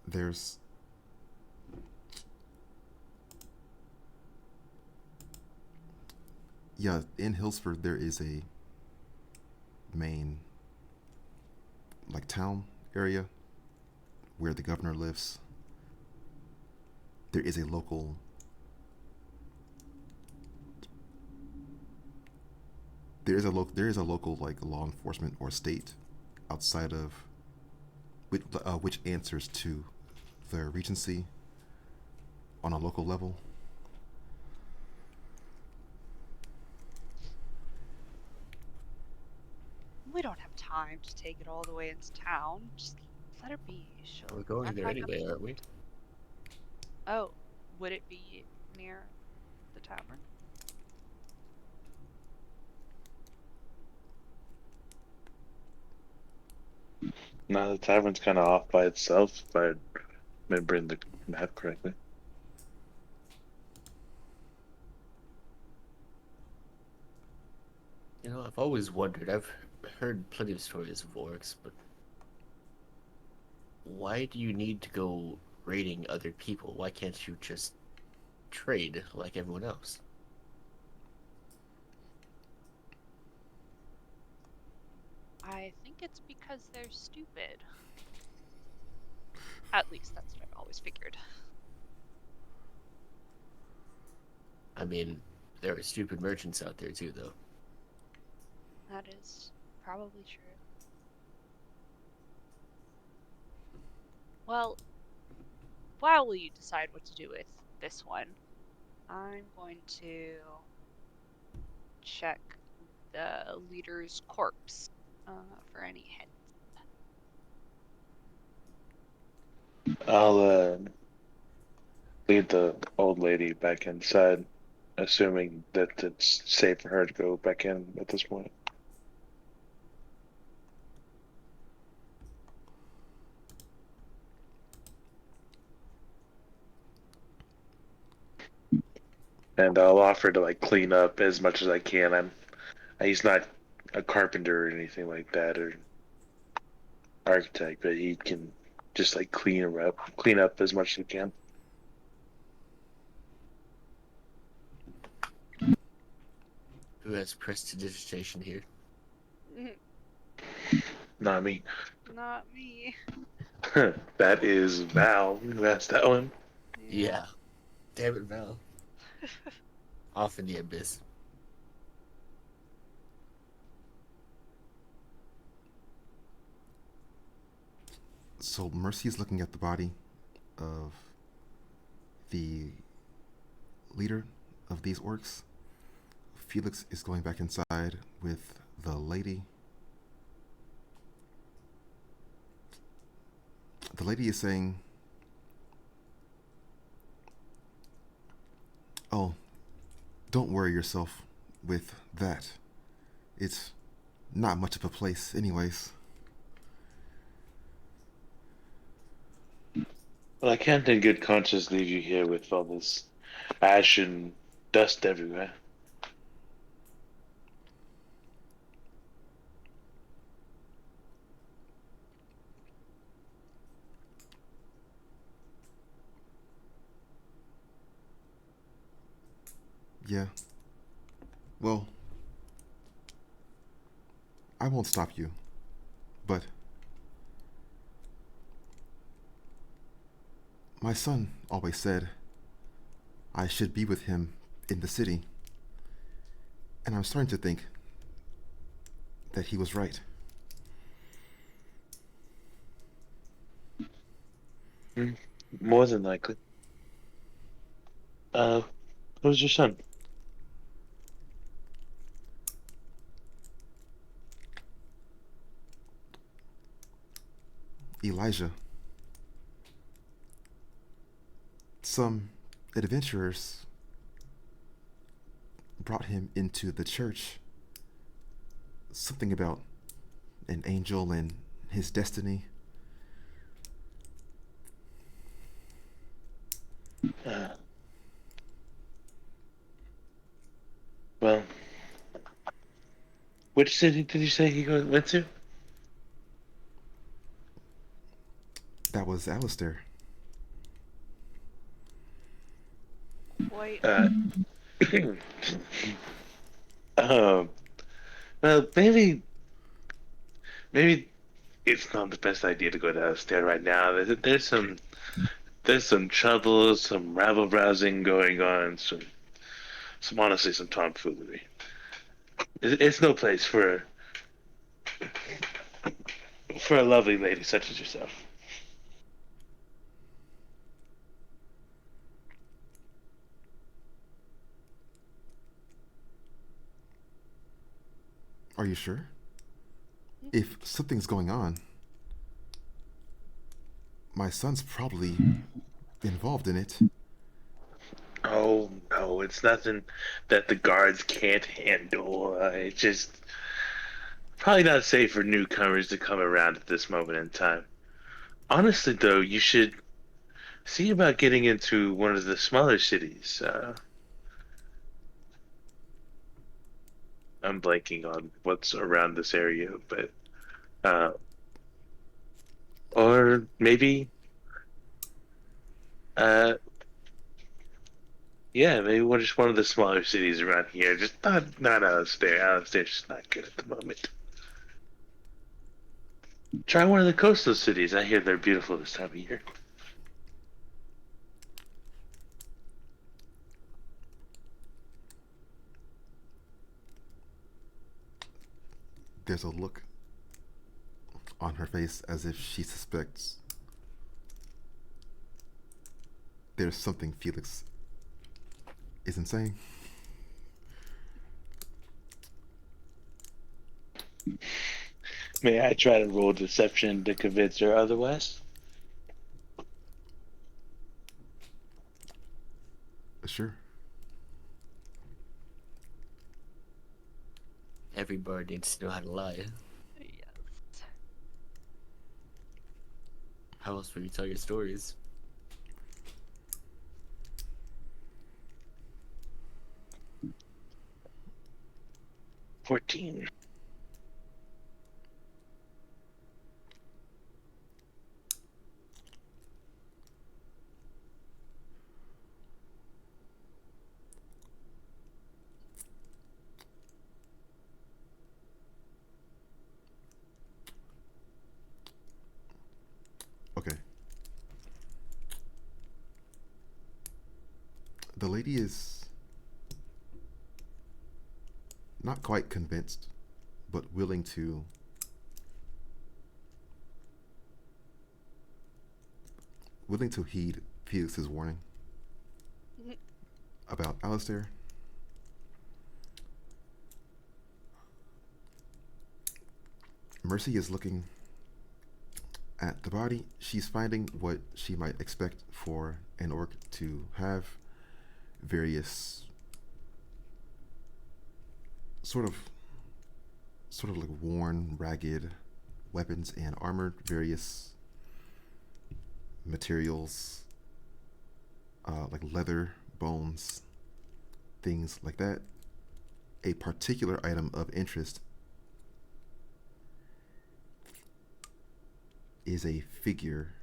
Speaker 3: There's yeah, in Hillsford there is a main like town area where the governor lives. There is a local there is a local like law enforcement or state outside of which answers to the regency on a local level.
Speaker 9: We don't have time to take it all the way into town. Just let her be. She'll
Speaker 8: We're going
Speaker 9: run
Speaker 8: there
Speaker 9: back up.
Speaker 8: anyway, aren't we?
Speaker 9: Oh, would it be near the tavern?
Speaker 10: No, the tavern's kind of off by itself, if I remember the map correctly.
Speaker 8: You know, I've always wondered. I've heard plenty of stories of orcs, but why do you need to go raiding other people? Why can't you just trade like everyone else?
Speaker 9: I think it's because they're stupid. At least that's what I've always figured.
Speaker 8: I mean, there are stupid merchants out there too, though.
Speaker 9: That is probably true. Well, while you decide what to do with this one, I'm going to check the leader's corpse for any hints.
Speaker 10: I'll lead the old lady back inside, assuming that it's safe for her to go back in at this point. And I'll offer to like clean up as much as I can. He's not a carpenter or anything like that, or architect, but he can just like clean up as much as he can.
Speaker 8: Who has prestidigitation here?
Speaker 10: Not me.
Speaker 9: Not me.
Speaker 10: That is Val. That's that one.
Speaker 8: Yeah. Damn it, Val. Off in the abyss.
Speaker 3: So Mercy's looking at the body of the leader of these orcs. Felix is going back inside with the lady. The lady is saying, "Oh, don't worry yourself with that. It's not much of a place anyways."
Speaker 10: Well, I can't in good conscience leave you here with all this ash and dust everywhere.
Speaker 3: Yeah. Well, I won't stop you, but my son always said I should be with him in the city. And I'm starting to think that he was right.
Speaker 10: More than likely. Who's your son?
Speaker 3: Elijah. Some adventurers brought him into the church. Something about an angel and his destiny.
Speaker 10: Well, which city did you say he went to?
Speaker 3: That was Alistair.
Speaker 9: Quite.
Speaker 10: Uh, um, well, maybe it's not the best idea to go downstairs right now. There's some trouble, some rabble rousing going on, some honestly some tomfoolery. It's no place for a lovely lady such as yourself.
Speaker 3: Are you sure? If something's going on, my son's probably involved in it.
Speaker 10: Oh no, it's nothing that the guards can't handle. It's just probably not safe for newcomers to come around at this moment in time. Honestly, though, you should see about getting into one of the smaller cities. I'm blanking on what's around this area, but uh, or maybe, uh, yeah, maybe just one of the smaller cities around here. Just not Alistair. Alistair's just not good at the moment. Try one of the coastal cities. I hear they're beautiful this time of year.
Speaker 3: There's a look on her face as if she suspects there's something Felix isn't saying.
Speaker 10: May I try to roll deception to convince her otherwise?
Speaker 3: Sure.
Speaker 8: Every bird needs to know how to lie.
Speaker 9: Yes.
Speaker 8: How else would you tell your stories?
Speaker 10: $14.
Speaker 3: Okay. The lady is not quite convinced, but willing to heed Felix's warning about Alistair. Mercy is looking at the body. She's finding what she might expect for an orc to have. Various sort of like worn, ragged weapons and armor, various materials, like leather, bones, things like that. A particular item of interest is a figure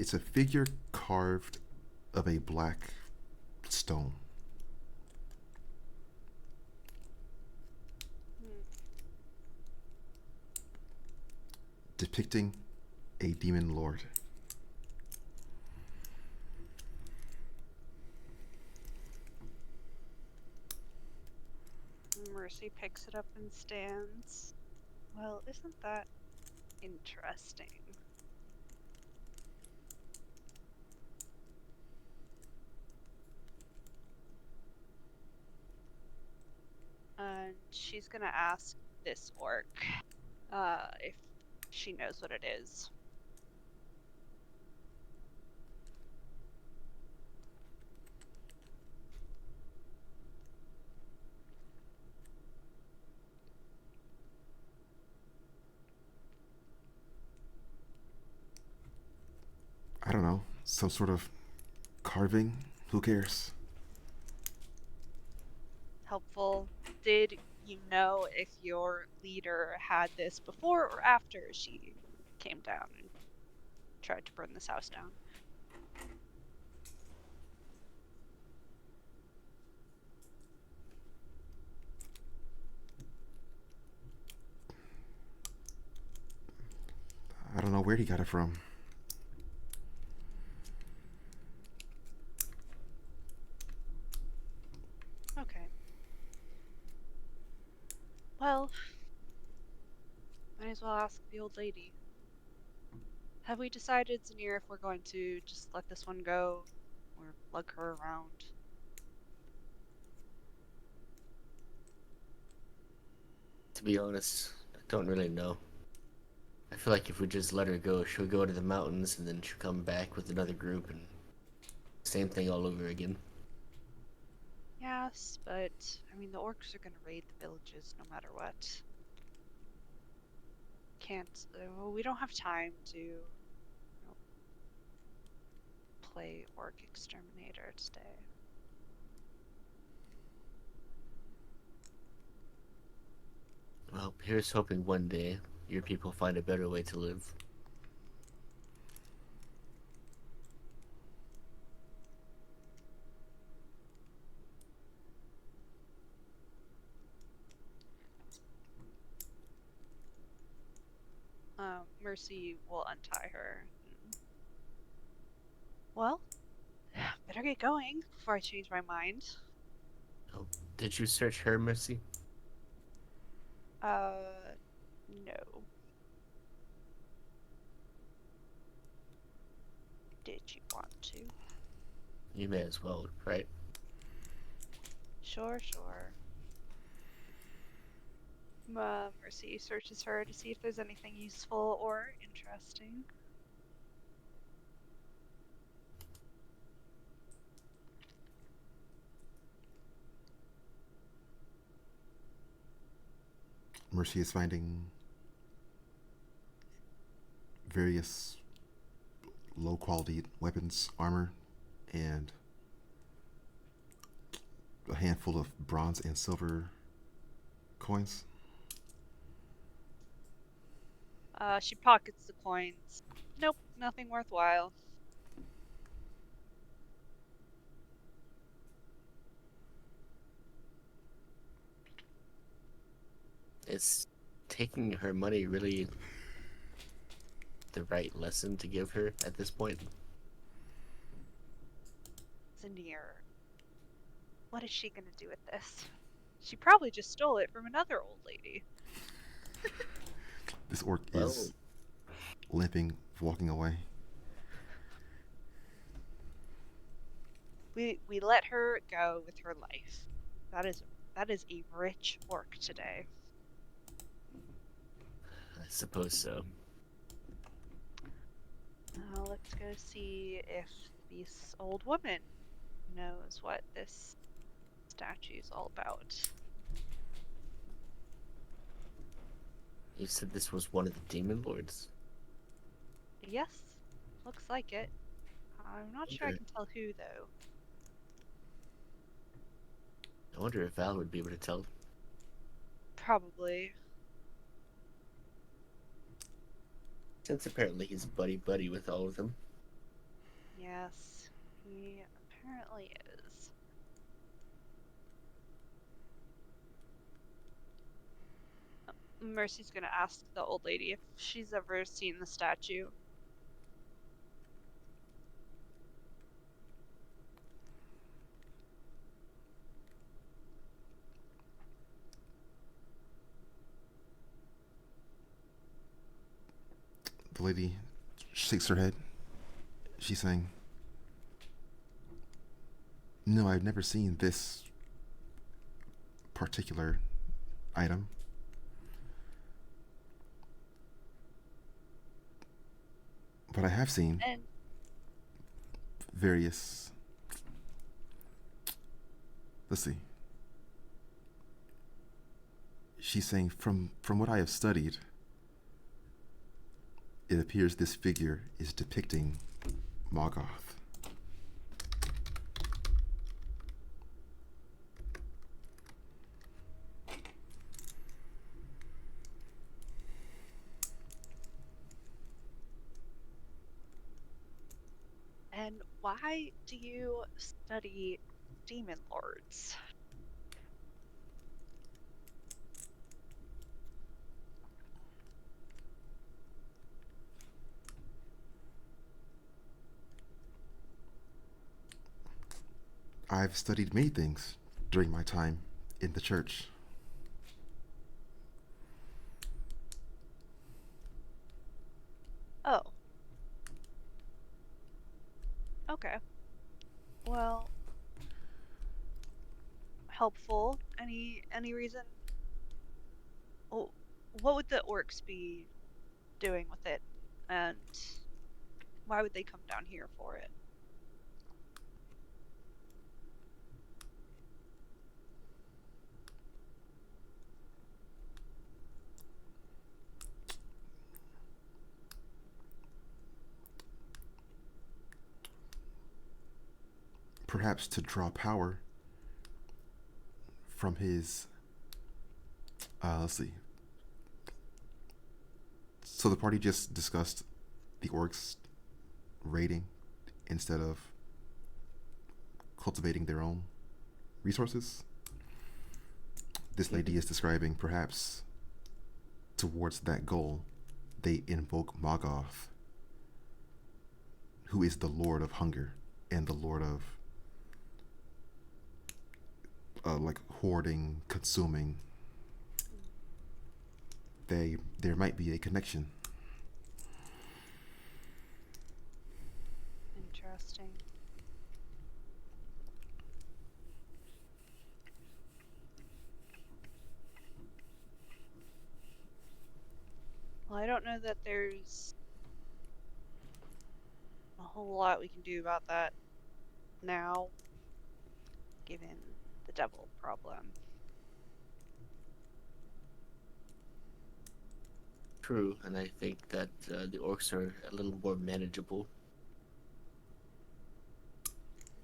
Speaker 3: it's a figure carved of a black stone. Depicting a demon lord.
Speaker 9: Mercy picks it up and stands. Well, isn't that interesting? And she's gonna ask this orc if she knows what it is.
Speaker 3: I don't know. Some sort of carving? Who cares?
Speaker 9: Helpful. Did you know if your leader had this before or after she came down and tried to burn this house down?
Speaker 3: I don't know where he got it from.
Speaker 9: Okay. Well, might as well ask the old lady. Have we decided, Zanir, if we're going to just let this one go or lug her around?
Speaker 8: To be honest, I don't really know. I feel like if we just let her go, she'll go to the mountains and then she'll come back with another group and same thing all over again.
Speaker 9: Yes, but I mean the orcs are gonna raid the villages no matter what. Can't. We don't have time to play orc exterminator today.
Speaker 8: Well, here's hoping one day your people find a better way to live.
Speaker 9: Mercy will untie her. Well, better get going before I change my mind.
Speaker 8: Oh, did you search her, Mercy?
Speaker 9: No. Did you want to?
Speaker 8: You may as well, right?
Speaker 9: Sure. Mercy searches her to see if there's anything useful or interesting.
Speaker 3: Mercy is finding various low quality weapons, armor, and a handful of bronze and silver coins.
Speaker 9: She pockets the coins. Nope, nothing worthwhile.
Speaker 8: Is taking her money really the right lesson to give her at this point?
Speaker 9: Zanir, what is she gonna do with this? She probably just stole it from another old lady.
Speaker 3: This orc is limping, walking away.
Speaker 9: We let her go with her life. That is a rich orc today.
Speaker 8: I suppose so.
Speaker 9: Now let's go see if this old woman knows what this statue's all about.
Speaker 8: You said this was one of the demon lords?
Speaker 9: Yes, looks like it. I'm not sure I can tell who though.
Speaker 8: I wonder if Val would be able to tell.
Speaker 9: Probably.
Speaker 8: Since apparently he's buddy-buddy with all of them.
Speaker 9: Yes, he apparently is. Mercy's gonna ask the old lady if she's ever seen the statue.
Speaker 3: The lady shakes her head. She's saying, "No, I've never seen this particular item. But I have seen
Speaker 9: And
Speaker 3: various. Let's see. She's saying, from what I have studied, it appears this figure is depicting Morgoth.
Speaker 9: and why do you study demon lords?
Speaker 3: I've studied many things during my time in the church.
Speaker 9: Oh. Okay. Well, helpful. Any reason? Oh, what would the orcs be doing with it? And why would they come down here for it?
Speaker 3: Perhaps to draw power from his. Let's see. So the party just discussed the orcs raiding instead of cultivating their own resources. This lady is describing perhaps towards that goal, they invoke Morgoth, who is the Lord of Hunger and the Lord of like hoarding, consuming. There might be a connection.
Speaker 9: Interesting. Well, I don't know that there's a whole lot we can do about that now, given the devil problem.
Speaker 8: True, and I think that the orcs are a little more manageable.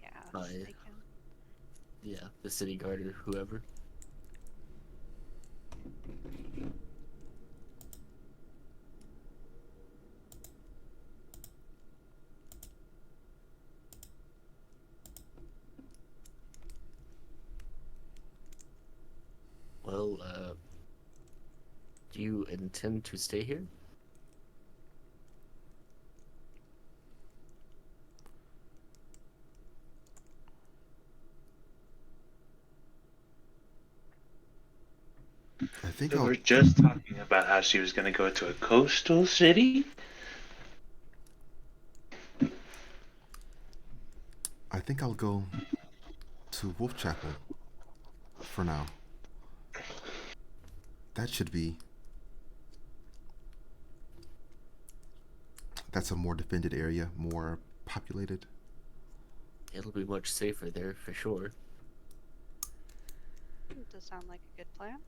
Speaker 9: Yeah,
Speaker 8: By
Speaker 9: they can.
Speaker 8: yeah, the city guard or whoever. Well, do you intend to stay here?
Speaker 3: I think
Speaker 10: We
Speaker 3: I'll.
Speaker 10: were just talking about how she was going to go to a coastal city.
Speaker 3: I think I'll go to Wolf Chapel for now. That should be. That's a more defended area, more populated.
Speaker 8: It'll be much safer there for sure.
Speaker 9: Does sound like a good plan.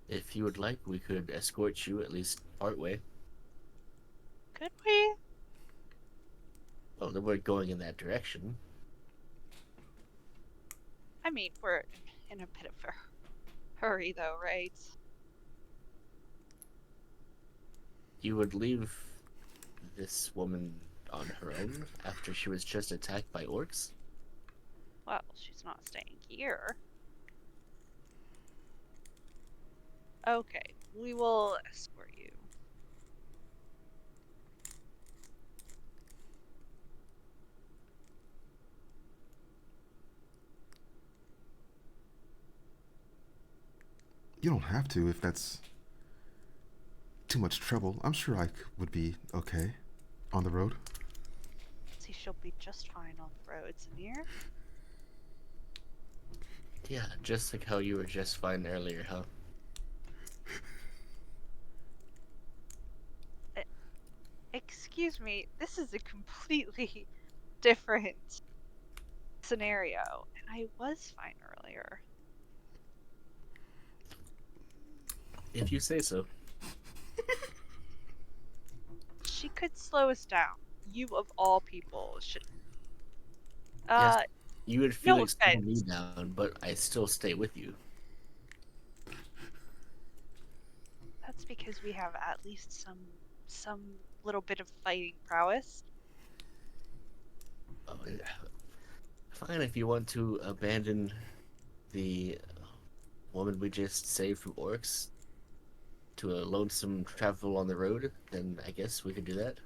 Speaker 8: If you would like, we could escort you at least part way.
Speaker 9: Could we?
Speaker 8: Well, then we're going in that direction.
Speaker 9: I mean, we're in a bit of a hurry, though, right?
Speaker 8: You would leave this woman on her own after she was just attacked by orcs?
Speaker 9: Well, she's not staying here. Okay, we will escort you.
Speaker 3: You don't have to if that's too much trouble. I'm sure I would be okay on the road.
Speaker 9: See, she'll be just fine on the roads near.
Speaker 8: Yeah, just like how you were just fine earlier, huh?
Speaker 9: Excuse me, this is a completely different scenario, and I was fine earlier.
Speaker 8: If you say so.
Speaker 9: She could slow us down. You of all people should.
Speaker 8: Yes, you would feel
Speaker 9: No
Speaker 8: like slowing me
Speaker 9: offense.
Speaker 8: down, but I still stay with you.
Speaker 9: That's because we have at least some little bit of fighting prowess.
Speaker 8: Oh, yeah. Fine, if you want to abandon the woman we just saved from orcs to a lonesome travel on the road, then I guess we could do that.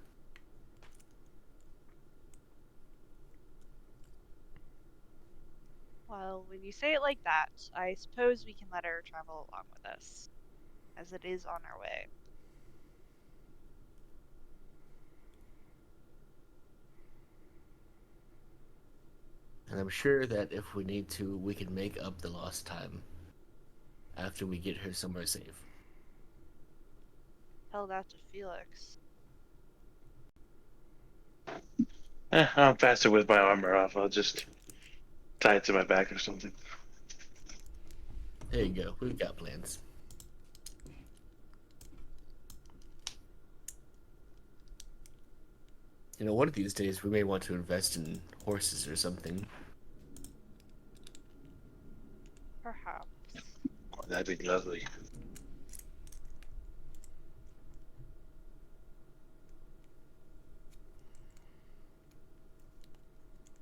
Speaker 9: Well, when you say it like that, I suppose we can let her travel along with us, as it is on our way.
Speaker 8: And I'm sure that if we need to, we can make up the lost time after we get her somewhere safe.
Speaker 9: Tell that to Felix.
Speaker 10: I'm faster with my armor off. I'll just tie it to my back or something.
Speaker 8: There you go. We've got plans. You know, one of these days we may want to invest in horses or something.
Speaker 9: Perhaps.
Speaker 10: Oh, that'd be lovely.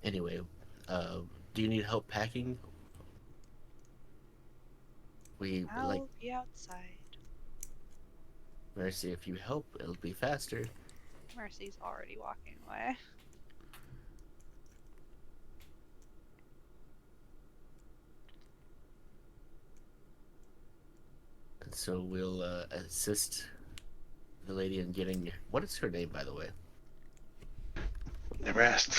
Speaker 8: Anyway, do you need help packing?
Speaker 9: I'll be outside.
Speaker 8: Mercy, if you help, it'll be faster.
Speaker 9: Mercy's already walking away.
Speaker 8: And so we'll assist the lady in getting. What is her name, by the way?
Speaker 10: Never asked.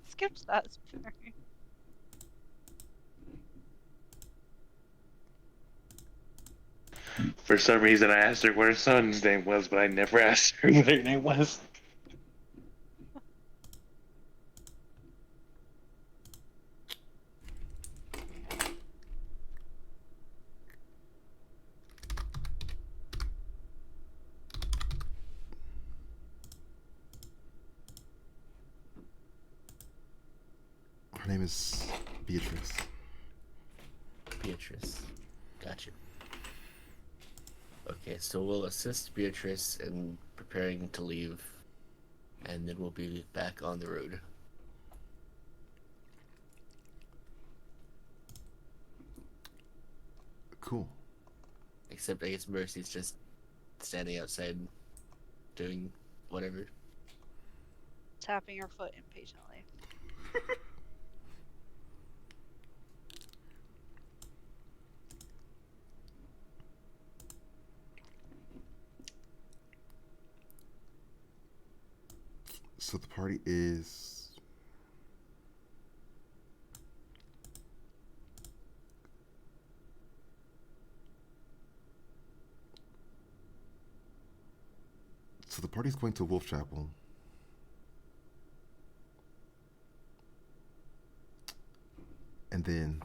Speaker 9: Skipped that part.
Speaker 10: For some reason, I asked her what her son's name was, but I never asked her what her name was.
Speaker 3: Her name is Beatrice.
Speaker 8: Beatrice. Gotcha. Okay, so we'll assist Beatrice in preparing to leave, and then we'll be back on the road.
Speaker 3: Cool.
Speaker 8: Except I guess Mercy's just standing outside doing whatever.
Speaker 9: Tapping her foot impatiently.
Speaker 3: So the party is going to Wolf Chapel. And then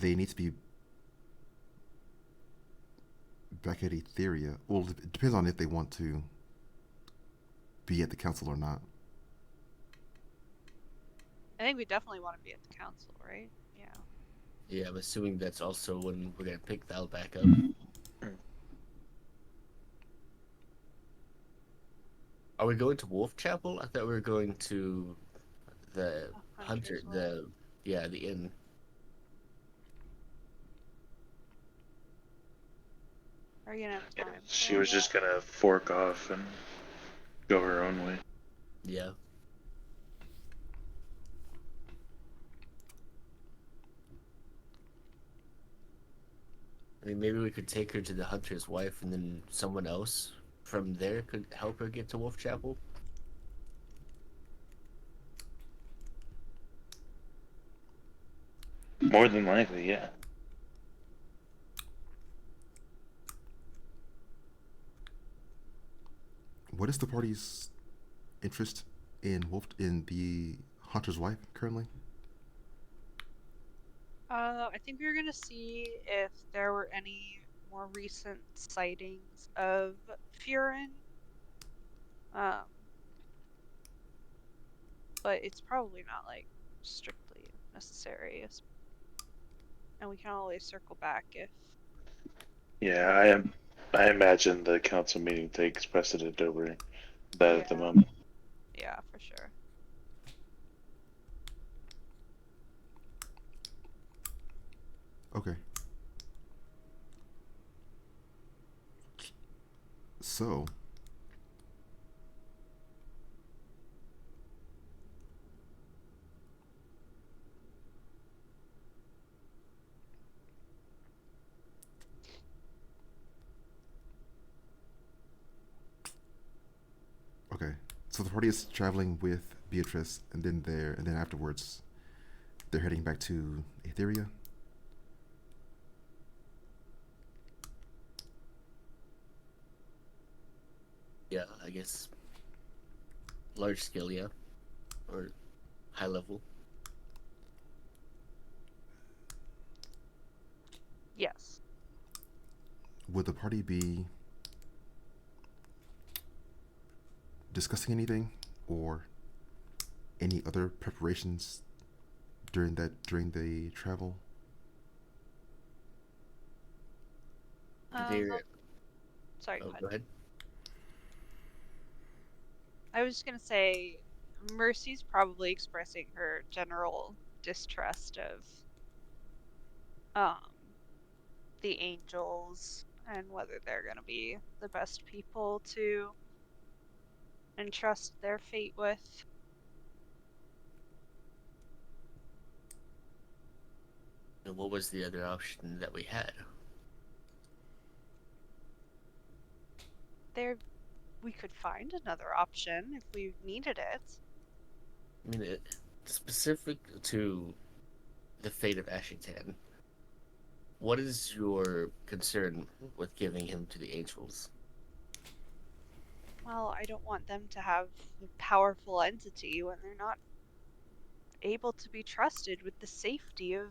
Speaker 3: they need to be back at Etheria. Well, it depends on if they want to be at the council or not.
Speaker 9: I think we definitely want to be at the council, right? Yeah.
Speaker 8: Yeah, I'm assuming that's also when we're gonna pick Val back up. Are we going to Wolf Chapel? I thought we were going to the Hunter, the inn.
Speaker 9: Are you gonna have
Speaker 10: Yeah,
Speaker 9: time?
Speaker 10: she was just gonna fork off and go her own way.
Speaker 8: Yeah. I mean, maybe we could take her to the hunter's wife, and then someone else from there could help her get to Wolf Chapel.
Speaker 10: More than likely, yeah.
Speaker 3: What is the party's interest in the hunter's wife currently?
Speaker 9: I think we were gonna see if there were any more recent sightings of Furin. But it's probably not like strictly necessary, and we can always circle back if.
Speaker 10: Yeah, I imagine the council meeting takes precedent over that at the
Speaker 9: Yeah.
Speaker 10: moment.
Speaker 9: Yeah, for sure.
Speaker 3: Okay. So, okay. So the party is traveling with Beatrice, and then afterwards, they're heading back to Etheria.
Speaker 8: Yeah, I guess large scale, yeah, or high level.
Speaker 9: Yes.
Speaker 3: Would the party be discussing anything or any other preparations during the travel?
Speaker 8: They're
Speaker 9: Sorry,
Speaker 8: oh,
Speaker 9: go ahead.
Speaker 8: go ahead.
Speaker 9: I was just gonna say, Mercy's probably expressing her general distrust of the angels and whether they're gonna be the best people to entrust their fate with.
Speaker 8: And what was the other option that we had?
Speaker 9: We could find another option if we needed it.
Speaker 8: I mean, specific to the fate of Ashitan, what is your concern with giving him to the angels?
Speaker 9: Well, I don't want them to have a powerful entity when they're not able to be trusted with the safety of,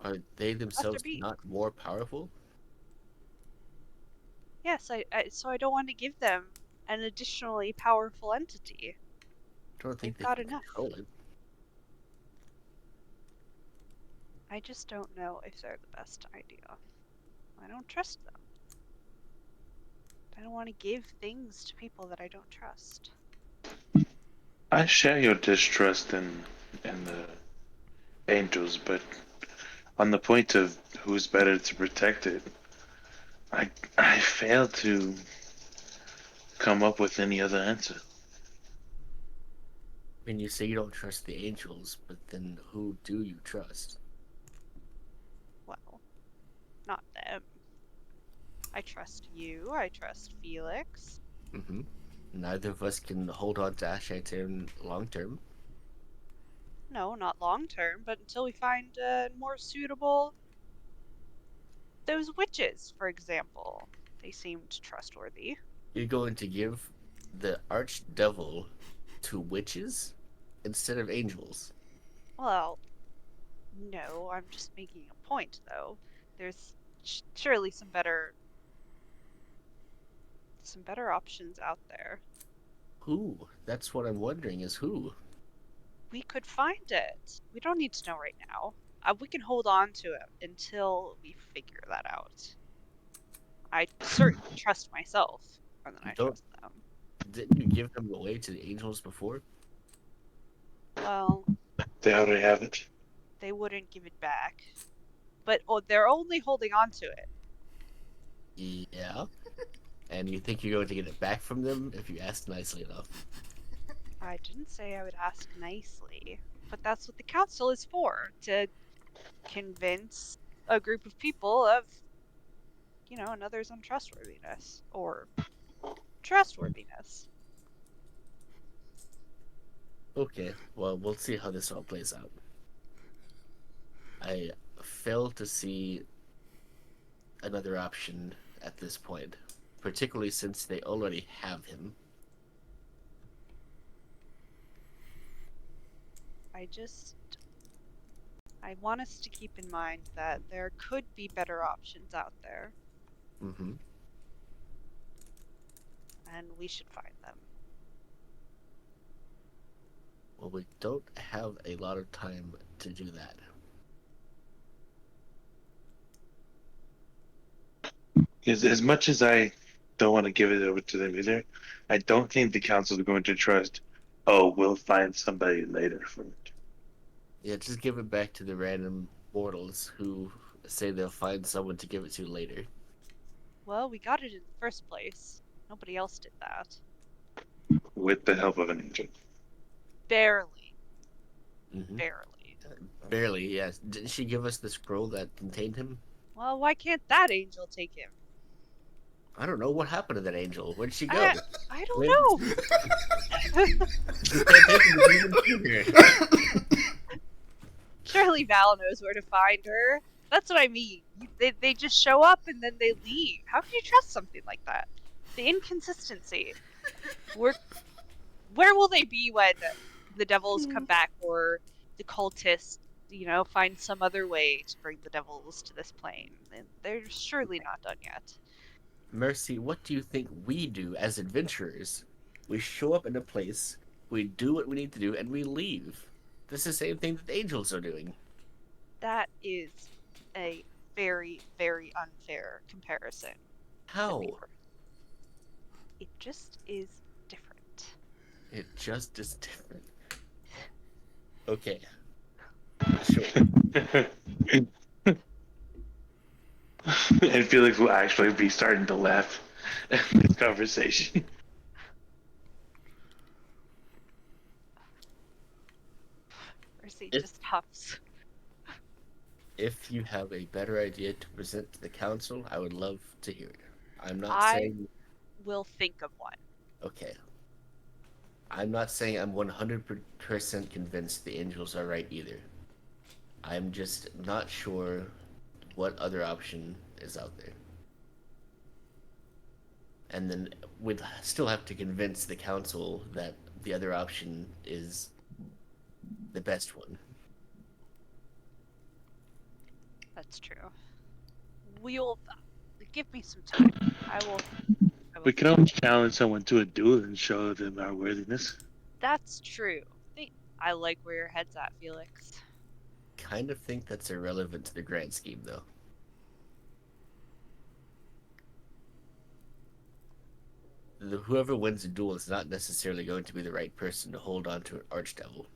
Speaker 8: Are they
Speaker 9: Cluster
Speaker 8: themselves
Speaker 9: B.
Speaker 8: not more powerful?
Speaker 9: Yes, so I don't want to give them an additionally powerful entity.
Speaker 8: I don't think
Speaker 9: They've
Speaker 8: they
Speaker 9: got
Speaker 8: can
Speaker 9: enough.
Speaker 8: control it.
Speaker 9: I just don't know if they're the best idea. I don't trust them. I don't want to give things to people that I don't trust.
Speaker 10: I share your distrust in the angels, but on the point of who's better to protect it, I fail to come up with any other answer.
Speaker 8: I mean, you say you don't trust the angels, but then who do you trust?
Speaker 9: Well, not them. I trust you. I trust Felix.
Speaker 8: Mm-hmm. Neither of us can hold on to Ashitan long term.
Speaker 9: No, not long term, but until we find more suitable. Those witches, for example. They seemed trustworthy.
Speaker 8: You're going to give the archdevil to witches instead of angels.
Speaker 9: Well, no, I'm just making a point, though. There's surely some better options out there.
Speaker 8: Who? That's what I'm wondering is who?
Speaker 9: We could find it. We don't need to know right now. We can hold on to it until we figure that out. I certainly trust myself more than I
Speaker 8: Don't
Speaker 9: trust them.
Speaker 8: didn't you give them away to the angels before?
Speaker 9: Well,
Speaker 10: They already have it.
Speaker 9: they wouldn't give it back. But they're only holding on to it.
Speaker 8: Yeah. And you think you're going to get it back from them if you ask nicely enough?
Speaker 9: I didn't say I would ask nicely, but that's what the council is for, to convince a group of people of, another's untrustworthiness or trustworthiness.
Speaker 8: Okay, well, we'll see how this all plays out. I fail to see another option at this point, particularly since they already have him.
Speaker 9: I want us to keep in mind that there could be better options out there,
Speaker 8: Mm-hmm.
Speaker 9: and we should find them.
Speaker 8: Well, we don't have a lot of time to do that.
Speaker 10: Because as much as I don't want to give it over to them either, I don't think the council is going to trust. Oh, we'll find somebody later for it.
Speaker 8: Yeah, just give it back to the random mortals who say they'll find someone to give it to later.
Speaker 9: Well, we got it in the first place. Nobody else did that.
Speaker 10: With the help of an angel.
Speaker 9: Barely.
Speaker 8: Mm-hmm.
Speaker 9: Barely.
Speaker 8: Barely, yes. Didn't she give us the scroll that contained him?
Speaker 9: Well, why can't that angel take him?
Speaker 8: I don't know. What happened to that angel? Where'd she go?
Speaker 9: I don't know.
Speaker 8: You can't take him here.
Speaker 9: Surely Val knows where to find her. That's what I mean. They just show up and then they leave. How can you trust something like that? The inconsistency. Where will they be when the devils come back, or the cultists, find some other way to bring the devils to this plane? They're surely not done yet.
Speaker 8: Mercy, what do you think we do as adventurers? We show up in a place, we do what we need to do, and we leave. This is the same thing that the angels are doing.
Speaker 9: That is a very, very unfair comparison.
Speaker 8: How?
Speaker 9: It just is different.
Speaker 8: It just is different. Okay. Sure.
Speaker 10: And Felix will actually be starting to laugh at this conversation.
Speaker 9: Mercy just huffs.
Speaker 8: If you have a better idea to present to the council, I would love to hear it. I'm not saying...
Speaker 9: will think of one.
Speaker 8: Okay. I'm not saying I'm 100% convinced the angels are right either. I'm just not sure what other option is out there. And then we'd still have to convince the council that the other option is the best one.
Speaker 9: That's true. We'll give me some time. I will
Speaker 10: We can always challenge someone to a duel and show them our worthiness.
Speaker 9: That's true. I like where your head's at, Felix.
Speaker 8: Kind of think that's irrelevant to the grand scheme, though. Whoever wins the duel is not necessarily going to be the right person to hold on to an archdevil.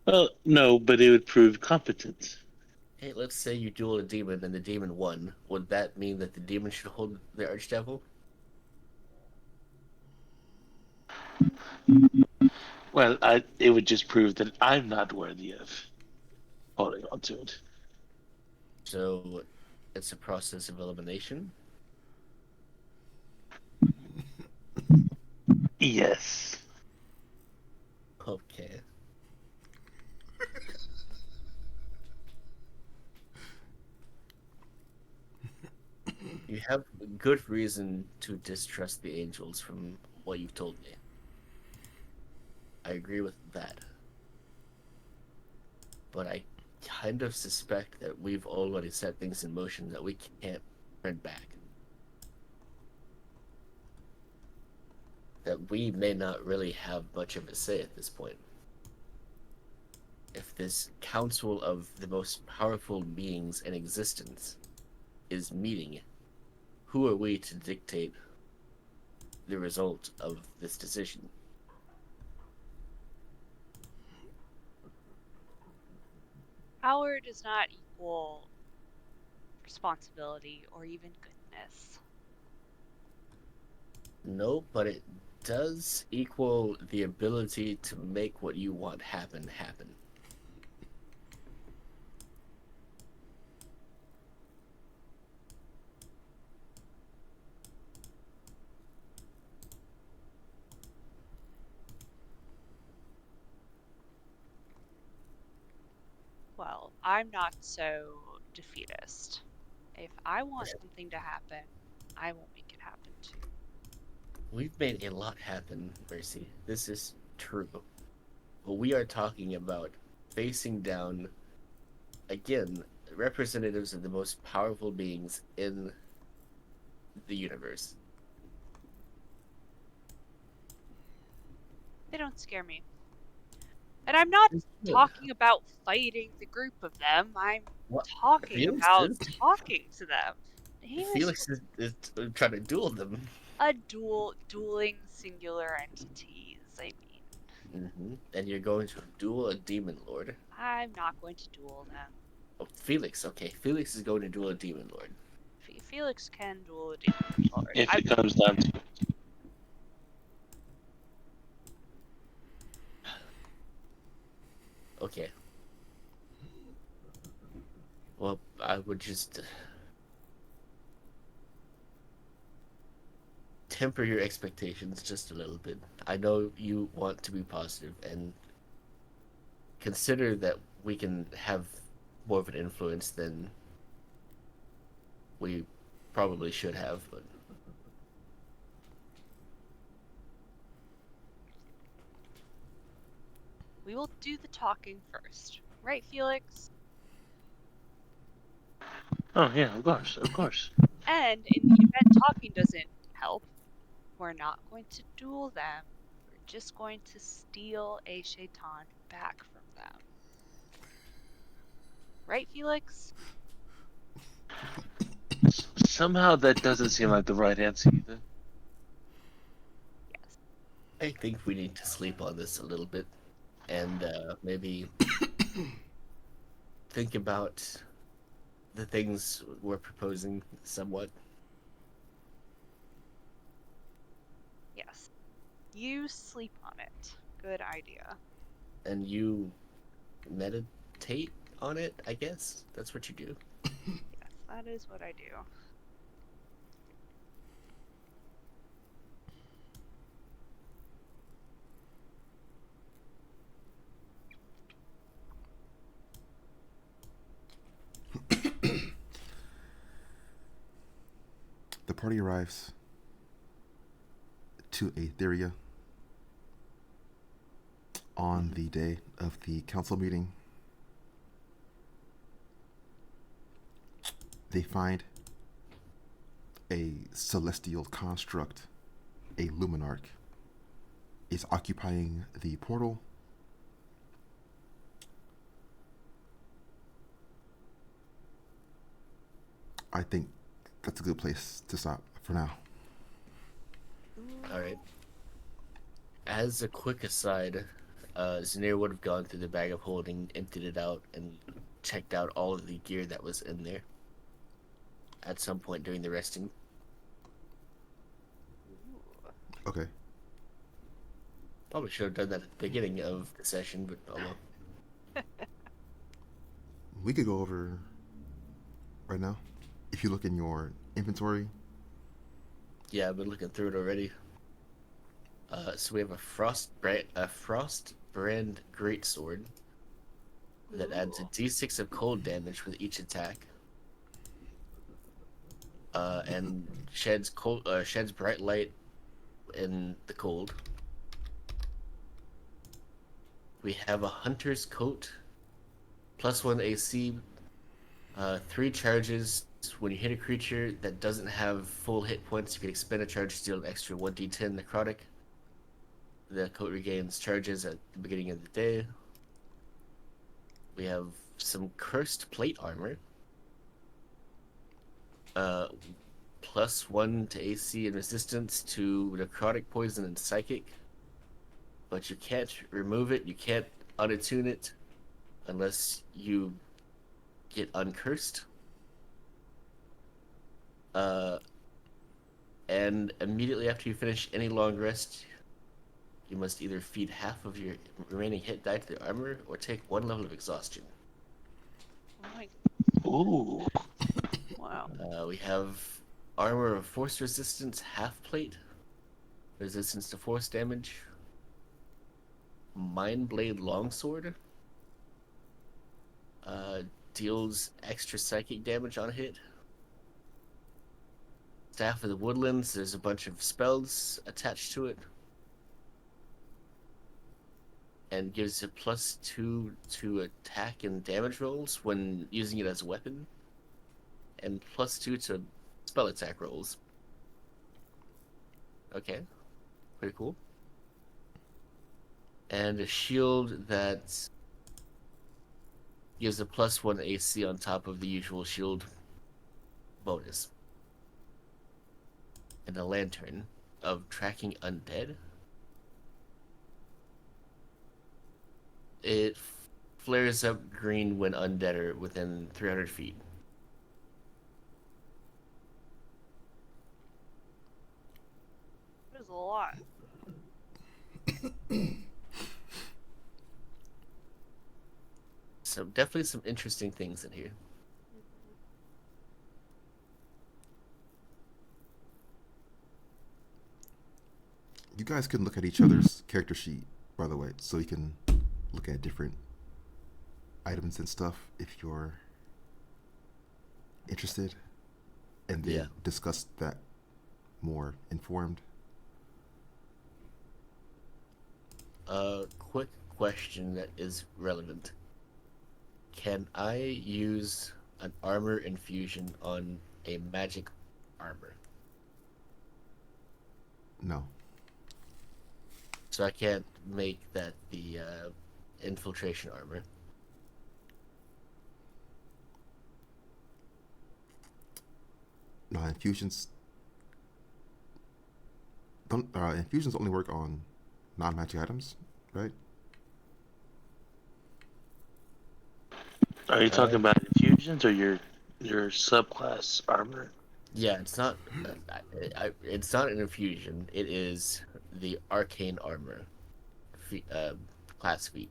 Speaker 10: Well, no, but it would prove competence.
Speaker 8: Hey, let's say you duel a demon and the demon won. Would that mean that the demon should hold the archdevil?
Speaker 10: Well, it would just prove that I'm not worthy of holding on to it.
Speaker 8: So, it's a process of elimination?
Speaker 10: Yes.
Speaker 8: Okay. You have good reason to distrust the angels from what you've told me. I agree with that. But I kind of suspect that we've already set things in motion that we can't turn back. That we may not really have much of a say at this point. If this council of the most powerful beings in existence is meeting, who are we to dictate the result of this decision?
Speaker 9: Power does not equal responsibility or even goodness.
Speaker 8: No, but it does equal the ability to make what you want happen.
Speaker 9: Well, I'm not so defeatist. If I want something to happen, I will make it happen too.
Speaker 8: We've made a lot happen, Mercy. This is true. But we are talking about facing down, again, representatives of the most powerful beings in the universe.
Speaker 9: They don't scare me. And I'm not talking about fighting the group of them. I'm talking
Speaker 8: Felix
Speaker 9: about
Speaker 8: is?
Speaker 9: talking to them.
Speaker 8: Felix is trying to duel them.
Speaker 9: A dueling singular entities, I mean.
Speaker 8: And you're going to duel a demon lord.
Speaker 9: I'm not going to duel them.
Speaker 8: Oh, Felix, okay. Felix is going to duel a demon lord.
Speaker 9: Felix can duel a demon lord.
Speaker 10: If it comes down to
Speaker 8: Okay. Well, I would just temper your expectations just a little bit. I know you want to be positive and consider that we can have more of an influence than we probably should have, but
Speaker 9: we will do the talking first. Right, Felix?
Speaker 10: Oh yeah, of course.
Speaker 9: And in the event talking doesn't help, we're not going to duel them. We're just going to steal a Shaitan back from them. Right, Felix?
Speaker 10: Somehow that doesn't seem like the right answer either.
Speaker 9: Yes.
Speaker 8: I think we need to sleep on this a little bit and maybe think about the things we're proposing somewhat.
Speaker 9: Yes. You sleep on it. Good idea.
Speaker 8: And you meditate on it, I guess? That's what you do.
Speaker 9: Yes, that is what I do.
Speaker 3: The party arrives to Aetheria on the day of the council meeting. They find a celestial construct, a Luminarch, is occupying the portal. I think that's a good place to stop for now.
Speaker 8: All right. As a quick aside, Zanir would have gone through the bag of holding, emptied it out, and checked out all of the gear that was in there at some point during the resting.
Speaker 3: Okay.
Speaker 8: Probably should have done that at the beginning of the session, but oh well.
Speaker 3: We could go over right now. If you look in your inventory.
Speaker 8: Yeah, I've been looking through it already. So we have a frost brand greatsword that adds a d6 of cold damage with each attack, and sheds bright light in the cold. We have a hunter's coat, +1 AC, 3 charges. When you hit a creature that doesn't have full hit points, you can expend a charge to deal an extra 1d10 necrotic. The coat regains charges at the beginning of the day. We have some cursed plate armor. +1 to AC and resistance to necrotic, poison, and psychic. But you can't remove it, you can't unattune it unless you get uncursed. And immediately after you finish any long rest, you must either feed half of your remaining hit die to the armor or take 1 level of exhaustion.
Speaker 9: Oh my.
Speaker 10: Ooh.
Speaker 9: Wow.
Speaker 8: We have armor of force resistance, half plate, resistance to force damage, Mind Blade longsword, deals extra psychic damage on hit. Staff of the Woodlands, there's a bunch of spells attached to it. And gives a +2 to attack and damage rolls when using it as a weapon. And +2 to spell attack rolls. Okay. Pretty cool. And a shield that gives a +1 AC on top of the usual shield bonus. And a lantern of tracking undead. It flares up green when undead are within 300 feet.
Speaker 9: That is a lot.
Speaker 8: So definitely some interesting things in here.
Speaker 3: You guys can look at each other's character sheet, by the way, so you can look at different items and stuff if you're interested, and then discuss that more informed.
Speaker 8: Quick question that is relevant. Can I use an armor infusion on a magic armor?
Speaker 3: No.
Speaker 8: So I can't make that the infiltration armor.
Speaker 3: No, infusions don't. Infusions only work on non-magic items, right?
Speaker 10: Are you talking about infusions or your subclass armor?
Speaker 8: Yeah, it's not. It's not an infusion. It is the arcane armor, class feat.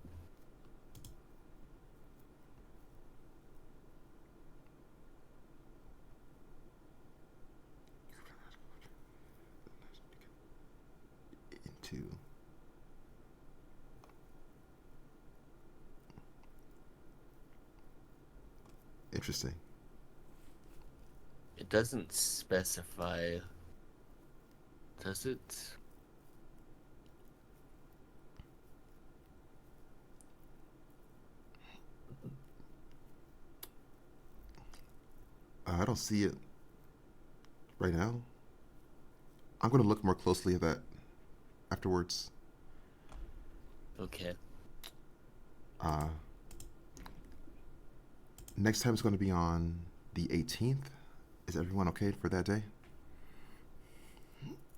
Speaker 3: Into interesting.
Speaker 8: It doesn't specify, does it?
Speaker 3: I don't see it right now. I'm going to look more closely at that afterwards.
Speaker 8: Okay.
Speaker 3: Next time is going to be on the 18th. Is everyone okay for that day?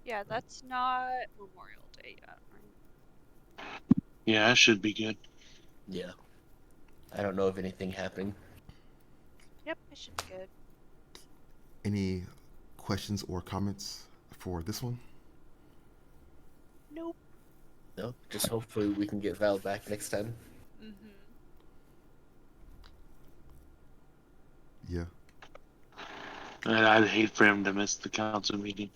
Speaker 9: Yeah, that's not Memorial Day yet, right?
Speaker 10: Yeah, that should be good.
Speaker 8: Yeah. I don't know of anything happening.
Speaker 9: Yep, it should be good.
Speaker 3: Any questions or comments for this one?
Speaker 9: Nope.
Speaker 8: No, just hopefully we can get Val back next time.
Speaker 9: Mm-hmm.
Speaker 3: Yeah.
Speaker 10: And I'd hate for him to miss the council meeting.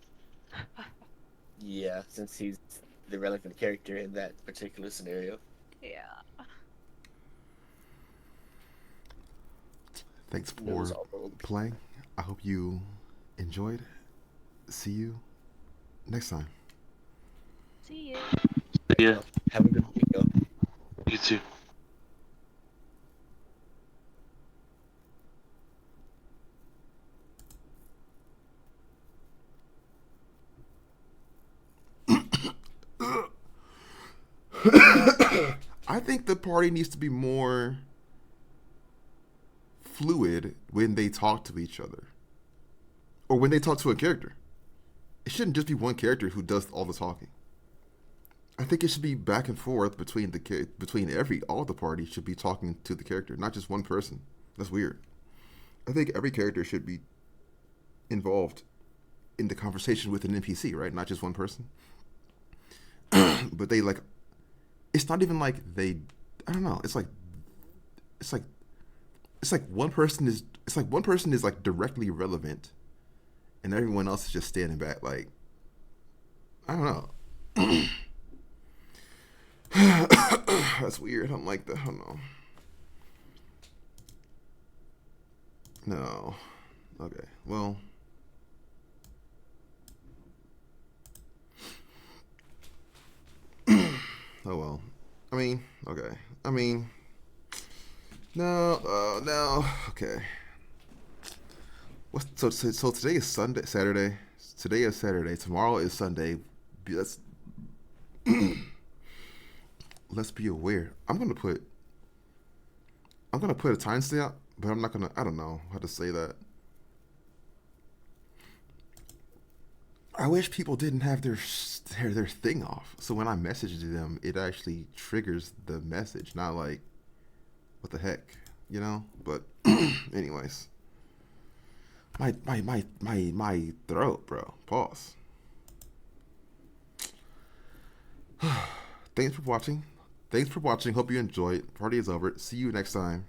Speaker 8: Yeah, since he's the relevant character in that particular scenario.
Speaker 9: Yeah.
Speaker 3: Thanks for playing. I hope you enjoyed. See you next time.
Speaker 9: See you.
Speaker 10: Yeah.
Speaker 8: Have a good week, though.
Speaker 10: You too.
Speaker 3: I think the party needs to be more fluid when they talk to each other, or when they talk to a character. It shouldn't just be one character who does all the talking. I think it should be back and forth between all the parties should be talking to the character, not just one person. That's weird. I think every character should be involved in the conversation with an NPC, right? Not just one person. But they like, it's not even like they, I don't know. It's like one person is like directly relevant, and everyone else is just standing back. Like, I don't know. That's weird. I don't like that. I don't know. No. Okay. Well. Oh well. I mean, okay. I mean, no, no. Okay. What's so today is Sunday, Saturday. Today is Saturday. Tomorrow is Sunday. Let's let's be aware. I'm gonna put a timestamp, but I'm not gonna. I don't know how to say that. I wish people didn't have their thing off. So when I message them, it actually triggers the message, not like, what the heck, you know? But anyways. My throat, bro. Pause. Thanks for watching. Hope you enjoyed. Party is over. See you next time.